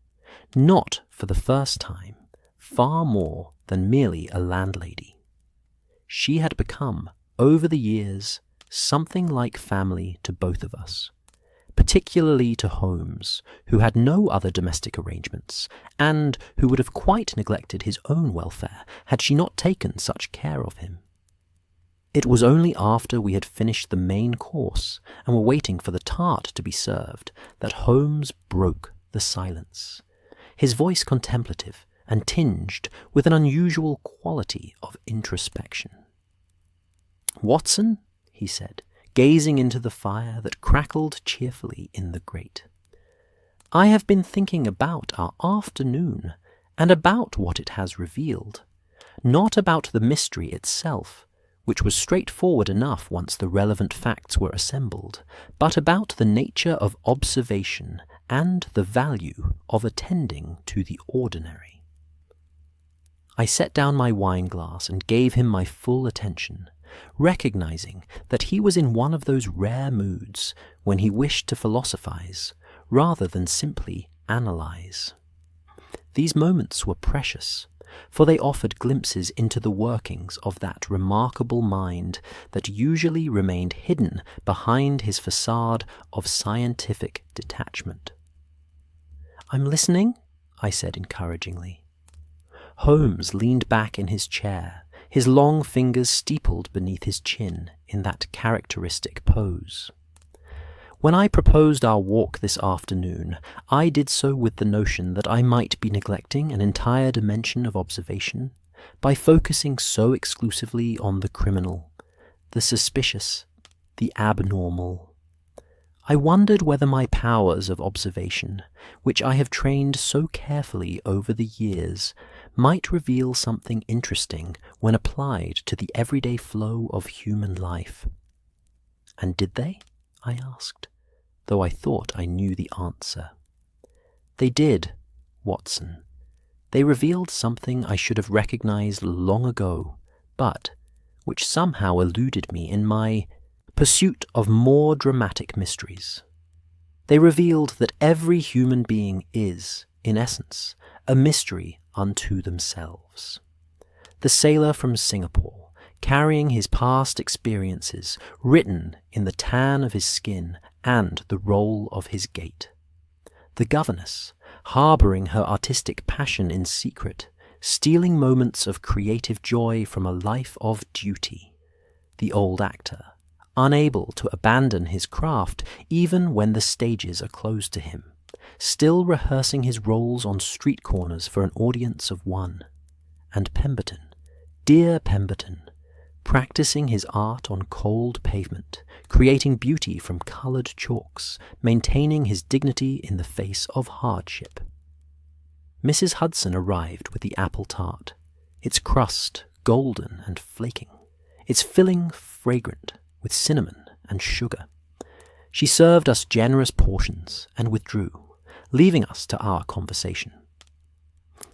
not for the first time, far more than merely a landlady. She had become, over the years, something like family to both of us, particularly to Holmes, who had no other domestic arrangements, and who would have quite neglected his own welfare had she not taken such care of him. It was only after we had finished the main course and were waiting for the tart to be served that Holmes broke the silence, his voice contemplative and tinged with an unusual quality of introspection. "Watson," he said, gazing into the fire that crackled cheerfully in the grate, "I have been thinking about our afternoon and about what it has revealed, not about the mystery itself, which was straightforward enough once the relevant facts were assembled, but about the nature of observation and the value of attending to the ordinary." I set down my wine-glass and gave him my full attention, recognizing that he was in one of those rare moods when he wished to philosophize rather than simply analyze. These moments were precious, for they offered glimpses into the workings of that remarkable mind that usually remained hidden behind his facade of scientific detachment. "I'm listening," I said encouragingly. Holmes leaned back in his chair, his long fingers steepled beneath his chin in that characteristic pose. "When I proposed our walk this afternoon, I did so with the notion that I might be neglecting an entire dimension of observation by focusing so exclusively on the criminal, the suspicious, the abnormal. I wondered whether my powers of observation, which I have trained so carefully over the years, might reveal something interesting when applied to the everyday flow of human life." "And did they?" I asked, though I thought I knew the answer. "They did, Watson. They revealed something I should have recognized long ago, but which somehow eluded me in my pursuit of more dramatic mysteries. They revealed that every human being is, in essence, a mystery unto themselves. The sailor from Singapore, carrying his past experiences written in the tan of his skin and the roll of his gait. The governess, harbouring her artistic passion in secret, stealing moments of creative joy from a life of duty. The old actor, unable to abandon his craft even when the stages are closed to him, still rehearsing his roles on street corners for an audience of one. And Pemberton, dear Pemberton, practicing his art on cold pavement, creating beauty from coloured chalks, maintaining his dignity in the face of hardship. Mrs. Hudson arrived with the apple tart, its crust golden and flaking, its filling fragrant with cinnamon and sugar. She served us generous portions and withdrew, leaving us to our conversation.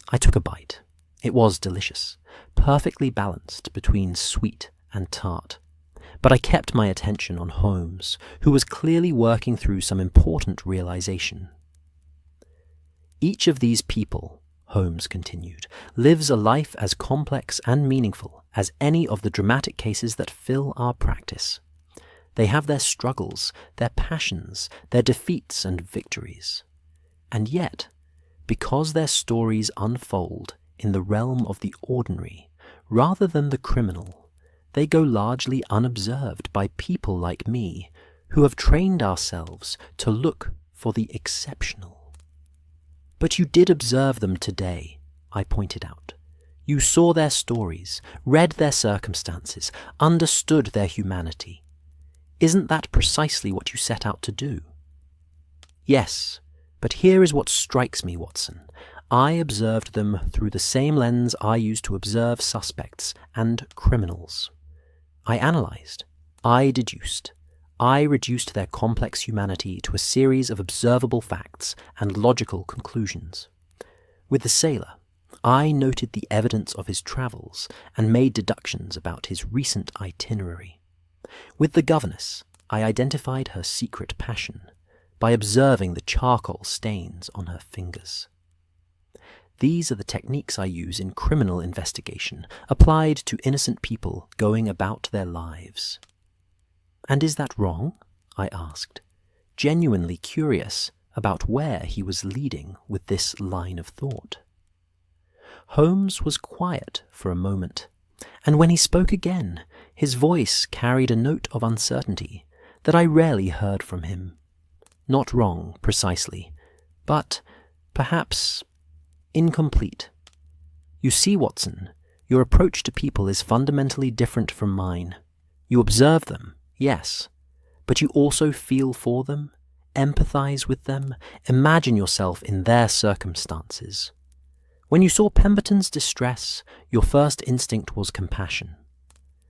I took a bite. It was delicious, perfectly balanced between sweet and tart. But I kept my attention on Holmes, who was clearly working through some important realization. "Each of these people," Holmes continued, "lives a life as complex and meaningful as any of the dramatic cases that fill our practice. They have their struggles, their passions, their defeats and victories. And yet, because their stories unfold in the realm of the ordinary rather than the criminal, they go largely unobserved by people like me who have trained ourselves to look for the exceptional." "But you did observe them today," I pointed out. "You saw their stories, read their circumstances, understood their humanity. Isn't that precisely what you set out to do?" "Yes, but here is what strikes me, Watson. I observed them through the same lens I use to observe suspects and criminals. I analyzed, I deduced, I reduced their complex humanity to a series of observable facts and logical conclusions. With the sailor, I noted the evidence of his travels and made deductions about his recent itinerary. With the governess, I identified her secret passion by observing the charcoal stains on her fingers. These are the techniques I use in criminal investigation, applied to innocent people going about their lives." "And is that wrong?" I asked, genuinely curious about where he was leading with this line of thought. Holmes was quiet for a moment, and when he spoke again, His voice carried a note of uncertainty that I rarely heard from him. Not wrong, precisely, but perhaps incomplete. You see, Watson, your approach to people is fundamentally different from mine. You observe them, yes, but you also feel for them, empathize with them, imagine yourself in their circumstances. When you saw Pemberton's distress, your first instinct was compassion.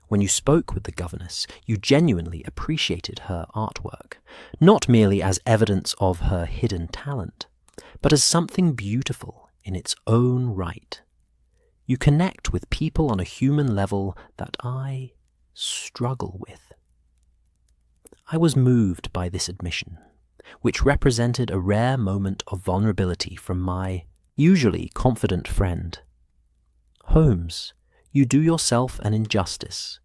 When you spoke with the governess, you genuinely appreciated her artwork, not merely as evidence of her hidden talent, but as something beautiful in its own right. You connect with people on a human level that I struggle with. I was moved by this admission, which represented a rare moment of vulnerability from my usually confident friend. Holmes, you do yourself an injustice.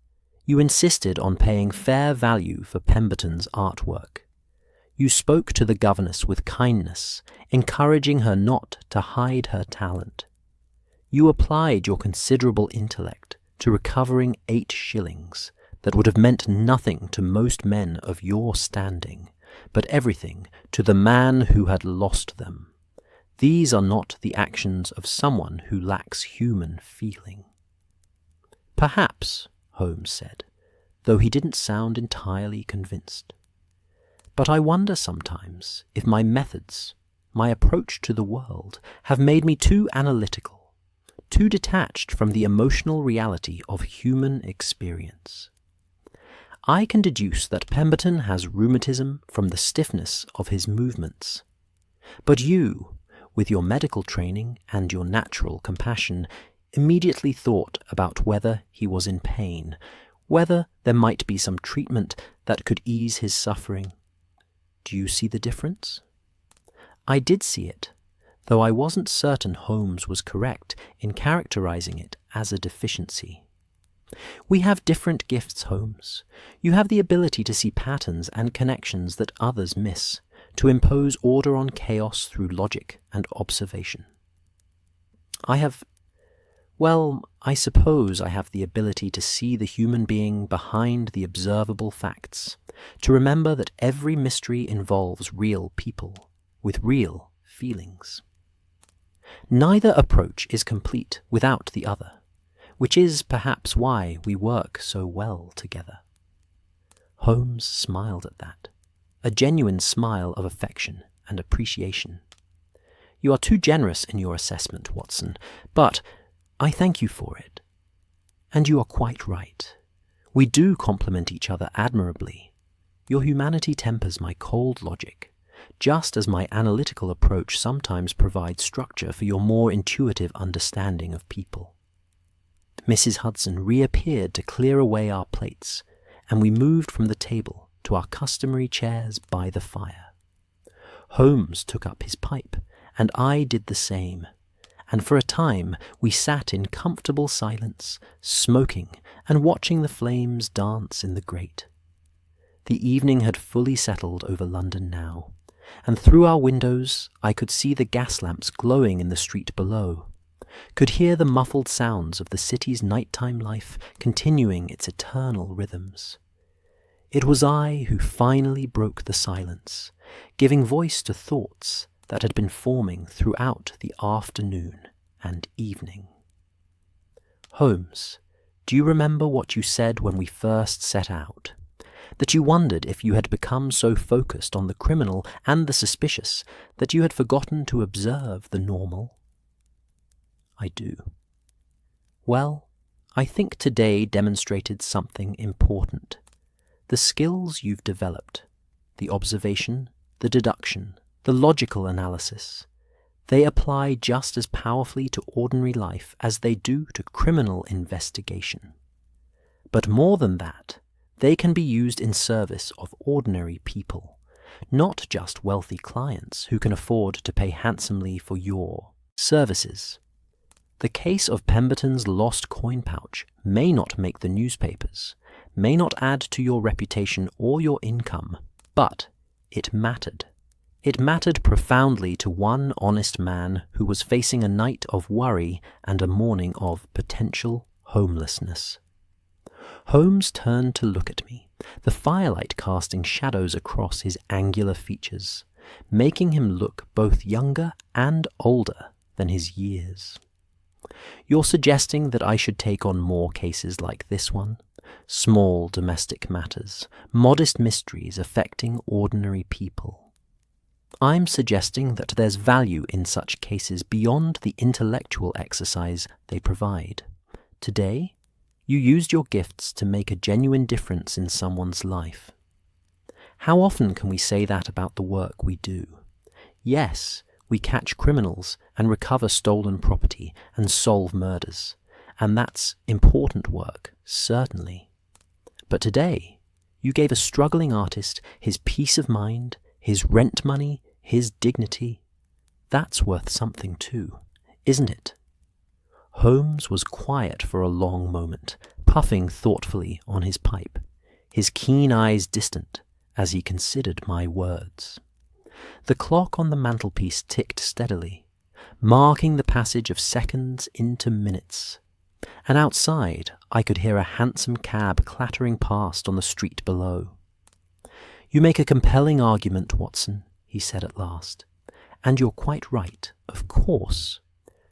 You insisted on paying fair value for Pemberton's artwork. You spoke to the governess with kindness, encouraging her not to hide her talent. You applied your considerable intellect to recovering 8 shillings that would have meant nothing to most men of your standing, but everything to the man who had lost them. These are not the actions of someone who lacks human feeling. Perhaps, Holmes said, though he didn't sound entirely convinced. But I wonder sometimes if my methods, my approach to the world, have made me too analytical, too detached from the emotional reality of human experience. I can deduce that Pemberton has rheumatism from the stiffness of his movements. But you, with your medical training and your natural compassion, immediately thought about whether he was in pain, whether there might be some treatment that could ease his suffering. Do you see the difference? I did see it, though I wasn't certain Holmes was correct in characterizing it as a deficiency. We have different gifts, Holmes. You have the ability to see patterns and connections that others miss, to impose order on chaos through logic and observation. I suppose I have the ability to see the human being behind the observable facts, to remember that every mystery involves real people, with real feelings. Neither approach is complete without the other, which is perhaps why we work so well together. Holmes smiled at that, a genuine smile of affection and appreciation. You are too generous in your assessment, Watson, but I thank you for it. And you are quite right. We do complement each other admirably. Your humanity tempers my cold logic, just as my analytical approach sometimes provides structure for your more intuitive understanding of people. Mrs. Hudson reappeared to clear away our plates, and we moved from the table to our customary chairs by the fire. Holmes took up his pipe, and I did the same, and for a time we sat in comfortable silence, smoking and watching the flames dance in the grate. The evening had fully settled over London now, and through our windows I could see the gas lamps glowing in the street below, could hear the muffled sounds of the city's nighttime life continuing its eternal rhythms. It was I who finally broke the silence, giving voice to thoughts that had been forming throughout the afternoon and evening. Holmes, do you remember what you said when we first set out? That you wondered if you had become so focused on the criminal and the suspicious that you had forgotten to observe the normal? I do. Well, I think today demonstrated something important. The skills you've developed, the observation, the deduction, the logical analysis, they apply just as powerfully to ordinary life as they do to criminal investigation. But more than that, they can be used in service of ordinary people, not just wealthy clients who can afford to pay handsomely for your services. The case of Pemberton's lost coin pouch may not make the newspapers, may not add to your reputation or your income, but it mattered. It mattered profoundly to one honest man who was facing a night of worry and a morning of potential homelessness. Holmes turned to look at me, the firelight casting shadows across his angular features, making him look both younger and older than his years. "You're suggesting that I should take on more cases like this one? Small domestic matters, modest mysteries affecting ordinary people. I'm suggesting that there's value in such cases beyond the intellectual exercise they provide. Today, you used your gifts to make a genuine difference in someone's life. How often can we say that about the work we do? Yes, we catch criminals and recover stolen property and solve murders, and that's important work, certainly. But today, you gave a struggling artist his peace of mind, his rent money, his dignity. That's worth something too, isn't it?" Holmes was quiet for a long moment, puffing thoughtfully on his pipe, his keen eyes distant as he considered my words. The clock on the mantelpiece ticked steadily, marking the passage of seconds into minutes, and outside I could hear a hansom cab clattering past on the street below. "You make a compelling argument, Watson," he said at last, "and you're quite right, of course.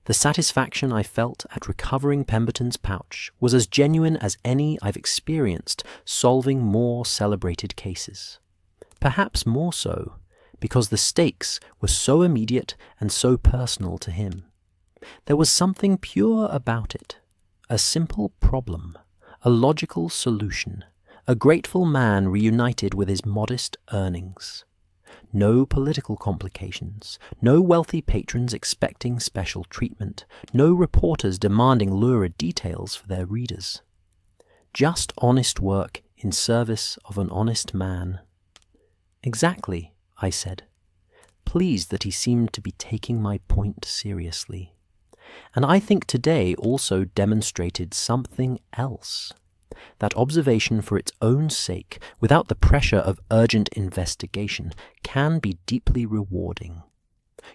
The satisfaction I felt at recovering Pemberton's pouch was as genuine as any I've experienced solving more celebrated cases. Perhaps more so, because the stakes were so immediate and so personal to him. There was something pure about it, a simple problem, a logical solution, a grateful man reunited with his modest earnings. No political complications, no wealthy patrons expecting special treatment, no reporters demanding lurid details for their readers. Just honest work in service of an honest man." "Exactly," I said, pleased that he seemed to be taking my point seriously. "And I think today also demonstrated something else. That observation for its own sake, without the pressure of urgent investigation, can be deeply rewarding.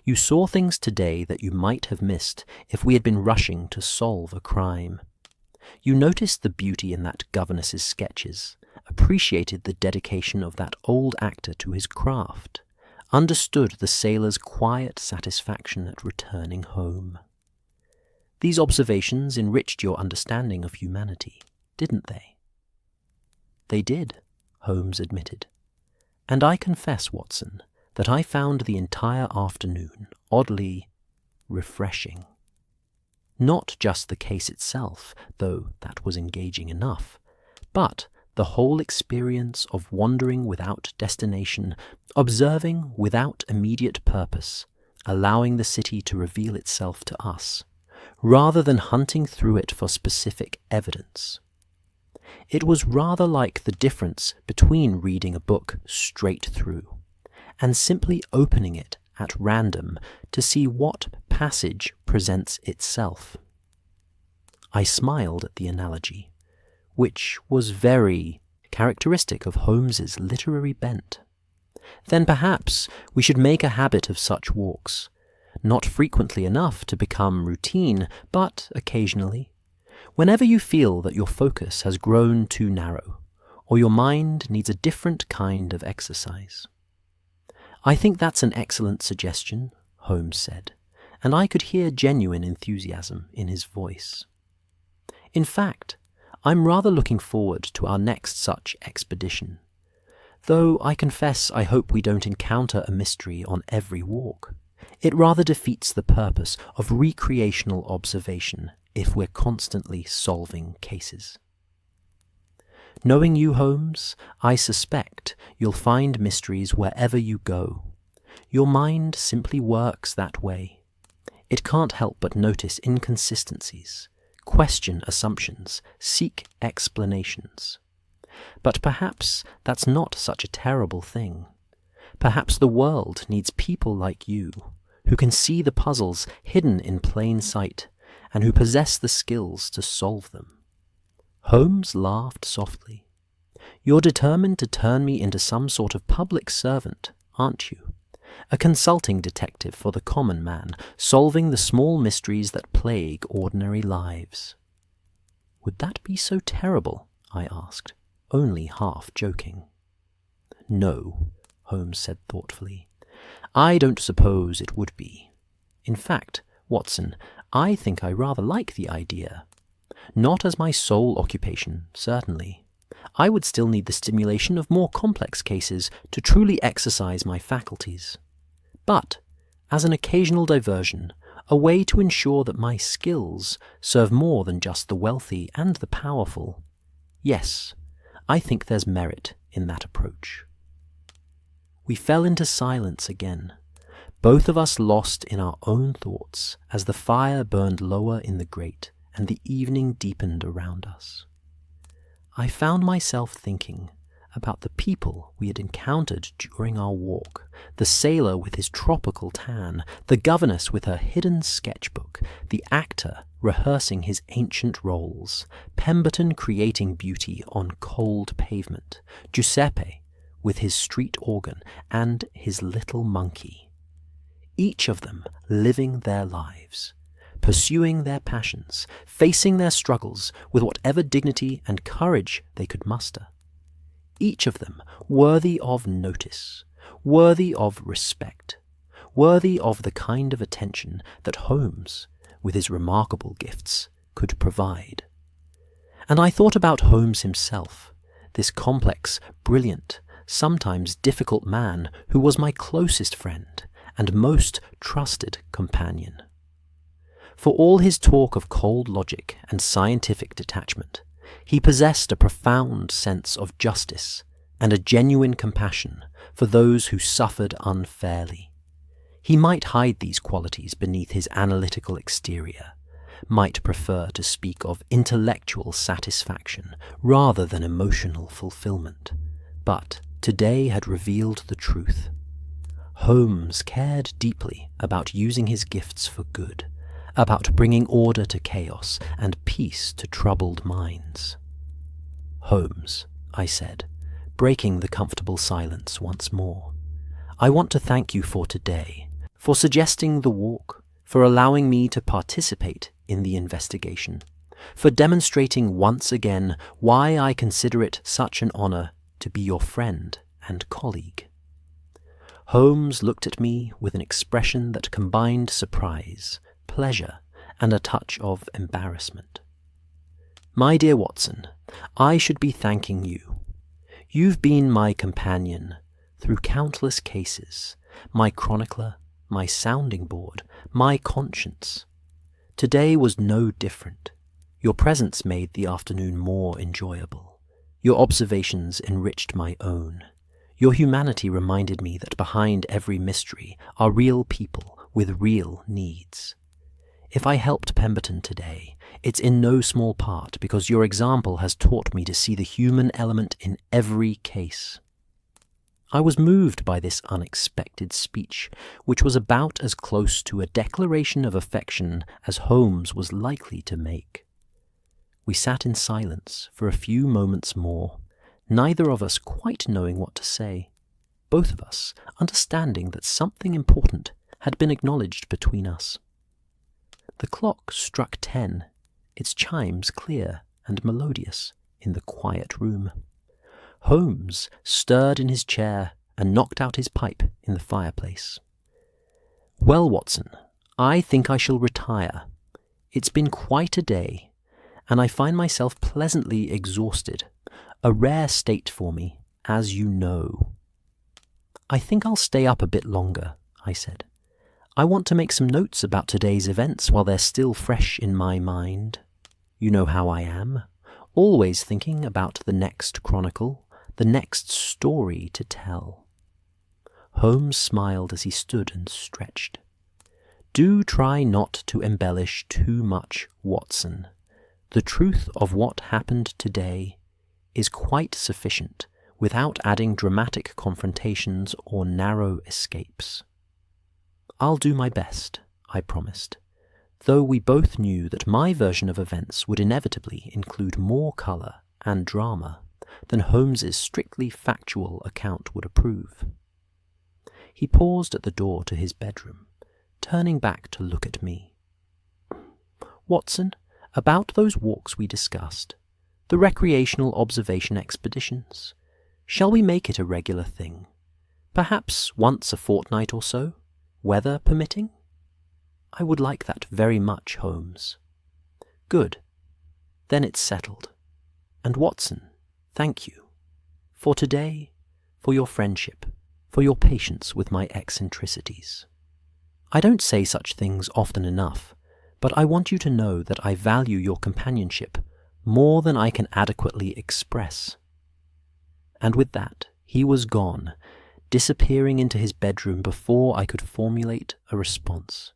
You saw things today that you might have missed if we had been rushing to solve a crime. You noticed the beauty in that governess's sketches, appreciated the dedication of that old actor to his craft, understood the sailor's quiet satisfaction at returning home. These observations enriched your understanding of humanity, didn't they?" "They did," Holmes admitted. "And I confess, Watson, that I found the entire afternoon oddly refreshing. Not just the case itself, though that was engaging enough, but the whole experience of wandering without destination, observing without immediate purpose, allowing the city to reveal itself to us, rather than hunting through it for specific evidence. It was rather like the difference between reading a book straight through and simply opening it at random to see what passage presents itself." I smiled at the analogy, which was very characteristic of Holmes's literary bent. "Then perhaps we should make a habit of such walks, not frequently enough to become routine, but occasionally, whenever you feel that your focus has grown too narrow, or your mind needs a different kind of exercise." "I think that's an excellent suggestion," Holmes said, and I could hear genuine enthusiasm in his voice. "In fact, I'm rather looking forward to our next such expedition, though I confess I hope we don't encounter a mystery on every walk. It rather defeats the purpose of recreational observation if we're constantly solving cases. Knowing you, Holmes, I suspect you'll find mysteries wherever you go. Your mind simply works that way. It can't help but notice inconsistencies, question assumptions, seek explanations. But perhaps that's not such a terrible thing. Perhaps the world needs people like you, who can see the puzzles hidden in plain sight, and who possess the skills to solve them." Holmes laughed softly. "You're determined to turn me into some sort of public servant, aren't you? A consulting detective for the common man, solving the small mysteries that plague ordinary lives." "Would that be so terrible?" I asked, only half joking. No, Holmes said thoughtfully. I don't suppose it would be. In fact, Watson, I think I rather like the idea. Not as my sole occupation, certainly. I would still need the stimulation of more complex cases to truly exercise my faculties. But, as an occasional diversion, a way to ensure that my skills serve more than just the wealthy and the powerful, yes, I think there's merit in that approach. We fell into silence again, both of us lost in our own thoughts as the fire burned lower in the grate and the evening deepened around us. I found myself thinking about the people we had encountered during our walk, the sailor with his tropical tan, the governess with her hidden sketchbook, the actor rehearsing his ancient roles, Pemberton creating beauty on cold pavement, Giuseppe with his street organ and his little monkey. Each of them living their lives, pursuing their passions, facing their struggles with whatever dignity and courage they could muster. Each of them worthy of notice, worthy of respect, worthy of the kind of attention that Holmes, with his remarkable gifts, could provide. And I thought about Holmes himself, this complex, brilliant, sometimes difficult man who was my closest friend and most trusted companion. For all his talk of cold logic and scientific detachment, he possessed a profound sense of justice and a genuine compassion for those who suffered unfairly. He might hide these qualities beneath his analytical exterior, might prefer to speak of intellectual satisfaction rather than emotional fulfillment, but today had revealed the truth. Holmes cared deeply about using his gifts for good, about bringing order to chaos and peace to troubled minds. Holmes, I said, breaking the comfortable silence once more, I want to thank you for today, for suggesting the walk, for allowing me to participate in the investigation, for demonstrating once again why I consider it such an honor to be your friend and colleague. Holmes looked at me with an expression that combined surprise, pleasure, and a touch of embarrassment. My dear Watson, I should be thanking you. You've been my companion through countless cases, my chronicler, my sounding board, my conscience. Today was no different. Your presence made the afternoon more enjoyable. Your observations enriched my own. Your humanity reminded me that behind every mystery are real people with real needs. If I helped Pemberton today, it's in no small part because your example has taught me to see the human element in every case. I was moved by this unexpected speech, which was about as close to a declaration of affection as Holmes was likely to make. We sat in silence for a few moments more, neither of us quite knowing what to say, both of us understanding that something important had been acknowledged between us. The clock struck 10, its chimes clear and melodious in the quiet room. Holmes stirred in his chair and knocked out his pipe in the fireplace. Well, Watson, I think I shall retire. It's been quite a day, and I find myself pleasantly exhausted, a rare state for me, as you know. I think I'll stay up a bit longer, I said. I want to make some notes about today's events while they're still fresh in my mind. You know how I am, always thinking about the next chronicle, the next story to tell. Holmes smiled as he stood and stretched. Do try not to embellish too much, Watson. The truth of what happened today is quite sufficient without adding dramatic confrontations or narrow escapes. I'll do my best, I promised, though we both knew that my version of events would inevitably include more colour and drama than Holmes's strictly factual account would approve. He paused at the door to his bedroom, turning back to look at me. Watson, about those walks we discussed, The recreational observation expeditions. Shall we make it a regular thing? Perhaps once a fortnight or so, weather permitting? I would like that very much, Holmes. Good. Then it's settled. And Watson, thank you. For today, for your friendship, for your patience with my eccentricities. I don't say such things often enough, but I want you to know that I value your companionship more than I can adequately express. And with that, he was gone, disappearing into his bedroom before I could formulate a response.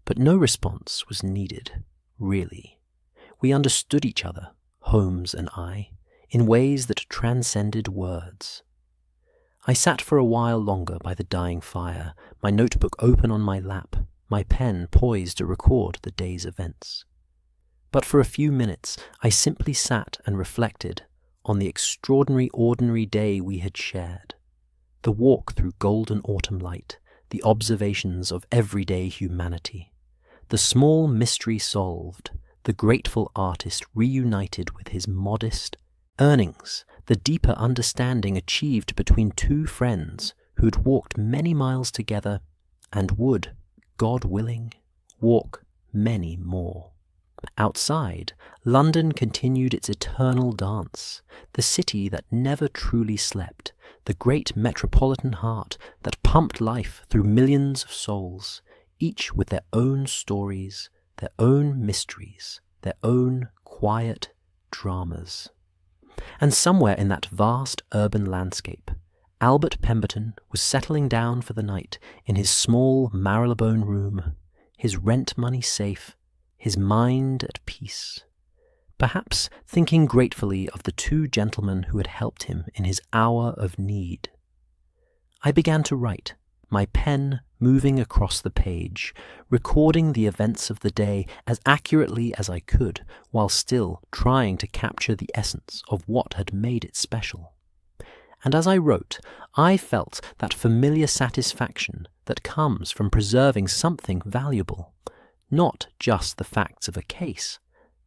But no response was needed, really. We understood each other, Holmes and I, in ways that transcended words. I sat for a while longer by the dying fire, my notebook open on my lap, my pen poised to record the day's events. But for a few minutes I simply sat and reflected on the extraordinary ordinary day we had shared, the walk through golden autumn light, the observations of everyday humanity, the small mystery solved, the grateful artist reunited with his modest earnings, the deeper understanding achieved between two friends who'd walked many miles together and would, God willing, walk many more. Outside, London continued its eternal dance, the city that never truly slept, the great metropolitan heart that pumped life through millions of souls, each with their own stories, their own mysteries, their own quiet dramas. And somewhere in that vast urban landscape, Albert Pemberton was settling down for the night in his small Marylebone room, his rent money safe, his mind at peace, perhaps thinking gratefully of the two gentlemen who had helped him in his hour of need. I began to write, my pen moving across the page, recording the events of the day as accurately as I could, while still trying to capture the essence of what had made it special. And as I wrote, I felt that familiar satisfaction that comes from preserving something valuable, not just the facts of a case,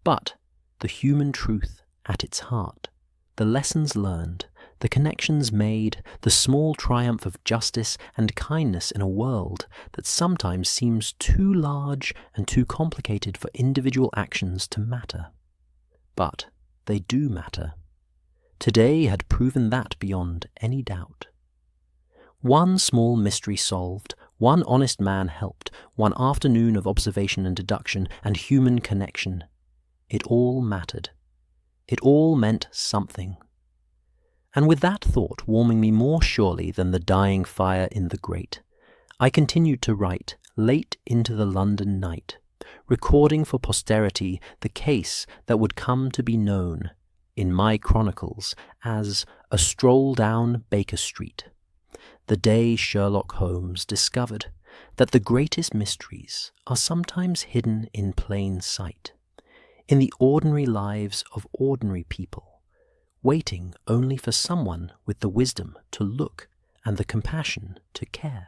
but the human truth at its heart, the lessons learned, the connections made, the small triumph of justice and kindness in a world that sometimes seems too large and too complicated for individual actions to matter. But they do matter. Today had proven that beyond any doubt. One small mystery solved, one honest man helped, one afternoon of observation and deduction and human connection. It all mattered. It all meant something. And with that thought warming me more surely than the dying fire in the grate, I continued to write late into the London night, recording for posterity the case that would come to be known, in my chronicles, as a stroll down Baker Street, the day Sherlock Holmes discovered that the greatest mysteries are sometimes hidden in plain sight, in the ordinary lives of ordinary people, waiting only for someone with the wisdom to look and the compassion to care.